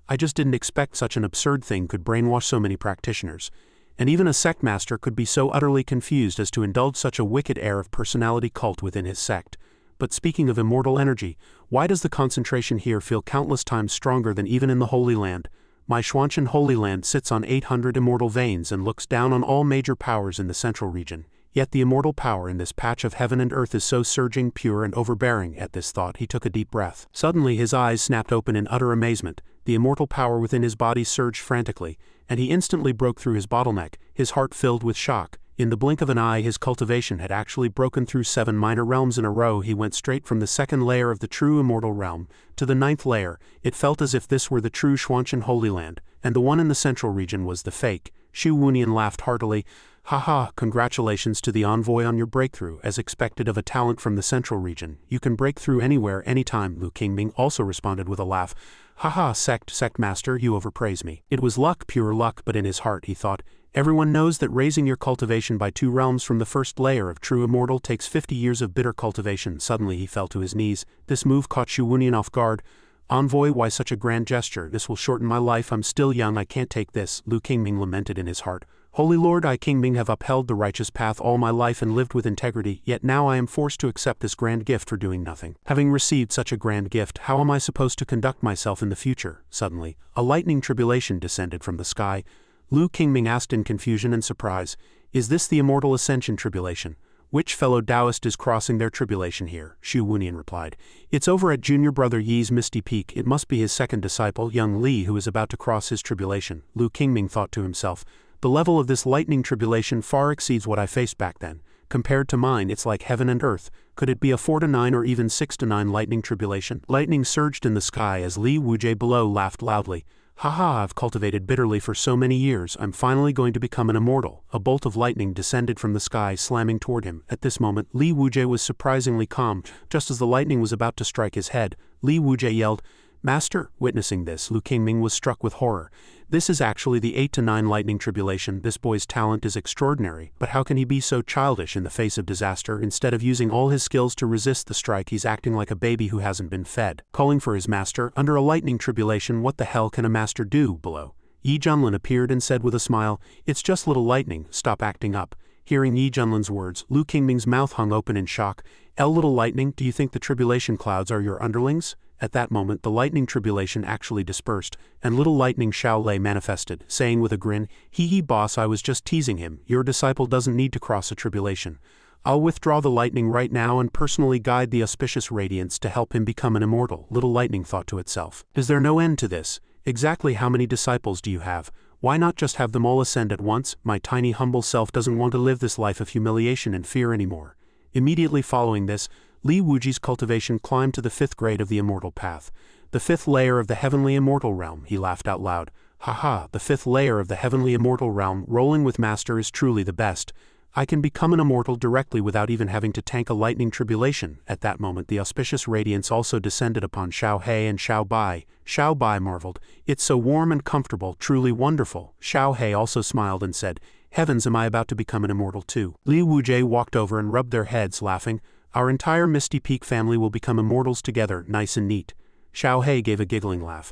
I just didn't expect such an absurd thing could brainwash so many practitioners. And even a sect master could be so utterly confused as to indulge such a wicked air of personality cult within his sect. But speaking of immortal energy, why does the concentration here feel countless times stronger than even in the Holy Land? My Shuanshan Holy Land sits on 800 immortal veins and looks down on all major powers in the central region. Yet the immortal power in this patch of heaven and earth is so surging, pure and overbearing. At this thought he took a deep breath. Suddenly his eyes snapped open in utter amazement. The immortal power within his body surged frantically, and he instantly broke through his bottleneck, his heart filled with shock. In the blink of an eye his cultivation had actually broken through 7 minor realms in a row. He went straight from the 2nd layer of the true immortal realm to the 9th layer. It felt as if this were the true Shuanshan Holy Land, and the one in the central region was the fake. Shu Wunian laughed heartily. Haha, congratulations to the envoy on your breakthrough. As expected of a talent from the central region, you can break through anywhere, anytime. Lu Qingming also responded with a laugh. Haha, sect master, you overpraise me. It was luck, pure luck, but in his heart he thought, everyone knows that raising your cultivation by 2 realms from the 1st layer of true immortal takes 50 years of bitter cultivation. Suddenly he fell to his knees. This move caught Shu Wunian off guard. Envoy, why such a grand gesture? This will shorten my life. I'm still young, I can't take this. Lu Qingming lamented in his heart. Holy Lord, I Qingming have upheld the righteous path all my life and lived with integrity, yet now I am forced to accept this grand gift for doing nothing. Having received such a grand gift, how am I supposed to conduct myself in the future? Suddenly, a lightning tribulation descended from the sky. Lu Qingming asked in confusion and surprise, is this the immortal Ascension tribulation? Which fellow Taoist is crossing their tribulation here? Shu Wunian replied. It's over at junior brother Yi's Misty Peak. It must be his 2nd disciple, young Li, who is about to cross his tribulation. Lu Qingming thought to himself. The level of this lightning tribulation far exceeds what I faced back then. Compared to mine, it's like heaven and earth. Could it be a 4 to 9 or even 6 to 9 lightning tribulation? Lightning surged in the sky as Li Wujie below laughed loudly. Haha, I've cultivated bitterly for so many years, I'm finally going to become an immortal. A bolt of lightning descended from the sky, slamming toward him. At this moment, Li Wujie was surprisingly calm. Just as the lightning was about to strike his head, Li Wujie yelled, Master! Witnessing this, Lu Qingming was struck with horror. This is actually the 8 to 9 lightning tribulation. This boy's talent is extraordinary, but how can he be so childish in the face of disaster? Instead of using all his skills to resist the strike, he's acting like a baby who hasn't been fed. Calling for his master, under a lightning tribulation, what the hell can a master do? Below, Yi Junlin appeared and said with a smile, it's just little lightning, stop acting up. Hearing Yi Junlin's words, Lu Qingming's mouth hung open in shock. Little lightning, do you think the tribulation clouds are your underlings? At that moment the lightning tribulation actually dispersed, and little lightning Xiao Lei manifested, saying with a grin, hee boss, I was just teasing him, your disciple doesn't need to cross a tribulation. I'll withdraw the lightning right now and personally guide the auspicious radiance to help him become an immortal. Little lightning thought to itself. Is there no end to this? Exactly how many disciples do you have? Why not just have them all ascend at once? My tiny humble self doesn't want to live this life of humiliation and fear anymore. Immediately following this, Li Wujie's cultivation climbed to the 5th grade of the immortal path. The 5th layer of the heavenly immortal realm, he laughed out loud. Haha, the 5th layer of the heavenly immortal realm, rolling with master is truly the best. I can become an immortal directly without even having to tank a lightning tribulation. At that moment the auspicious radiance also descended upon Xiao He and Xiao Bai. Xiao Bai marveled, it's so warm and comfortable, truly wonderful. Xiao He also smiled and said, heavens, am I about to become an immortal too? Li Wujie walked over and rubbed their heads, laughing. Our entire Misty Peak family will become immortals together, nice and neat. Xiao He gave a giggling laugh.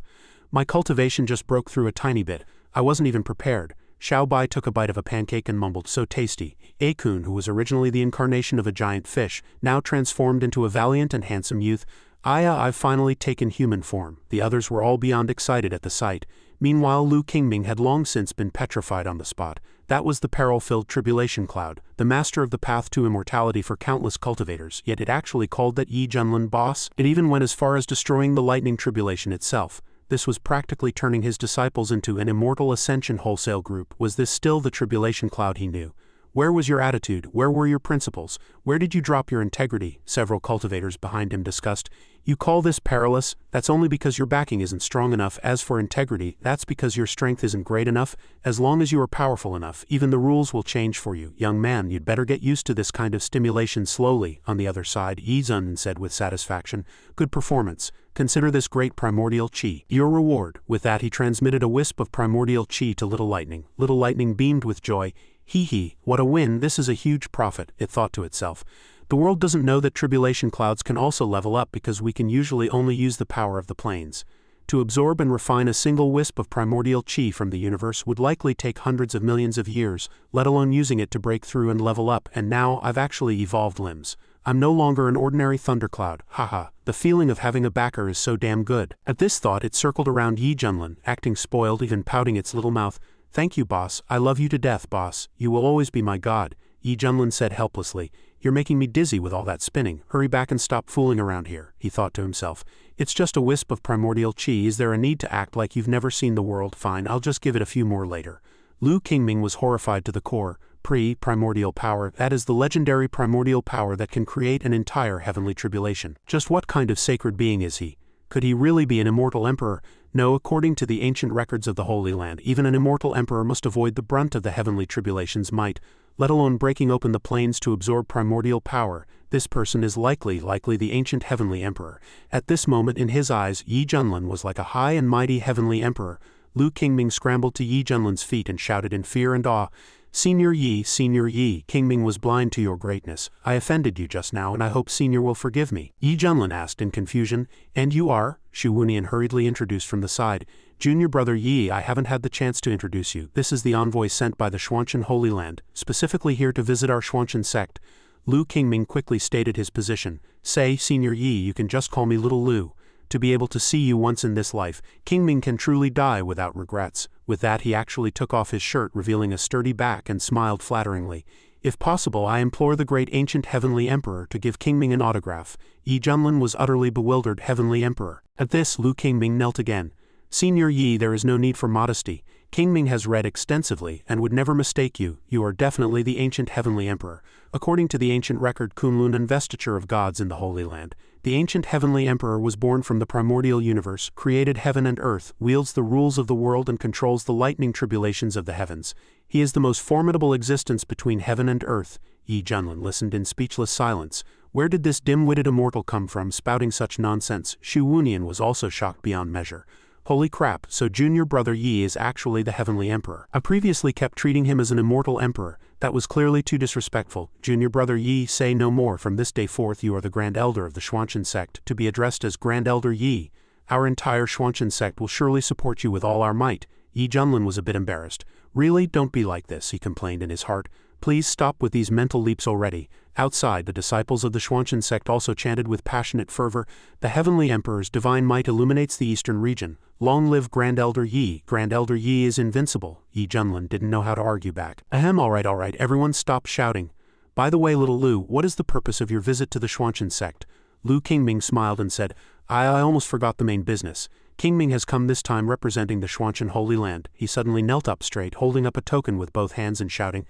My cultivation just broke through a tiny bit, I wasn't even prepared. Xiao Bai took a bite of a pancake and mumbled, so tasty. Akun, who was originally the incarnation of a giant fish, now transformed into a valiant and handsome youth. I've finally taken human form. The others were all beyond excited at the sight. Meanwhile Lu Qingming had long since been petrified on the spot. That was the peril-filled tribulation cloud, the master of the path to immortality for countless cultivators, yet it actually called that Yi Junlin boss. It even went as far as destroying the lightning tribulation itself. This was practically turning his disciples into an immortal Ascension Wholesale group. Was this still the tribulation cloud he knew? Where was your attitude? Where were your principles? Where did you drop your integrity? Several cultivators behind him discussed. You call this perilous? That's only because your backing isn't strong enough. As for integrity, that's because your strength isn't great enough. As long as you are powerful enough, even the rules will change for you. Young man, you'd better get used to this kind of stimulation slowly. On the other side, Yi Zun said with satisfaction, good performance. Consider this great primordial chi your reward. With that he transmitted a wisp of primordial chi to Little Lightning. Little Lightning beamed with joy. Hee, what a win, this is a huge profit, it thought to itself. The world doesn't know that tribulation clouds can also level up because we can usually only use the power of the planes. To absorb and refine a single wisp of primordial chi from the universe would likely take hundreds of millions of years, let alone using it to break through and level up, and now I've actually evolved limbs. I'm no longer an ordinary thundercloud, haha, the feeling of having a backer is so damn good. At this thought it circled around Yi Junlin, acting spoiled, even pouting its little mouth. Thank you, boss, I love you to death, boss, you will always be my god, Yi Junlin said helplessly. You're making me dizzy with all that spinning, hurry back and stop fooling around here, he thought to himself. It's just a wisp of primordial chi, is there a need to act like you've never seen the world? Fine, I'll just give it a few more later. Lu Qingming was horrified to the core. Primordial power, that is the legendary primordial power that can create an entire heavenly tribulation. Just what kind of sacred being is he? Could he really be an immortal emperor? No, according to the ancient records of the Holy Land, even an immortal emperor must avoid the brunt of the heavenly tribulation's might, let alone breaking open the planes to absorb primordial power. This person is likely the ancient heavenly emperor. At this moment in his eyes, Yi Junlin was like a high and mighty heavenly emperor. Lu Qingming scrambled to Yi Junlin's feet and shouted in fear and awe, Senior Yi, Qingming was blind to your greatness. I offended you just now and I hope Senior will forgive me. Yi Junlin asked in confusion, and you are? Shu Wunian hurriedly introduced from the side. Junior brother Yi, I haven't had the chance to introduce you. This is the envoy sent by the Xuanchen Holy Land, specifically here to visit our Xuanchen sect. Lu Qingming quickly stated his position. Say, Senior Yi, you can just call me Little Lu. To be able to see you once in this life, Qingming can truly die without regrets. With that he actually took off his shirt, revealing a sturdy back, and smiled flatteringly. If possible, I implore the great ancient heavenly emperor to give Qingming an autograph. Yi Junlin was utterly bewildered. Heavenly emperor. At this, Lu Qingming knelt again. Senior Yi, there is no need for modesty. Qingming has read extensively and would never mistake you. You are definitely the ancient heavenly emperor. According to the ancient record Kunlun, investiture of gods in the Holy Land, the ancient heavenly emperor was born from the primordial universe, created heaven and earth, wields the rules of the world and controls the lightning tribulations of the heavens. He is the most formidable existence between heaven and earth. Yi Junlin listened in speechless silence. Where did this dim-witted immortal come from spouting such nonsense? Shu Wunian was also shocked beyond measure. Holy crap, so junior brother Yi is actually the heavenly emperor. I previously kept treating him as an immortal emperor. That was clearly too disrespectful. Junior brother Yi, say no more. From this day forth you are the Grand Elder of the Xuanchen sect, to be addressed as Grand Elder Yi. Our entire Xuanchen sect will surely support you with all our might. Yi Junlin was a bit embarrassed. Really, don't be like this, he complained in his heart. Please stop with these mental leaps already. Outside, the disciples of the Xuanchen sect also chanted with passionate fervor, the heavenly emperor's divine might illuminates the eastern region. Long live Grand Elder Yi. Grand Elder Yi is invincible. Yi Junlin didn't know how to argue back. Ahem, all right, everyone stop shouting. By the way, Little Lu, what is the purpose of your visit to the Xuanchen sect? Lu Qingming smiled and said, I almost forgot the main business. Qingming has come this time representing the Xuanchen Holy Land. He suddenly knelt up straight, holding up a token with both hands and shouting,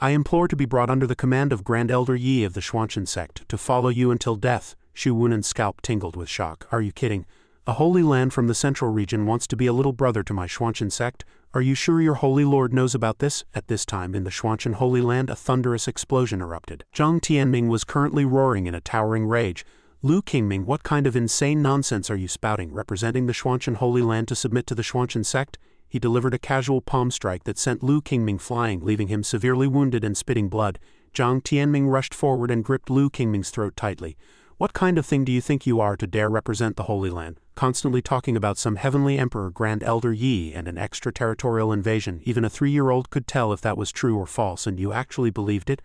I implore to be brought under the command of Grand Elder Yi of the Xuanchen sect, to follow you until death. Shu Wunan's scalp tingled with shock. Are you kidding? A holy land from the central region wants to be a little brother to my Xuanchen sect? Are you sure your holy lord knows about this? At this time in the Xuanchen Holy Land a thunderous explosion erupted. Zhang Tianming was currently roaring in a towering rage. Lu Qingming, what kind of insane nonsense are you spouting, representing the Xuanchen Holy Land to submit to the Xuanchen sect? He delivered a casual palm strike that sent Lu Qingming flying, leaving him severely wounded and spitting blood. Zhang Tianming rushed forward and gripped Lu Qingming's throat tightly. What kind of thing do you think you are to dare represent the Holy Land? Constantly talking about some heavenly emperor Grand Elder Yi and an extra-territorial invasion. Even a 3-year-old could tell if that was true or false, and you actually believed it?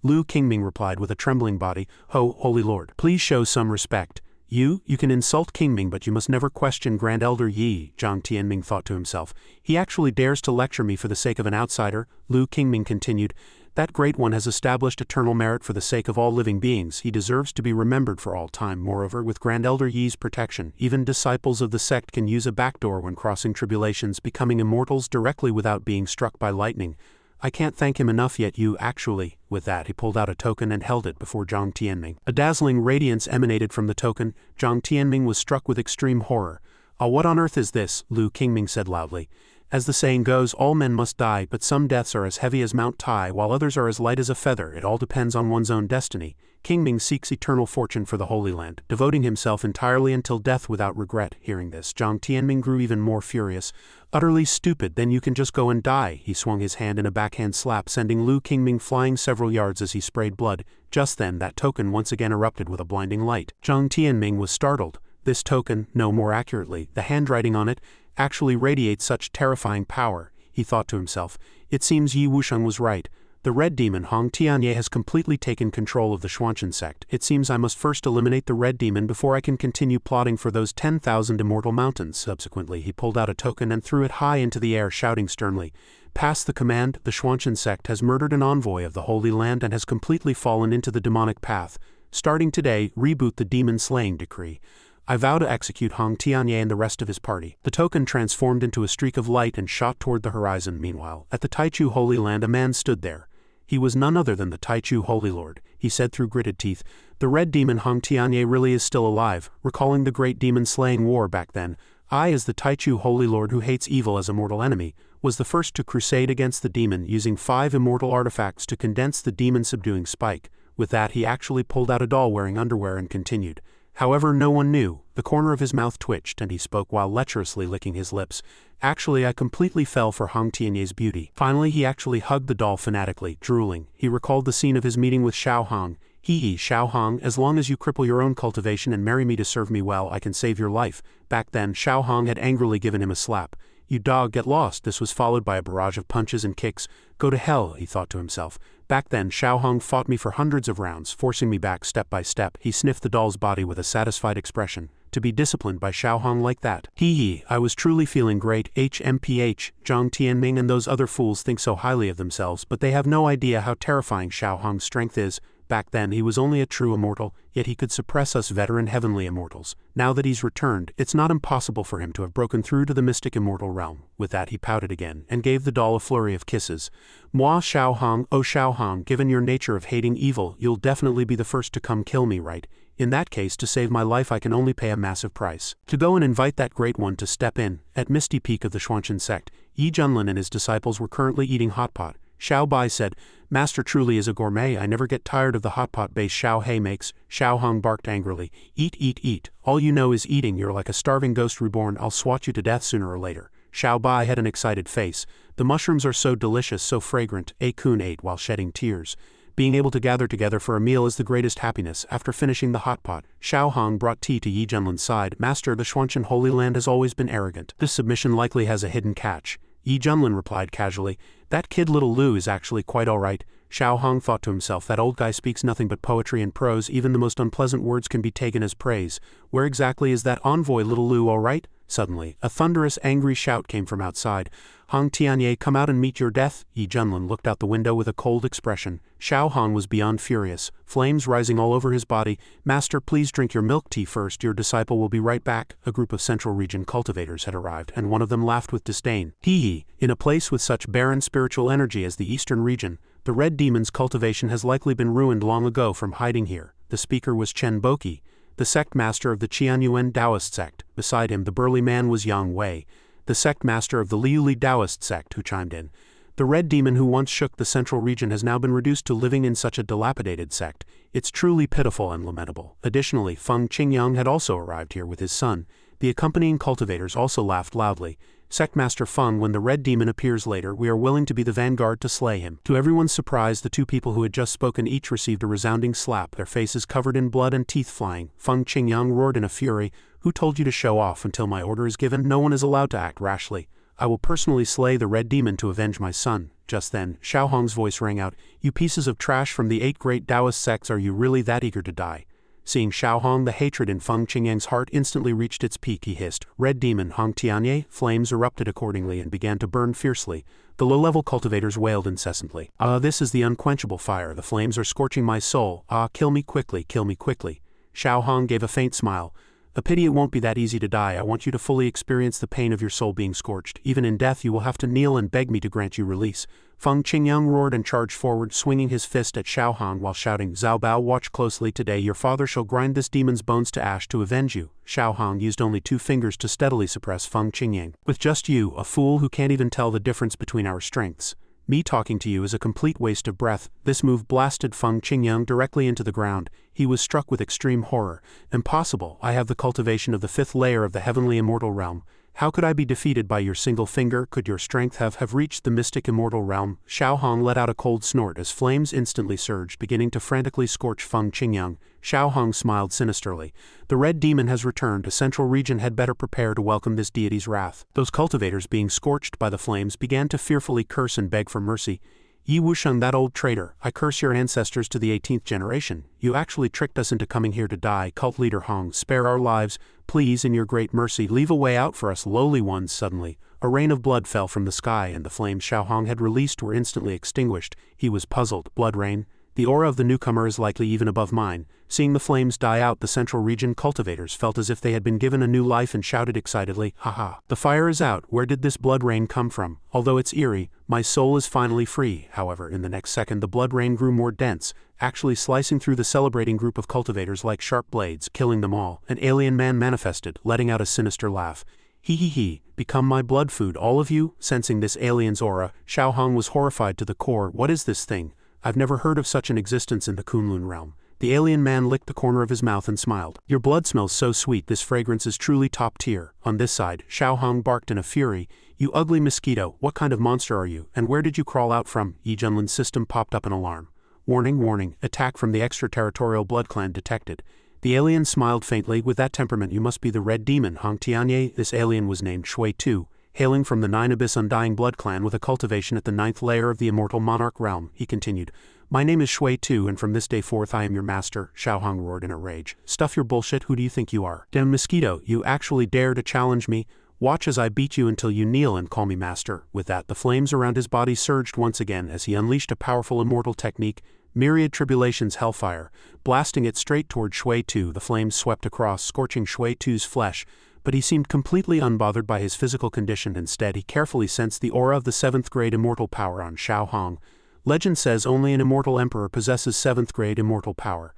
Lu Qingming replied with a trembling body, Holy Lord, please show some respect. You can insult Qingming, but you must never question Grand Elder Yi, Zhang Tianming thought to himself. He actually dares to lecture me for the sake of an outsider. Lu Qingming continued, that great one has established eternal merit for the sake of all living beings. He deserves to be remembered for all time. Moreover, with Grand Elder Yi's protection, even disciples of the sect can use a backdoor when crossing tribulations, becoming immortals directly without being struck by lightning. I can't thank him enough yet you actually. With that he pulled out a token and held it before Jiang Tianming. A dazzling radiance emanated from the token. Jiang Tianming was struck with extreme horror. "Ah, what on earth is this?" Lu Qingming said loudly. "As the saying goes, all men must die, but some deaths are as heavy as Mount Tai while others are as light as a feather. It all depends on one's own destiny. Qingming seeks eternal fortune for the Holy Land, devoting himself entirely until death without regret." Hearing this, Jiang Tianming grew even more furious. "Utterly stupid, then you can just go and die." He swung his hand in a backhand slap, sending Lu Qingming flying several yards as he sprayed blood. Just then that token once again erupted with a blinding light. Jiang Tianming was startled. This token, no, more accurately, the handwriting on it, actually radiates such terrifying power. He thought to himself, it seems Yi Wusheng was right. The red demon Hong Tianye has completely taken control of the Xuanchen sect. It seems I must first eliminate the red demon before I can continue plotting for those 10,000 immortal mountains. Subsequently he pulled out a token and threw it high into the air, shouting sternly, "Pass the command. The Xuanchen sect has murdered an envoy of the Holy Land and has completely fallen into the demonic path. Starting today, reboot the demon-slaying decree. I vow to execute Hong Tianye and the rest of his party." The token transformed into a streak of light and shot toward the horizon. Meanwhile, at the Taichu Holy Land a man stood there. He was none other than the Taichu Holy Lord. He said through gritted teeth, "The red demon Hong Tianye really is still alive." Recalling the great demon-slaying war back then, I, as the Taichu Holy Lord who hates evil as a mortal enemy, was the first to crusade against the demon using 5 immortal artifacts to condense the demon-subduing spike. With that he actually pulled out a doll wearing underwear and continued. However, no one knew. The corner of his mouth twitched and he spoke while lecherously licking his lips. "Actually, I completely fell for Hong Tianye's beauty." Finally he actually hugged the doll fanatically, drooling. He recalled the scene of his meeting with Xiao Hong. "Hee, Xiao Hong, as long as you cripple your own cultivation and marry me to serve me well, I can save your life." Back then Xiao Hong had angrily given him a slap. "You dog, get lost." This was followed by a barrage of punches and kicks. "Go to hell," he thought to himself. "Back then Xiao Hong fought me for hundreds of rounds, forcing me back step by step." He sniffed the doll's body with a satisfied expression. To be disciplined by Xiao Hong like that. Hee, I was truly feeling great. HMPH, Jiang Tianming and those other fools think so highly of themselves, but they have no idea how terrifying Xiao Hong's strength is. Back then he was only a true immortal, yet he could suppress us veteran heavenly immortals. Now that he's returned, it's not impossible for him to have broken through to the mystic immortal realm. With that he pouted again, and gave the doll a flurry of kisses. "Moi Xiao Hong, oh Xiao Hong, given your nature of hating evil, you'll definitely be the first to come kill me, right? In that case, to save my life I can only pay a massive price. To go and invite that great one to step in." At Misty Peak of the Xuanchen sect, Yi Junlin and his disciples were currently eating hot pot. Xiao Bai said, "Master truly is a gourmet. I never get tired of the hot pot base Xiao He makes." Xiao Hong barked angrily, "Eat, eat, eat. All you know is eating. You're like a starving ghost reborn. I'll swat you to death sooner or later." Xiao Bai had an excited face. "The mushrooms are so delicious, so fragrant." A Kun ate while shedding tears. Being able to gather together for a meal is the greatest happiness. After finishing the hot pot, Xiao Hong brought tea to Yi Junlin's side. "Master, the Xuanchen Holy Land has always been arrogant. This submission likely has a hidden catch." Yi Junlin replied casually, "That kid little Lu is actually quite alright." Xiao Hong thought to himself, that old guy speaks nothing but poetry and prose. Even the most unpleasant words can be taken as praise. Where exactly is that envoy little Lu alright? Suddenly, a thunderous angry shout came from outside. "Hong Tianye, come out and meet your death." Yi Junlin looked out the window with a cold expression. Xiao Hong was beyond furious, flames rising all over his body. "Master, please drink your milk tea first. Your disciple will be right back." A group of Central Region cultivators had arrived, and one of them laughed with disdain. "Hee, in a place with such barren spiritual energy as the Eastern Region, the red demon's cultivation has likely been ruined long ago from hiding here." The speaker was Chen Boqi, the sect master of the Qianyuan Taoist sect. Beside him the burly man was Yang Wei, the sect master of the Liuli Taoist sect, who chimed in. "The red demon who once shook the Central Region has now been reduced to living in such a dilapidated sect. It's truly pitiful and lamentable." Additionally, Feng Qingyang had also arrived here with his son. The accompanying cultivators also laughed loudly. "Sectmaster Feng, when the red demon appears later, we are willing to be the vanguard to slay him." To everyone's surprise, the two people who had just spoken each received a resounding slap, their faces covered in blood and teeth flying. Feng Qingyang roared in a fury, "Who told you to show off? Until my order is given, no one is allowed to act rashly. I will personally slay the red demon to avenge my son." Just then, Xiao Hong's voice rang out, "You pieces of trash from the 8 great Taoist sects, are you really that eager to die?" Seeing Xiao Hong, the hatred in Feng Qingyang's heart instantly reached its peak. He hissed, "Red demon Hong Tianye." Flames erupted accordingly and began to burn fiercely. The low-level cultivators wailed incessantly. "Ah, this is the unquenchable fire. The flames are scorching my soul. Ah, kill me quickly, kill me quickly." Xiao Hong gave a faint smile. "A pity it won't be that easy to die. I want you to fully experience the pain of your soul being scorched. Even in death you will have to kneel and beg me to grant you release." Feng Qingyang roared and charged forward, swinging his fist at Xiaohang while shouting, "Zhao Bao, watch closely today. Your father shall grind this demon's bones to ash to avenge you." Xiaohang used only 2 fingers to steadily suppress Feng Qingyang. "With just you, a fool who can't even tell the difference between our strengths. Me talking to you is a complete waste of breath." This move blasted Feng Qingyang directly into the ground. He was struck with extreme horror. "Impossible. I have the cultivation of the 5th layer of the heavenly immortal realm. How could I be defeated by your single finger? Could your strength have reached the mystic immortal realm?" Xiaohang let out a cold snort as flames instantly surged, beginning to frantically scorch Feng Qingyang. Xiaohang smiled sinisterly. "The red demon has returned. A central region had better prepare to welcome this deity's wrath." Those cultivators, being scorched by the flames, began to fearfully curse and beg for mercy. "Yi Wusheng, that old traitor, I curse your ancestors to the 18th generation. You actually tricked us into coming here to die. Cult leader Hong, spare our lives. Please, in your great mercy, leave a way out for us lowly ones." Suddenly, a rain of blood fell from the sky, and the flames Xiaohang had released were instantly extinguished. He was puzzled. "Blood rain? The aura of the newcomer is likely even above mine." Seeing the flames die out, the central region cultivators felt as if they had been given a new life and shouted excitedly, "Haha! The fire is out. Where did this blood rain come from? Although it's eerie, my soul is finally free." However, in the next second the blood rain grew more dense, actually slicing through the celebrating group of cultivators like sharp blades, killing them all. An alien man manifested, letting out a sinister laugh. "Hee hee hee, become my blood food, all of you?" Sensing this alien's aura, Xiaohang was horrified to the core. "What is this thing? I've never heard of such an existence in the Kunlun realm." The alien man licked the corner of his mouth and smiled. "Your blood smells so sweet. This fragrance is truly top tier." On this side, Xiaohang barked in a fury. "You ugly mosquito, what kind of monster are you, and where did you crawl out from?" Yi Junlin's system popped up an alarm. "Warning, warning, attack from the extra-territorial blood clan detected." The alien smiled faintly. "With that temperament you must be the red demon, Hong Tianye." This alien was named Shui Tu, hailing from the 9 Abyss Undying blood clan with a cultivation at the 9th layer of the immortal monarch realm. He continued, "My name is Shui Tu, and from this day forth I am your master." Xiaohang roared in a rage. "Stuff your bullshit, who do you think you are? Damn mosquito, you actually dare to challenge me? Watch as I beat you until you kneel and call me master." With that, the flames around his body surged once again as he unleashed a powerful immortal technique, Myriad Tribulations Hellfire. Blasting it straight toward Shui Tu, the flames swept across, scorching Shui Tu's flesh, but he seemed completely unbothered by his physical condition. Instead, he carefully sensed the aura of the 7th grade immortal power on Xiaohang. Legend says only an immortal emperor possesses 7th grade immortal power.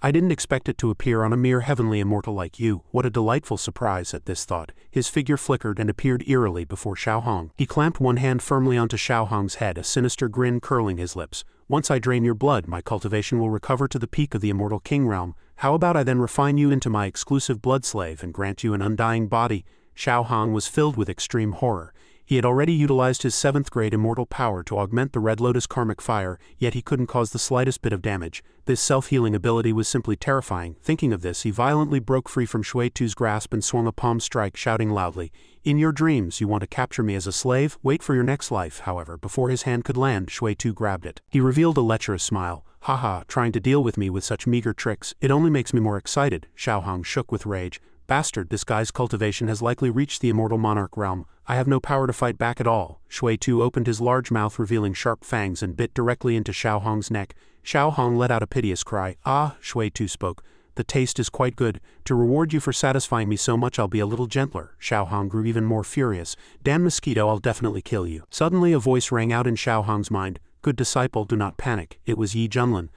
I didn't expect it to appear on a mere heavenly immortal like you. What a delightful surprise. At this thought, his figure flickered and appeared eerily before Xiaohang. He clamped one hand firmly onto Xiaohang's head, a sinister grin curling his lips. "Once I drain your blood, my cultivation will recover to the peak of the immortal king realm. How about I then refine you into my exclusive blood slave and grant you an undying body?" Xiaohang was filled with extreme horror. He had already utilized his 7th grade immortal power to augment the Red Lotus karmic fire, yet he couldn't cause the slightest bit of damage. This self-healing ability was simply terrifying. Thinking of this, he violently broke free from Shui Tu's grasp and swung a palm strike, shouting loudly, "In your dreams, you want to capture me as a slave? Wait for your next life." However, before his hand could land, Shui Tu grabbed it. He revealed a lecherous smile. "Haha, trying to deal with me with such meager tricks. It only makes me more excited." Xiaohang shook with rage. "Bastard, this guy's cultivation has likely reached the immortal monarch realm. I have no power to fight back at all." Shui Tu opened his large mouth, revealing sharp fangs, and bit directly into Xiaohang's neck. Xiaohang let out a piteous cry. "Ah," Shui Tu spoke. "The taste is quite good. To reward you for satisfying me so much, I'll be a little gentler." Xiaohang grew even more furious. "Damn mosquito, I'll definitely kill you." Suddenly a voice rang out in Xiaohang's mind. "Good disciple, do not panic." It was Yi Junlin.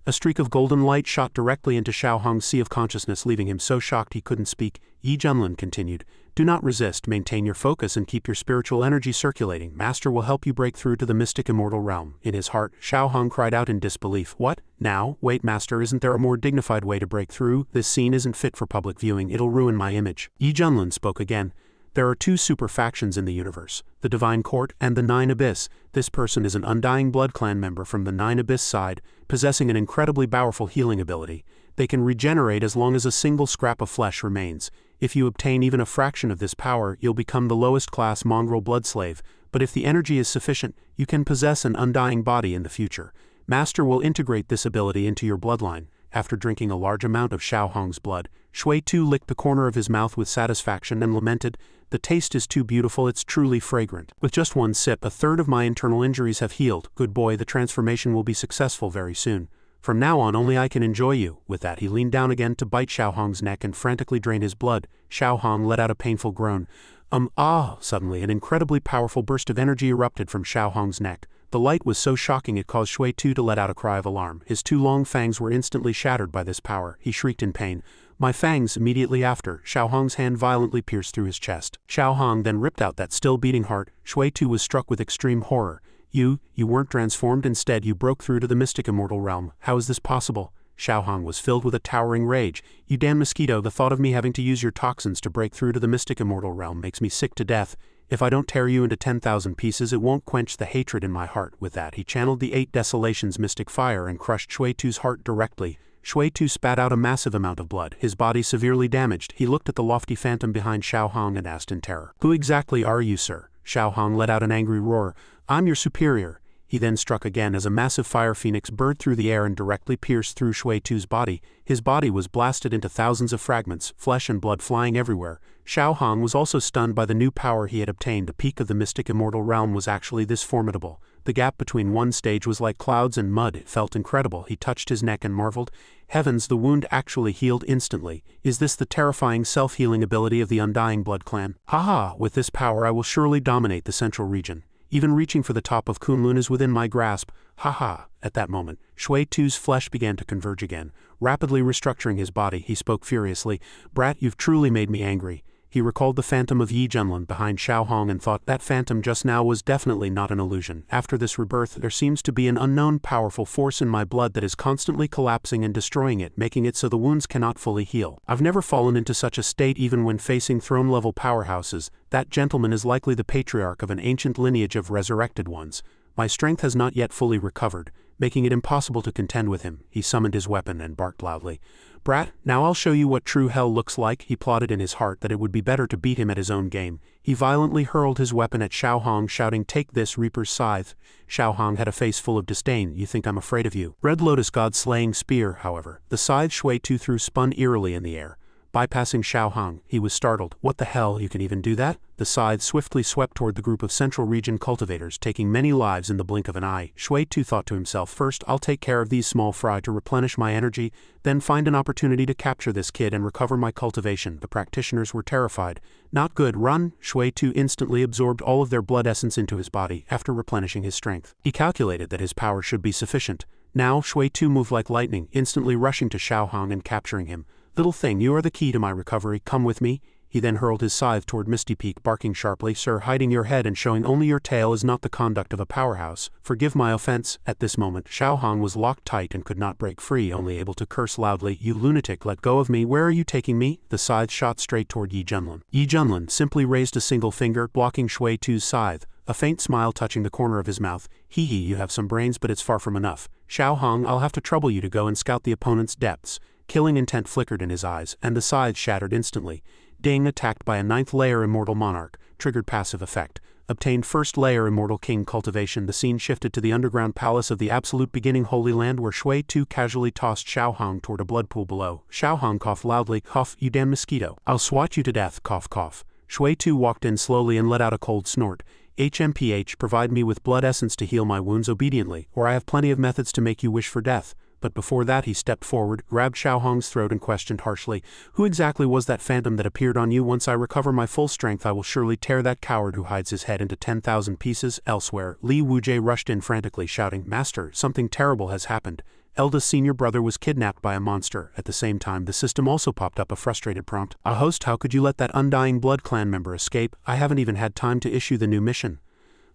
A streak of golden light shot directly into Xiaohang's sea of consciousness, leaving him so shocked he couldn't speak. Yi Junlin continued, "Do not resist, maintain your focus and keep your spiritual energy circulating. Master will help you break through to the mystic immortal realm." In his heart, Xiaohang cried out in disbelief. "What? Now? Wait, Master, isn't there a more dignified way to break through? This scene isn't fit for public viewing, it'll ruin my image." Yi Junlin spoke again. "There are 2 super factions in the universe, the Divine Court and the 9 Abyss. This person is an Undying blood clan member from the 9 Abyss side, possessing an incredibly powerful healing ability. They can regenerate as long as a single scrap of flesh remains. If you obtain even a fraction of this power, you'll become the lowest class mongrel blood slave, but if the energy is sufficient, you can possess an undying body in the future. Master will integrate this ability into your bloodline." After drinking a large amount of Xiaohang's blood, Shui Tu licked the corner of his mouth with satisfaction and lamented, "The taste is too beautiful, it's truly fragrant. With just one sip, a third of my internal injuries have healed. Good boy, the transformation will be successful very soon. From now on only I can enjoy you." With that, he leaned down again to bite Xiaohang's neck and frantically drain his blood. Xiaohang let out a painful groan. Suddenly an incredibly powerful burst of energy erupted from Xiaohang's neck. The light was so shocking it caused Shui Tu to let out a cry of alarm. His 2 long fangs were instantly shattered by this power. He shrieked in pain. My fangs! Immediately after, Xiao Hong's hand violently pierced through his chest. Xiao Hong then ripped out that still beating heart. Shui Tu was struck with extreme horror. You weren't transformed, instead you broke through to the mystic immortal realm. How is this possible? Xiao Hong was filled with a towering rage. You damn mosquito, the thought of me having to use your toxins to break through to the mystic immortal realm makes me sick to death. If I don't tear you into 10,000 pieces, it won't quench the hatred in my heart. With that, he channeled the 8 Desolations mystic fire and crushed Shui Tu's heart directly. Shui Tu spat out a massive amount of blood, his body severely damaged. He looked at the lofty phantom behind Xiao Hong and asked in terror, "Who exactly are you, sir?" Xiao Hong let out an angry roar. "I'm your superior." He then struck again as a massive fire phoenix burst through the air and directly pierced through Shui Tu's body. His body was blasted into thousands of fragments, flesh and blood flying everywhere. Xiao Hong was also stunned by the new power he had obtained. The peak of the mystic immortal realm was actually this formidable. The gap between one stage was like clouds and mud. It felt incredible. He touched his neck and marveled. Heavens, the wound actually healed instantly. Is this the terrifying self-healing ability of the Undying blood clan? Haha, with this power I will surely dominate the central region. Even reaching for the top of Kunlun is within my grasp. Haha. At that moment, Shui Tu's flesh began to converge again. Rapidly restructuring his body, he spoke furiously. "Brat, you've truly made me angry." He recalled the phantom of Yi Junlin behind Xiao Hong and thought that phantom just now was definitely not an illusion. After this rebirth, there seems to be an unknown powerful force in my blood that is constantly collapsing and destroying it, making it so the wounds cannot fully heal. I've never fallen into such a state even when facing throne-level powerhouses. That gentleman is likely the patriarch of an ancient lineage of resurrected ones. My strength has not yet fully recovered, making it impossible to contend with him. He summoned his weapon and barked loudly. "Brat, now I'll show you what true hell looks like." He plotted in his heart that it would be better to beat him at his own game. He violently hurled his weapon at Xiao Hong, shouting, "Take this, Reaper's scythe." Xiao Hong had a face full of disdain. "You think I'm afraid of you?" Red Lotus God-slaying spear, however. The scythe Shui Tu threw spun eerily in the air. Bypassing Xiao Hong, he was startled. "What the hell, you can even do that?" The scythe swiftly swept toward the group of Central Region cultivators, taking many lives in the blink of an eye. Shui Tu thought to himself, "First, I'll take care of these small fry to replenish my energy, then find an opportunity to capture this kid and recover my cultivation." The practitioners were terrified. "Not good, run!" Shui Tu instantly absorbed all of their blood essence into his body, after replenishing his strength. He calculated that his power should be sufficient. Now, Shui Tu moved like lightning, instantly rushing to Xiao Hong and capturing him. "Little thing, you are the key to my recovery, come with me." He then hurled his scythe toward Misty Peak, barking sharply, "Sir, hiding your head and showing only your tail is not the conduct of a powerhouse. Forgive my offense." At this moment, Xiao Hong was locked tight and could not break free, only able to curse loudly. "You lunatic, let go of me. Where are you taking me?" The scythe shot straight toward Yi Junlin. Yi Junlin simply raised a single finger, blocking Shui Tu's scythe, a faint smile touching the corner of his mouth. "Hee hee, you have some brains, but it's far from enough. Xiao Hong, I'll have to trouble you to go and scout the opponent's depths." Killing intent flickered in his eyes, and the scythe shattered instantly. Ding, attacked by a 9th layer Immortal Monarch, triggered passive effect. Obtained 1st layer Immortal King cultivation. The scene shifted to the underground palace of the Absolute Beginning Holy Land, where Shui Tu casually tossed Xiao Hong toward a blood pool below. Xiao Hong coughed loudly. "Cough, you damn mosquito. I'll swat you to death." Cough, cough. Shui Tu walked in slowly and let out a cold snort. "HMPH, provide me with blood essence to heal my wounds obediently, or I have plenty of methods to make you wish for death." But before that, he stepped forward, grabbed Xiao Hong's throat and questioned harshly, "Who exactly was that phantom that appeared on you? Once I recover my full strength, I will surely tear that coward who hides his head into 10,000 pieces." Elsewhere, Li Wujie rushed in frantically, shouting, "Master, something terrible has happened. Elda's senior brother was kidnapped by a monster." At the same time, the system also popped up a frustrated prompt. "Ah, host, how could you let that Undying blood clan member escape? I haven't even had time to issue the new mission."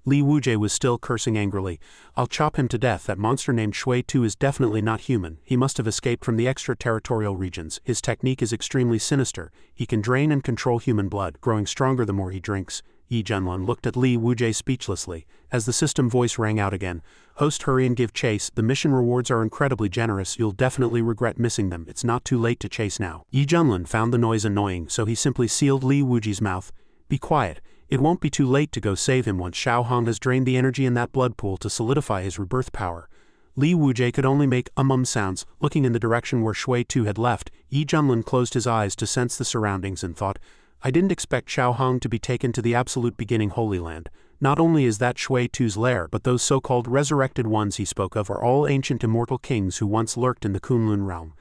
Li Wujie was still cursing angrily. "I'll chop him to death. That monster named Shui Tu is definitely not human. He must have escaped from the extra-territorial regions. His technique is extremely sinister. He can drain and control human blood, growing stronger the more he drinks." Yi Junlin looked at Li Wujie speechlessly. As the system voice rang out again, "Host, hurry and give chase. The mission rewards are incredibly generous. You'll definitely regret missing them. It's not too late to chase now." Yi Junlin found the noise annoying, so he simply sealed Li Wujie's mouth. "Be quiet. It won't be too late to go save him once Xiao Hong has drained the energy in that blood pool to solidify his rebirth power." Li Wujie could only make sounds. Looking in the direction where Shui Tu had left, Yi Junlin closed his eyes to sense the surroundings and thought, "I didn't expect Xiao Hong to be taken to the Absolute Beginning Holy Land. Not only is that Shui Tu's lair, but those so-called resurrected ones he spoke of are all ancient immortal kings who once lurked in the Kunlun realm.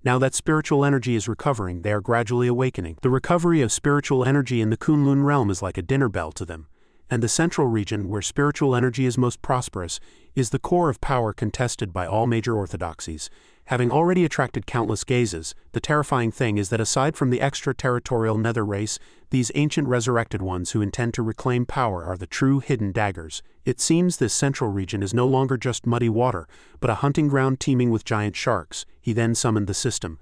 Now that spiritual energy is recovering, they are gradually awakening. The recovery of spiritual energy in the Kunlun realm is like a dinner bell to them. and the central region, where spiritual energy is most prosperous, is the core of power contested by all major orthodoxies. Having already attracted countless gazes, the terrifying thing is that aside from the extra-territorial Nether race, these ancient resurrected ones who intend to reclaim power are the true hidden daggers. It seems this central region is no longer just muddy water, but a hunting ground teeming with giant sharks. He then summoned the system.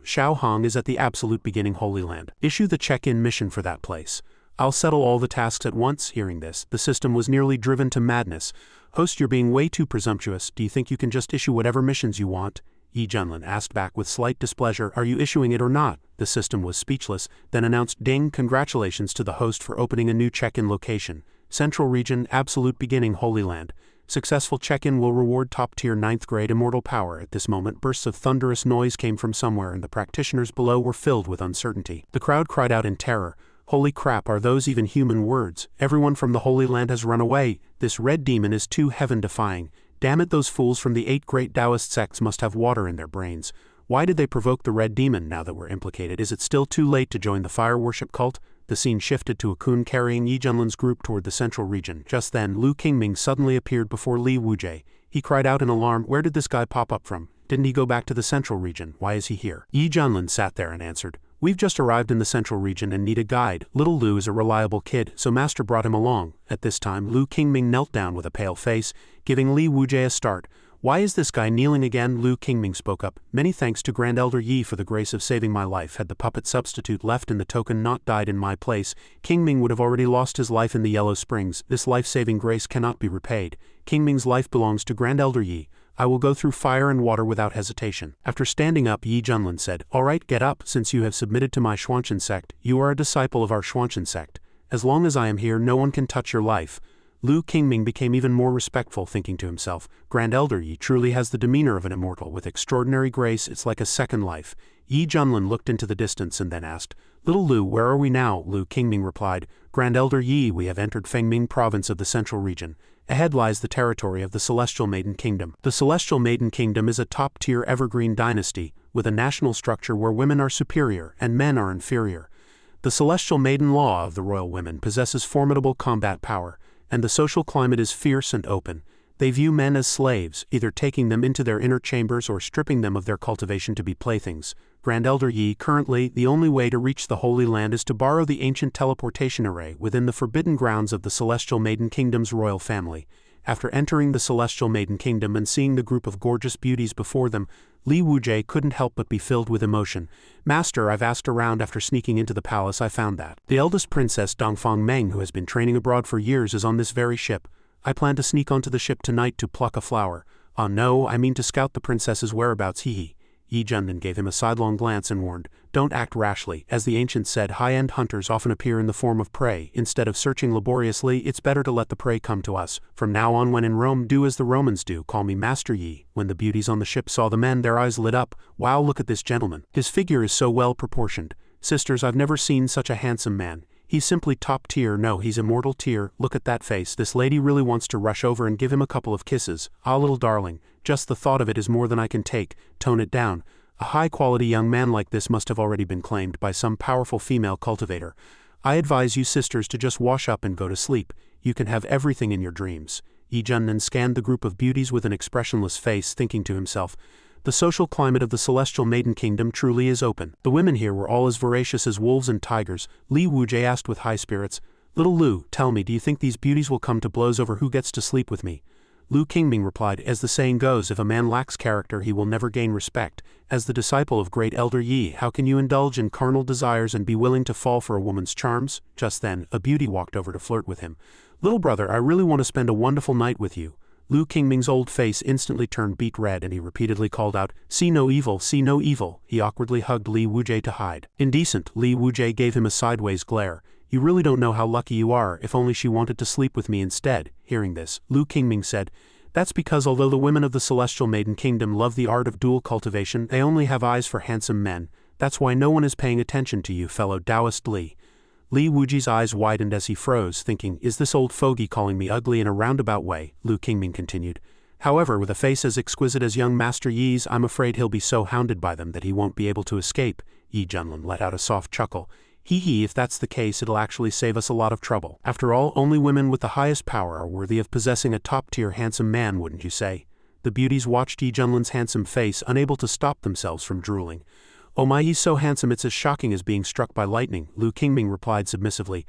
Shao Hong is at the absolute beginning Holy Land. Issue the check-in mission for that place. I'll settle all the tasks at once. Hearing this, the system was nearly driven to madness. Host, you're being way too presumptuous. Do you think you can just issue whatever missions you want? Yi Junlin asked back with slight displeasure. Are you issuing it or not? The system was speechless, then announced, ding, congratulations to the host for opening a new check-in location. Central region, absolute beginning Holy Land. Successful check-in will reward top-tier 9th grade immortal power. At this moment, bursts of thunderous noise came from somewhere and the practitioners below were filled with uncertainty. The crowd cried out in terror. Holy crap, are those even human words? Everyone from the Holy Land has run away. This red demon is too heaven-defying. Damn it, those fools from the 8 great Taoist sects must have water in their brains. Why did they provoke the red demon? Now that we're implicated, is it still too late to join the fire worship cult? The scene shifted to a Kun carrying Yi Junlin's group toward the central region. Just then, Lu Qingming suddenly appeared before Li Wujie. He cried out in alarm, where did this guy pop up from? Didn't he go back to the central region? Why is he here? Yi Junlin sat there and answered, we've just arrived in the central region and need a guide. Little Lu is a reliable kid, so Master brought him along. At this time, Lu Qingming knelt down with a pale face, giving Li Wujie a start. Why is this guy kneeling again? Lu Qingming spoke up. Many thanks to Grand Elder Yi for the grace of saving my life. Had the puppet substitute left in the token not died in my place, Qingming would have already lost his life in the Yellow Springs. This life-saving grace cannot be repaid. Qingming's life belongs to Grand Elder Yi. I will go through fire and water without hesitation. After standing up, Yi Junlin said, all right, get up. Since you have submitted to my Xuanchen sect, you are a disciple of our Xuanchen sect. As long as I am here, no one can touch your life. Lu Qingming became even more respectful, thinking to himself, Grand Elder Yi truly has the demeanor of an immortal. With extraordinary grace, it's like a second life. Yi Junlin looked into the distance and then asked, Little Lu, where are we now? Lu Qingming replied, Grand Elder Yi, we have entered Fengming province of the central region. Ahead lies the territory of the Celestial Maiden Kingdom. The Celestial Maiden Kingdom is a top-tier evergreen dynasty, with a national structure where women are superior and men are inferior. The Celestial Maiden Law of the Royal Women possesses formidable combat power, and the social climate is fierce and open. They view men as slaves, either taking them into their inner chambers or stripping them of their cultivation to be playthings. Grand Elder Yi, currently, the only way to reach the Holy Land is to borrow the ancient teleportation array within the forbidden grounds of the Celestial Maiden Kingdom's royal family. After entering the Celestial Maiden Kingdom and seeing the group of gorgeous beauties before them, Li Wujie couldn't help but be filled with emotion. Master, I've asked around. After sneaking into the palace, I found that the eldest princess Dongfang Meng, who has been training abroad for years, is on this very ship. I plan to sneak onto the ship tonight to pluck a flower. No, I mean to scout the princess's whereabouts. Hee. Yi Junlin gave him a sidelong glance and warned, don't act rashly. As the ancients said, high-end hunters often appear in the form of prey. Instead of searching laboriously, it's better to let the prey come to us. From now on, when in Rome, do as the Romans do. Call me Master Yi. When the beauties on the ship saw the men, their eyes lit up. Wow, look at this gentleman. His figure is so well proportioned. Sisters, I've never seen such a handsome man. He's simply top tier. No, he's immortal tier. Look at that face. This lady really wants to rush over and give him a couple of kisses. Ah, little darling, just the thought of it is more than I can take. Tone it down. A high-quality young man like this must have already been claimed by some powerful female cultivator. I advise you sisters to just wash up and go to sleep. You can have everything in your dreams. Yi Junlin scanned the group of beauties with an expressionless face, thinking to himself, the social climate of the Celestial Maiden Kingdom truly is open. The women here were all as voracious as wolves and tigers. Li Wujie asked with high spirits, Little Lu, tell me, do you think these beauties will come to blows over who gets to sleep with me? Lu Qingming replied, as the saying goes, if a man lacks character he will never gain respect. As the disciple of Great Elder Yi, how can you indulge in carnal desires and be willing to fall for a woman's charms? Just then, a beauty walked over to flirt with him. Little brother, I really want to spend a wonderful night with you. Lu Qingming's old face instantly turned beet red and he repeatedly called out, see no evil, see no evil. He awkwardly hugged Li Wujie to hide. Indecent, Li Wujie gave him a sideways glare. You really don't know how lucky you are. If only she wanted to sleep with me instead. Hearing this, Lu Qingming said, that's because although the women of the Celestial Maiden Kingdom love the art of dual cultivation, they only have eyes for handsome men. That's why no one is paying attention to you, fellow Taoist Li. Li Wujie's eyes widened as he froze, thinking, is this old fogey calling me ugly in a roundabout way? Lu Qingming continued. However, with a face as exquisite as young Master Yi's, I'm afraid he'll be so hounded by them that he won't be able to escape. Yi Junlin let out a soft chuckle. Hee hee, if that's the case it'll actually save us a lot of trouble. After all, only women with the highest power are worthy of possessing a top-tier handsome man, wouldn't you say? The beauties watched Yi Junlin's handsome face, unable to stop themselves from drooling. Oh my, he's so handsome it's as shocking as being struck by lightning, Lu Qingming replied submissively.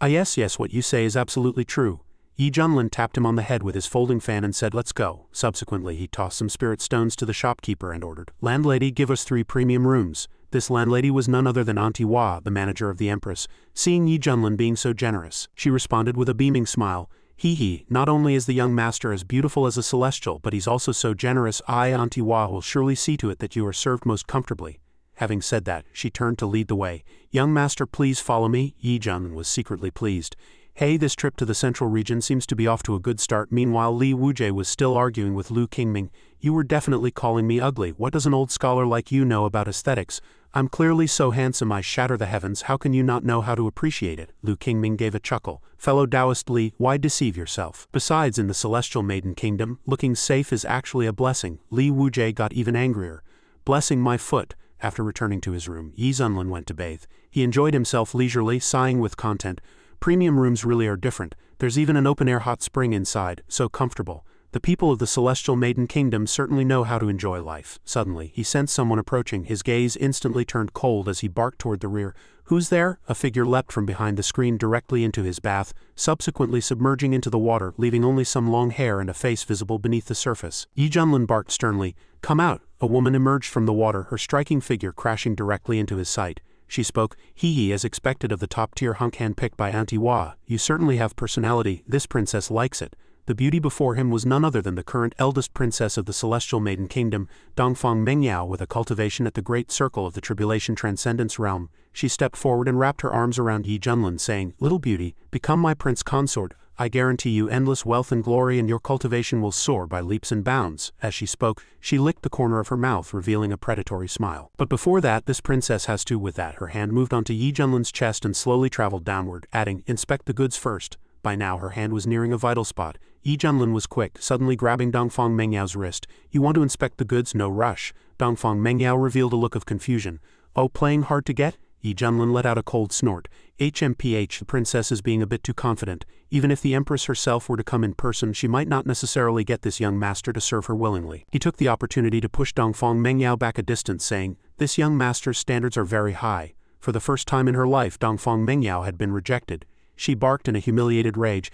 Ah yes, what you say is absolutely true. Yi Junlin tapped him on the head with his folding fan and said let's go. Subsequently he tossed some spirit stones to the shopkeeper and ordered, "Landlady, give us 3 premium rooms." This landlady was none other than Auntie Hua, the manager of the Empress. Seeing Yi Junlin being so generous, she responded with a beaming smile. Hee hee, not only is the young master as beautiful as a celestial, but he's also so generous. I, Auntie Hua, will surely see to it that you are served most comfortably. Having said that, she turned to lead the way. Young master, please follow me. Yi Junlin was secretly pleased. Hey, this trip to the central region seems to be off to a good start. Meanwhile, Li Wujie was still arguing with Lu Qingming. You were definitely calling me ugly. What does an old scholar like you know about aesthetics? I'm clearly so handsome I shatter the heavens. How can you not know how to appreciate it? Lu Qingming gave a chuckle. Fellow Taoist Li, why deceive yourself? Besides, in the Celestial Maiden Kingdom, looking safe is actually a blessing. Li Wujie got even angrier. Blessing my foot. After returning to his room, Yi Junlin went to bathe. He enjoyed himself leisurely, sighing with content. Premium rooms really are different. There's even an open-air hot spring inside, so comfortable. The people of the Celestial Maiden Kingdom certainly know how to enjoy life. Suddenly, he sensed someone approaching. His gaze instantly turned cold as he barked toward the rear. Who's there? A figure leapt from behind the screen directly into his bath, subsequently submerging into the water, leaving only some long hair and a face visible beneath the surface. Yi Junlin barked sternly, "Come out!" A woman emerged from the water, her striking figure crashing directly into his sight. She spoke, "Hee hee, as expected of the top-tier hunk handpicked by Auntie Hua. You certainly have personality. This princess likes it." The beauty before him was none other than the current eldest princess of the Celestial Maiden Kingdom, Dongfang Mengyao, with a cultivation at the Great Circle of the Tribulation Transcendence Realm. She stepped forward and wrapped her arms around Yi Junlin, saying, "Little beauty, become my prince consort. I guarantee you endless wealth and glory, and your cultivation will soar by leaps and bounds." As she spoke, she licked the corner of her mouth, revealing a predatory smile. But before that, this princess has to. With that, her hand moved onto Yi Junlin's chest and slowly traveled downward, adding, "Inspect the goods first." By now her hand was nearing a vital spot. Yi Junlin was quick, suddenly grabbing Dongfang Mengyao's wrist. "You want to inspect the goods? No rush." Dongfang Mengyao revealed a look of confusion. "Oh, playing hard to get?" Yi Junlin let out a cold snort. HMPH, the princess is being a bit too confident. Even if the Empress herself were to come in person, she might not necessarily get this young master to serve her willingly. He took the opportunity to push Dongfang Mengyao back a distance, saying, "This young master's standards are very high." For the first time in her life, Dongfang Mengyao had been rejected. She barked in a humiliated rage.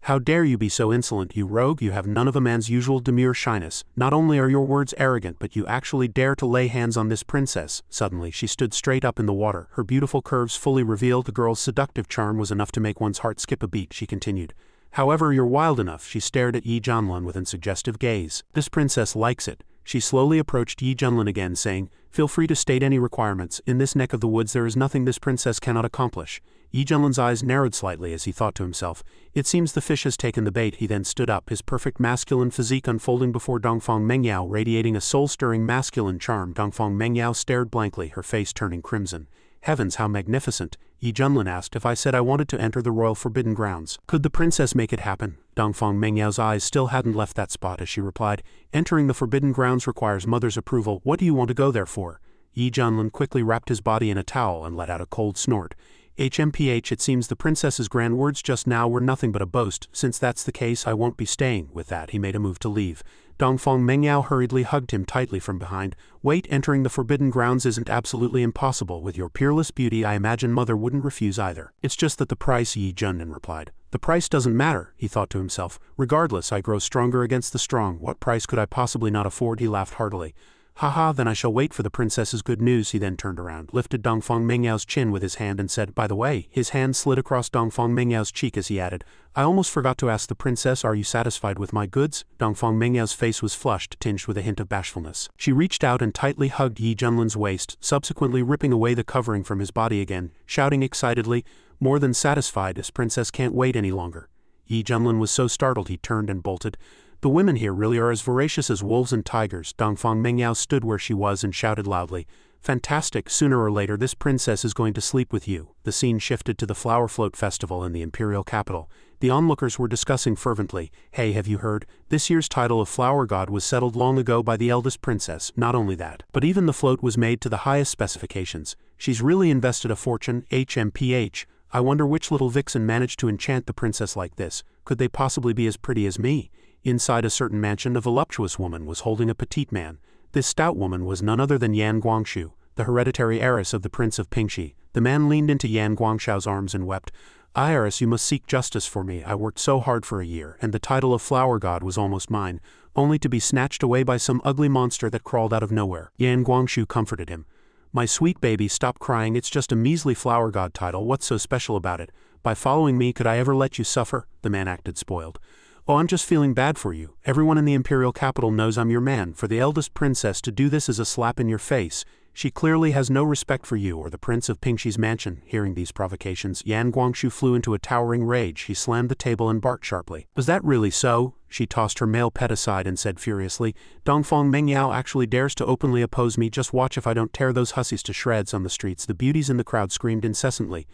How dare you be so insolent, you rogue? You have none of a man's usual demure shyness. Not only are your words arrogant, but you actually dare to lay hands on this princess." Suddenly, she stood straight up in the water, her beautiful curves fully revealed. The girl's seductive charm was enough to make one's heart skip a beat. She continued, "However, you're wild enough." She stared at Yi Junlin with a suggestive gaze. "This princess likes it." She slowly approached Yi Junlin again, saying, "Feel free to state any requirements. In this neck of the woods there is nothing this princess cannot accomplish." Yi Junlin's eyes narrowed slightly as he thought to himself, "It seems the fish has taken the bait." He then stood up, his perfect masculine physique unfolding before Dongfang Mengyao, radiating a soul-stirring masculine charm. Dongfang Mengyao stared blankly, her face turning crimson. "Heavens, how magnificent!" Yi Junlin asked, "If I said I wanted to enter the royal forbidden grounds, could the princess make it happen?" Dongfang Mengyao's eyes still hadn't left that spot as she replied, "Entering the forbidden grounds requires mother's approval. What do you want to go there for?" Yi Junlin quickly wrapped his body in a towel and let out a cold snort. HMPH, it seems the princess's grand words just now were nothing but a boast. Since that's the case, I won't be staying. With that, he made a move to leave. Dongfang Mengyao hurriedly hugged him tightly from behind. "Wait, entering the forbidden grounds isn't absolutely impossible. With your peerless beauty, I imagine mother wouldn't refuse either. It's just that the price," Yi Junlin replied. "The price doesn't matter," he thought to himself. "Regardless, I grow stronger against the strong. What price could I possibly not afford?" He laughed heartily. "Haha, then I shall wait for the princess's good news." He then turned around, lifted Dongfang Mengyao's chin with his hand and said, "By the way," his hand slid across Dongfang Mengyao's cheek as he added, "I almost forgot to ask the princess, are you satisfied with my goods?" Dongfang Mengyao's face was flushed, tinged with a hint of bashfulness. She reached out and tightly hugged Yi Junlin's waist, subsequently ripping away the covering from his body again, shouting excitedly, "More than satisfied, this princess can't wait any longer." Yi Junlin was so startled he turned and bolted. "The women here really are as voracious as wolves and tigers." Dongfang Mengyao stood where she was and shouted loudly, "Fantastic, sooner or later this princess is going to sleep with you." The scene shifted to the Flower Float Festival in the imperial capital. The onlookers were discussing fervently. Hey, have you heard? This year's title of Flower God was settled long ago by the eldest princess. Not only that, but even the float was made to the highest specifications. She's really invested a fortune. HMPH. I wonder which little vixen managed to enchant the princess like this. Could they possibly be as pretty as me? Inside a certain mansion, a voluptuous woman was holding a petite man. This stout woman was none other than Yan Guangshu, the hereditary heiress of the Prince of Pingxi. The man leaned into Yan Guangshu's arms and wept. Heiress, you must seek justice for me. I worked so hard for a year, and the title of Flower God was almost mine, only to be snatched away by some ugly monster that crawled out of nowhere. Yan Guangshu comforted him. My sweet baby, stop crying. It's just a measly Flower God title. What's so special about it? By following me, could I ever let you suffer? The man acted spoiled. Oh, I'm just feeling bad for you. Everyone in the imperial capital knows I'm your man. For the eldest princess to do this is a slap in your face. She clearly has no respect for you or the Prince of Pingxi's mansion. Hearing these provocations, Yan Guangshu flew into a towering rage. He slammed the table and barked sharply. Was that really so? She tossed her male pet aside and said furiously, Dongfang Mengyao actually dares to openly oppose me. Just watch if I don't tear those hussies to shreds on the streets. The beauties in the crowd screamed incessantly.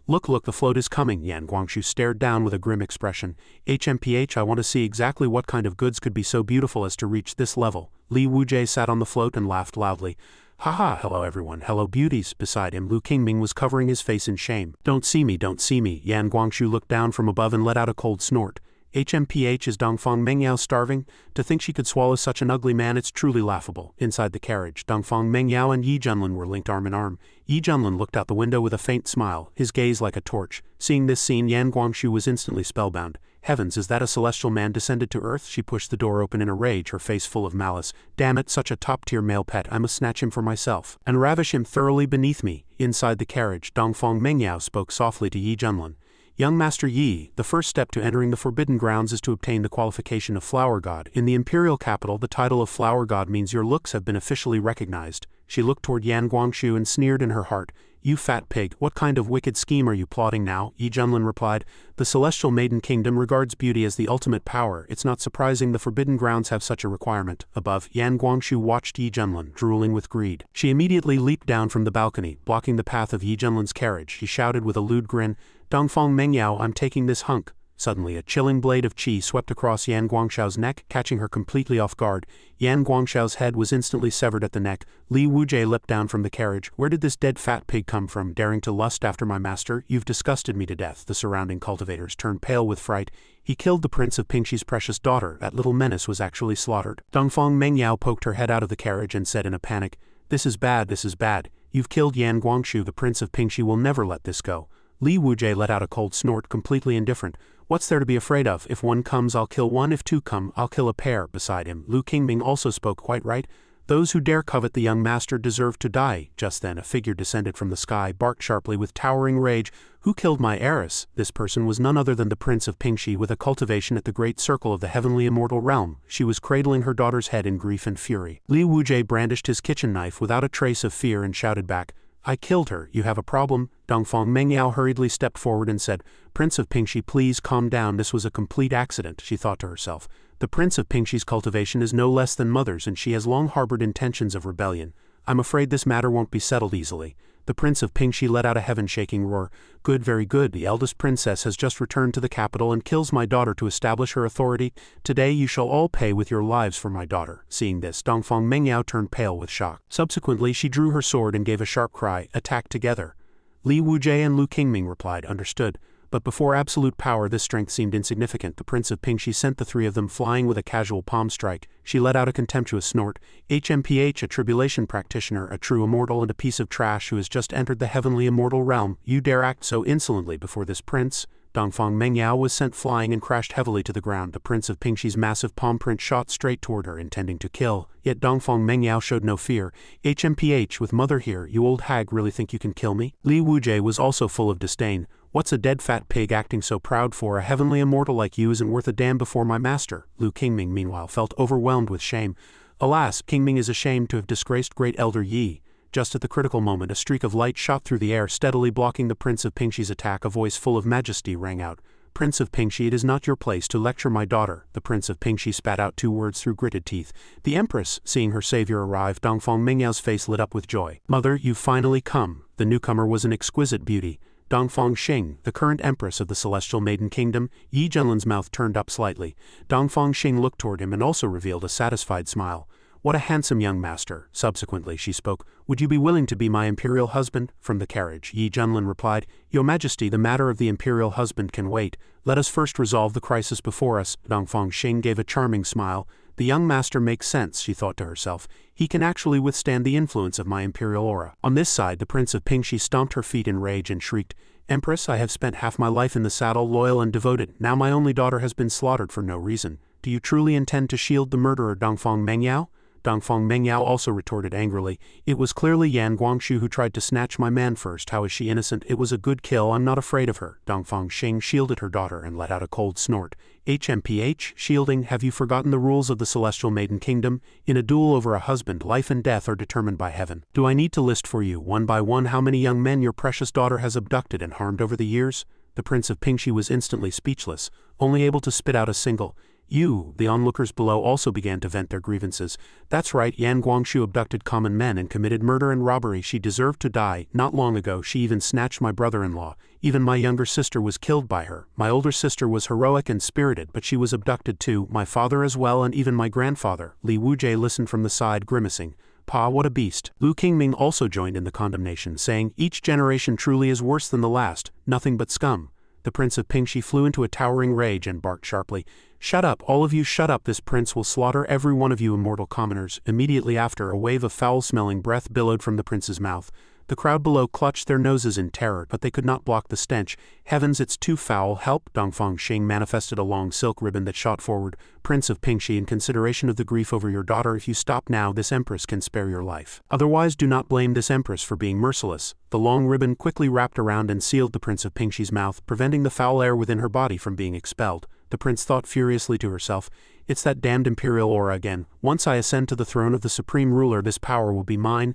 Look, the float is coming. Yan Guangshu stared down with a grim expression. HMPH, I want to see exactly what kind of goods could be so beautiful as to reach this level. Li Wujie sat on the float and laughed loudly. Haha, hello everyone, hello beauties. Beside him, Lu Qingming was covering his face in shame. Don't see me, don't see me. Yan Guangshu looked down from above and let out a cold snort. HMPH, is Dongfang Mengyao starving? To think she could swallow such an ugly man, it's truly laughable. Inside the carriage, Dongfang Mengyao and Yi Junlin were linked arm in arm. Yi Junlin looked out the window with a faint smile, his gaze like a torch. Seeing this scene, Yan Guangshu was instantly spellbound. Heavens, is that a celestial man descended to earth? She pushed the door open in a rage, her face full of malice. Damn it, such a top-tier male pet, I must snatch him for myself, and ravish him thoroughly beneath me. Inside the carriage, Dongfang Mengyao spoke softly to Yi Junlin. Young Master Yi, the first step to entering the Forbidden Grounds is to obtain the qualification of Flower God. In the imperial capital, the title of Flower God means your looks have been officially recognized. She looked toward Yan Guangshu and sneered in her heart. You fat pig, what kind of wicked scheme are you plotting now? Yi Junlin replied. The Celestial Maiden Kingdom regards beauty as the ultimate power. It's not surprising the Forbidden Grounds have such a requirement. Above, Yan Guangshu watched Yi Junlin, drooling with greed. She immediately leaped down from the balcony, blocking the path of Yi Junlin's carriage. She shouted with a lewd grin, Dongfang Mengyao, I'm taking this hunk. Suddenly, a chilling blade of qi swept across Yan Guangshu's neck, catching her completely off guard. Yan Guangshu's head was instantly severed at the neck. Li Wujie leapt down from the carriage. Where did this dead fat pig come from, daring to lust after my master? You've disgusted me to death. The surrounding cultivators turned pale with fright. He killed the Prince of Pingxi's precious daughter. That little menace was actually slaughtered. Dongfang Mengyao poked her head out of the carriage and said in a panic, This is bad, this is bad. You've killed Yan Guangshu. The Prince of Pingxi will never let this go. Li Wujie let out a cold snort, completely indifferent. What's there to be afraid of? If one comes, I'll kill one. If two come, I'll kill a pair. Beside him, Lu Qingming also spoke quite right. Those who dare covet the young master deserve to die. Just then a figure descended from the sky, barked sharply with towering rage. Who killed my heiress? This person was none other than the Prince of Pingxi with a cultivation at the great circle of the heavenly immortal realm. She was cradling her daughter's head in grief and fury. Li Wujie brandished his kitchen knife without a trace of fear and shouted back, I killed her. You have a problem? Dongfang Mengyao hurriedly stepped forward and said, Prince of Pingxi, please calm down. This was a complete accident, she thought to herself. The Prince of Pingxi's cultivation is no less than mother's, and she has long harbored intentions of rebellion. I'm afraid this matter won't be settled easily. The Prince of Pingxi let out a heaven-shaking roar. Good, very good. The eldest princess has just returned to the capital and kills my daughter to establish her authority. Today you shall all pay with your lives for my daughter. Seeing this, Dongfang Mengyao turned pale with shock. Subsequently, she drew her sword and gave a sharp cry, attack together. Li Wujie and Lu Qingming replied, understood. But before absolute power, this strength seemed insignificant. The Prince of Pingxi sent the three of them flying with a casual palm strike. She let out a contemptuous snort. HMPH, a tribulation practitioner, a true immortal and a piece of trash who has just entered the heavenly immortal realm. You dare act so insolently before this prince? Dongfang Mengyao was sent flying and crashed heavily to the ground. The Prince of Pingxi's massive palm print shot straight toward her, intending to kill. Yet Dongfang Mengyao showed no fear. HMPH, with mother here, you old hag really think you can kill me? Li Wujie was also full of disdain. What's a dead fat pig acting so proud for? A heavenly immortal like you isn't worth a damn before my master. Lu Qingming meanwhile felt overwhelmed with shame. Alas, Qingming is ashamed to have disgraced great elder Yi. Just at the critical moment, a streak of light shot through the air, steadily blocking the Prince of Pingxi's attack. A voice full of majesty rang out. Prince of Pingxi, it is not your place to lecture my daughter. The Prince of Pingxi spat out two words through gritted teeth. The Empress, seeing her savior arrive, Dongfang Mengyao's face lit up with joy. Mother, you've finally come. The newcomer was an exquisite beauty. Dongfang Xing, the current Empress of the Celestial Maiden Kingdom. Yi Junlin's mouth turned up slightly. Dongfang Xing looked toward him and also revealed a satisfied smile. What a handsome young master. Subsequently she spoke. Would you be willing to be my imperial husband? From the carriage, Yi Junlin replied, Your Majesty, the matter of the imperial husband can wait. Let us first resolve the crisis before us. Dongfang Xing gave a charming smile. The young master makes sense, she thought to herself. He can actually withstand the influence of my imperial aura. On this side, the Prince of Pingxi stomped her feet in rage and shrieked, Empress, I have spent half my life in the saddle, loyal and devoted. Now my only daughter has been slaughtered for no reason. Do you truly intend to shield the murderer Dongfang Mengyao? Dongfang Mengyao also retorted angrily, It was clearly Yan Guangshu who tried to snatch my man first. How is she innocent? It was a good kill. I'm not afraid of her. Dongfang Xing shielded her daughter and let out a cold snort. HMPH, shielding, have you forgotten the rules of the Celestial Maiden Kingdom? In a duel over a husband, life and death are determined by heaven. Do I need to list for you, one by one, how many young men your precious daughter has abducted and harmed over the years? The Prince of Pingxi was instantly speechless, only able to spit out a single, You. The onlookers below also began to vent their grievances. That's right, Yan Guangshu abducted common men and committed murder and robbery. She deserved to die. Not long ago she even snatched my brother-in-law. Even my younger sister was killed by her. My older sister was heroic and spirited, but she was abducted too, my father as well, and even my grandfather. Li Wujie listened from the side, grimacing. Pa, what a beast. Lu Qingming also joined in the condemnation, saying, Each generation truly is worse than the last, nothing but scum. The Prince of Pingxi flew into a towering rage and barked sharply, Shut up, all of you, shut up, this prince will slaughter every one of you immortal commoners. Immediately after, a wave of foul-smelling breath billowed from the prince's mouth. The crowd below clutched their noses in terror, but they could not block the stench. Heavens, it's too foul, help! Dongfang Xing manifested a long silk ribbon that shot forward. Prince of Pingxi, in consideration of the grief over your daughter, if you stop now, this empress can spare your life. Otherwise, do not blame this empress for being merciless. The long ribbon quickly wrapped around and sealed the Prince of Pingxi's mouth, preventing the foul air within her body from being expelled. The prince thought furiously to herself, It's that damned imperial aura again. Once I ascend to the throne of the supreme ruler, this power will be mine.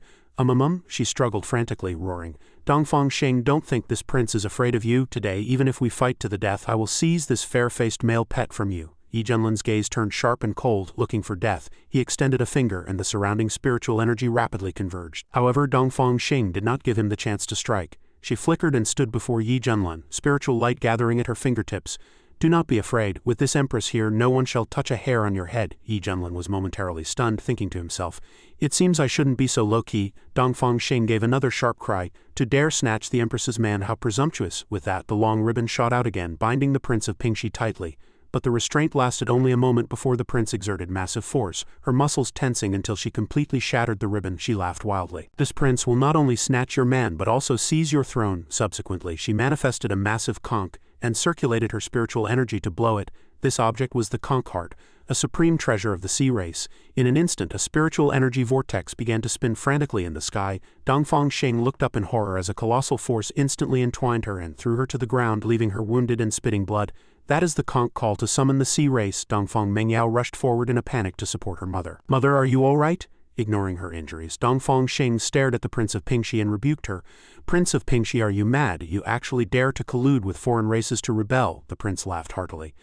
She struggled frantically, roaring. Dongfang Xing, don't think this prince is afraid of you. Today, even if we fight to the death, I will seize this fair-faced male pet from you. Yi Junlin's gaze turned sharp and cold, looking for death. He extended a finger, and the surrounding spiritual energy rapidly converged. However, Dongfang Xing did not give him the chance to strike. She flickered and stood before Yi Junlin, spiritual light gathering at her fingertips. Do not be afraid. With this empress here, no one shall touch a hair on your head. Yi Junlin was momentarily stunned, thinking to himself, It seems I shouldn't be so low-key. Dongfang Xing gave another sharp cry. To dare snatch the empress's man, how presumptuous. With that, the long ribbon shot out again, binding the Prince of Pingxi tightly. But the restraint lasted only a moment before the prince exerted massive force, her muscles tensing until she completely shattered the ribbon. She laughed wildly. This prince will not only snatch your man but also seize your throne. Subsequently, she manifested a massive conch and circulated her spiritual energy to blow it. This object was the conch heart, a supreme treasure of the sea race. In an instant, a spiritual energy vortex began to spin frantically in the sky. Dongfang Xing looked up in horror as a colossal force instantly entwined her and threw her to the ground, leaving her wounded and spitting blood. That is the conch call to summon the sea race. Dongfang Mengyao rushed forward in a panic to support her mother. Mother, are you all right? Ignoring her injuries, Dongfang Xing stared at the Prince of Pingxi and rebuked her. Prince of Pingxi, are you mad? You actually dare to collude with foreign races to rebel? The prince laughed heartily.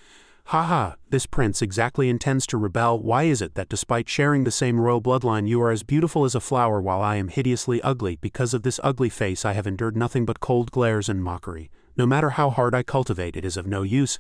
Ha ha, this prince exactly intends to rebel. Why is it that despite sharing the same royal bloodline you are as beautiful as a flower while I am hideously ugly? Because of this ugly face I have endured nothing but cold glares and mockery. No matter how hard I cultivate, it is of no use.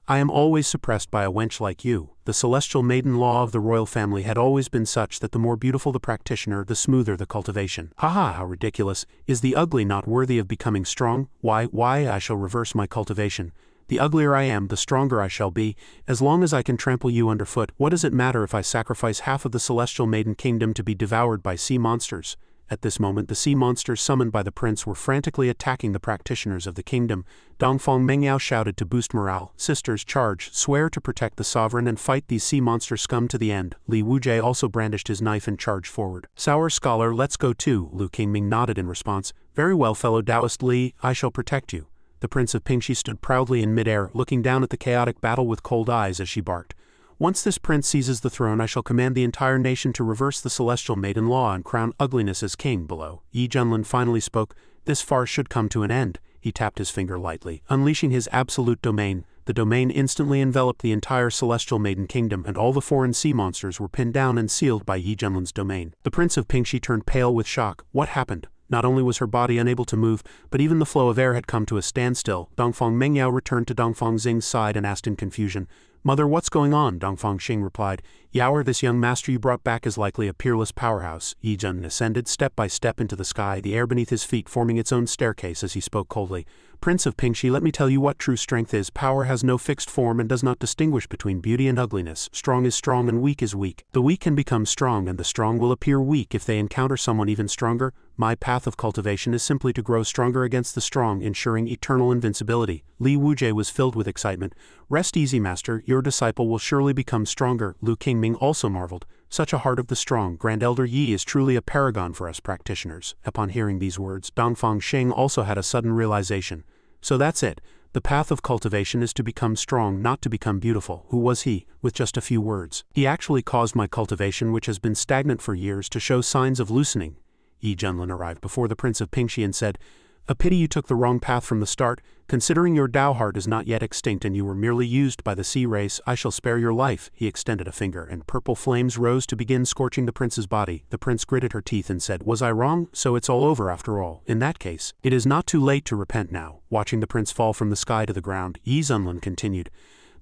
I am always suppressed by a wench like you. The celestial maiden law of the royal family had always been such that the more beautiful the practitioner, the smoother the cultivation. Ha ha, how ridiculous. Is the ugly not worthy of becoming strong? Why, I shall reverse my cultivation. The uglier I am, the stronger I shall be. As long as I can trample you underfoot, what does it matter if I sacrifice half of the celestial maiden kingdom to be devoured by sea monsters? At this moment, the sea monsters summoned by the prince were frantically attacking the practitioners of the kingdom. Dongfang Mengyao shouted to boost morale, Sisters, charge, swear to protect the sovereign and fight these sea monster scum to the end. Li Wujie also brandished his knife and charged forward. Sour scholar, let's go too. Lu Qingming nodded in response. Very well, fellow Taoist Li, I shall protect you. The Prince of Pingxi stood proudly in midair, looking down at the chaotic battle with cold eyes as she barked. Once this prince seizes the throne, I shall command the entire nation to reverse the celestial maiden law and crown ugliness as king. Below, Yi Junlin finally spoke. This farce should come to an end. He tapped his finger lightly, unleashing his absolute domain. The domain instantly enveloped the entire celestial maiden kingdom, and all the foreign sea monsters were pinned down and sealed by Yi Junlin's domain. The Prince of Pingxi turned pale with shock. What happened? Not only was her body unable to move, but even the flow of air had come to a standstill. Dongfang Mengyao returned to Dongfang Xing's side and asked in confusion, "Mother, what's going on?" Dongfang Xing replied, "Yaoer, this young master you brought back is likely a peerless powerhouse." Yi Zhenlin ascended step by step into the sky, the air beneath his feet forming its own staircase as he spoke coldly. "Prince of Pingxi, let me tell you what true strength is. Power has no fixed form and does not distinguish between beauty and ugliness. Strong is strong and weak is weak. The weak can become strong and the strong will appear weak if they encounter someone even stronger. My path of cultivation is simply to grow stronger against the strong, ensuring eternal invincibility." Li Wujie was filled with excitement. "Rest easy, master, your disciple will surely become stronger." Lu Qingming also marveled. "Such a heart of the strong. Grand Elder Yi is truly a paragon for us practitioners." Upon hearing these words, Dongfang Xing also had a sudden realization. So that's it. The path of cultivation is to become strong, not to become beautiful. Who was he, with just a few words? He actually caused my cultivation, which has been stagnant for years, to show signs of loosening. Yi Zhenlin arrived before the Prince of Pingxi and said, "A pity you took the wrong path from the start. Considering your Dao heart is not yet extinct and you were merely used by the sea race, I shall spare your life." He extended a finger, and purple flames rose to begin scorching the prince's body. The prince gritted her teeth and said, "Was I wrong? So it's all over after all. In that case, it is not too late to repent now." Watching the prince fall from the sky to the ground, Yi Zhenlin continued,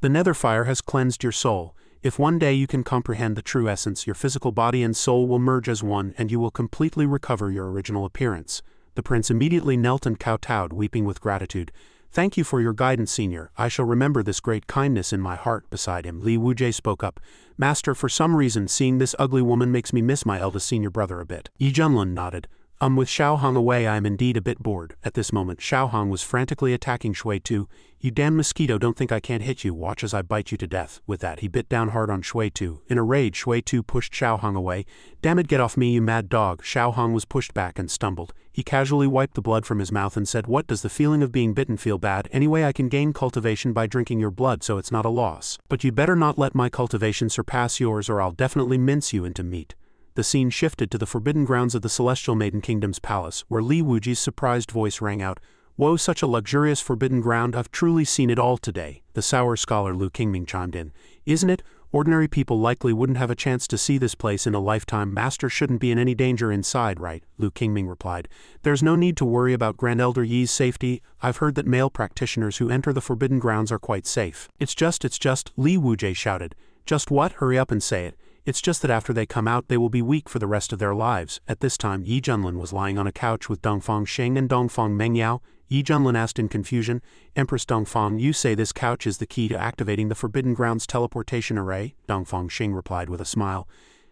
"The nether fire has cleansed your soul. If one day you can comprehend the true essence, your physical body and soul will merge as one and you will completely recover your original appearance." The prince immediately knelt and kowtowed, weeping with gratitude. "Thank you for your guidance, senior. I shall remember this great kindness in my heart." Beside him, Li Wujie spoke up. "Master, for some reason, seeing this ugly woman makes me miss my eldest senior brother a bit." Yi Zhenlin nodded. With Xiaohang away I am indeed a bit bored." At this moment, Xiaohang was frantically attacking Shui Tu. "You damn mosquito, don't think I can't hit you. Watch as I bite you to death." With that, he bit down hard on Shui Tu. In a rage, Shui Tu pushed Xiaohang away. "Damn it, get off me, you mad dog." Xiaohang was pushed back and stumbled. He casually wiped the blood from his mouth and said, "What, does the feeling of being bitten feel bad? Anyway, I can gain cultivation by drinking your blood, so it's not a loss. But you'd better not let my cultivation surpass yours or I'll definitely mince you into meat." The scene shifted to the forbidden grounds of the Celestial Maiden Kingdom's palace, where Li Wujie's surprised voice rang out, "Whoa, such a luxurious forbidden ground, I've truly seen it all today." The sour scholar Lu Qingming chimed in, "Isn't it? Ordinary people likely wouldn't have a chance to see this place in a lifetime. Master shouldn't be in any danger inside, right?" Lu Qingming replied, "There's no need to worry about Grand Elder Yi's safety. I've heard that male practitioners who enter the forbidden grounds are quite safe." It's just, Li Wujie shouted. "Just what? Hurry up and say it." "It's just that after they come out they will be weak for the rest of their lives." At this time, Yi Zhenlin was lying on a couch with Dongfang Xing and Dongfang Mengyao. Yi Zhenlin asked in confusion, "Empress Dongfang, you say this couch is the key to activating the Forbidden Grounds teleportation array?" Dongfang Xing replied with a smile.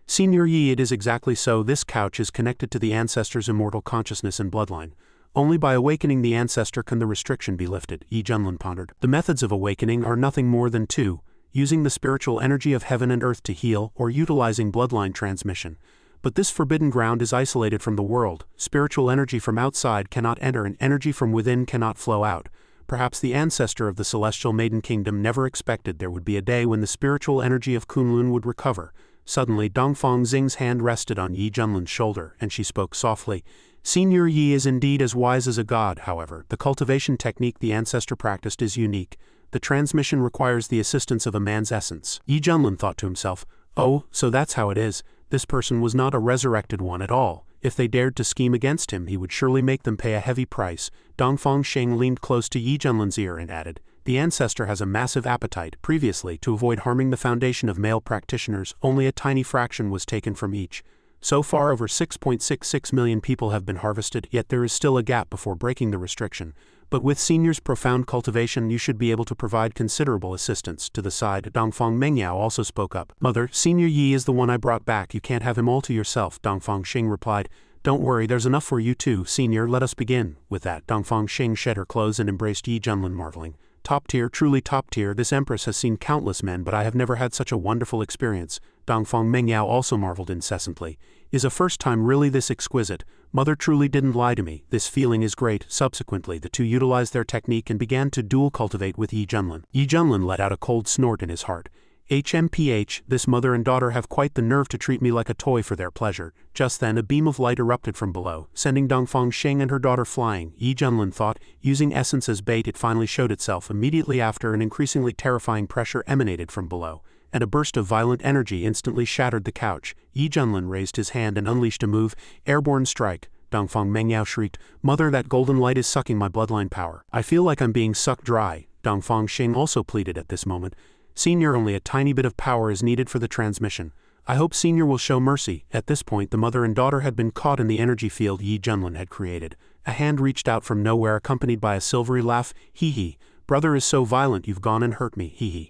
"Senior Yi, it is exactly so. This couch is connected to the ancestor's immortal consciousness and bloodline. Only by awakening the ancestor can the restriction be lifted." Yi Zhenlin pondered. "The methods of awakening are nothing more than two: using the spiritual energy of heaven and earth to heal, or utilizing bloodline transmission. But this forbidden ground is isolated from the world. Spiritual energy from outside cannot enter and energy from within cannot flow out. Perhaps the ancestor of the Celestial Maiden Kingdom never expected there would be a day when the spiritual energy of Kunlun would recover." Suddenly, Dongfang Xing's hand rested on Yi Zhenlin's shoulder, and she spoke softly. "Senior Yi is indeed as wise as a god, however. The cultivation technique the ancestor practiced is unique. The transmission requires the assistance of a man's essence." Yi Zhenlin thought to himself, "Oh, so that's how it is. This person was not a resurrected one at all. If they dared to scheme against him, he would surely make them pay a heavy price." Dongfang Xing leaned close to Yi Zhenlin's ear and added, "The ancestor has a massive appetite. Previously, to avoid harming the foundation of male practitioners, only a tiny fraction was taken from each. So far, over 6.66 million people have been harvested, yet there is still a gap before breaking the restriction. But with Senior's profound cultivation, you should be able to provide considerable assistance." To the side, Dongfang Mengyao also spoke up. "Mother, Senior Yi is the one I brought back. You can't have him all to yourself." Dongfang Xing replied, "Don't worry, there's enough for you too. Senior, let us begin." With that, Dongfang Xing shed her clothes and embraced Yi Zhenlin, marveling. "Top tier, truly top tier. This Empress has seen countless men, but I have never had such a wonderful experience." Dongfang Mengyao also marveled incessantly. "Is a first time really this exquisite? Mother truly didn't lie to me. This feeling is great." Subsequently, the two utilized their technique and began to dual cultivate with Yi Zhenlin. Yi Zhenlin let out a cold snort in his heart. "HMPH, this mother and daughter have quite the nerve to treat me like a toy for their pleasure." Just then, a beam of light erupted from below, sending Dongfang Xing and her daughter flying. Yi Zhenlin thought, using essence as bait, it finally showed itself. Immediately after, an increasingly terrifying pressure emanated from below, and a burst of violent energy instantly shattered the couch. Yi Zhenlin raised his hand and unleashed a move, Airborne Strike. Dongfang Mengyao shrieked. Mother, that golden light is sucking my bloodline power. I feel like I'm being sucked dry, Dongfang Xing also pleaded at this moment. Senior, only a tiny bit of power is needed for the transmission. I hope Senior will show mercy. At this point the mother and daughter had been caught in the energy field Yi Junlin had created. A hand reached out from nowhere accompanied by a silvery laugh. Hee hee. Brother is so violent you've gone and hurt me. Hee hee.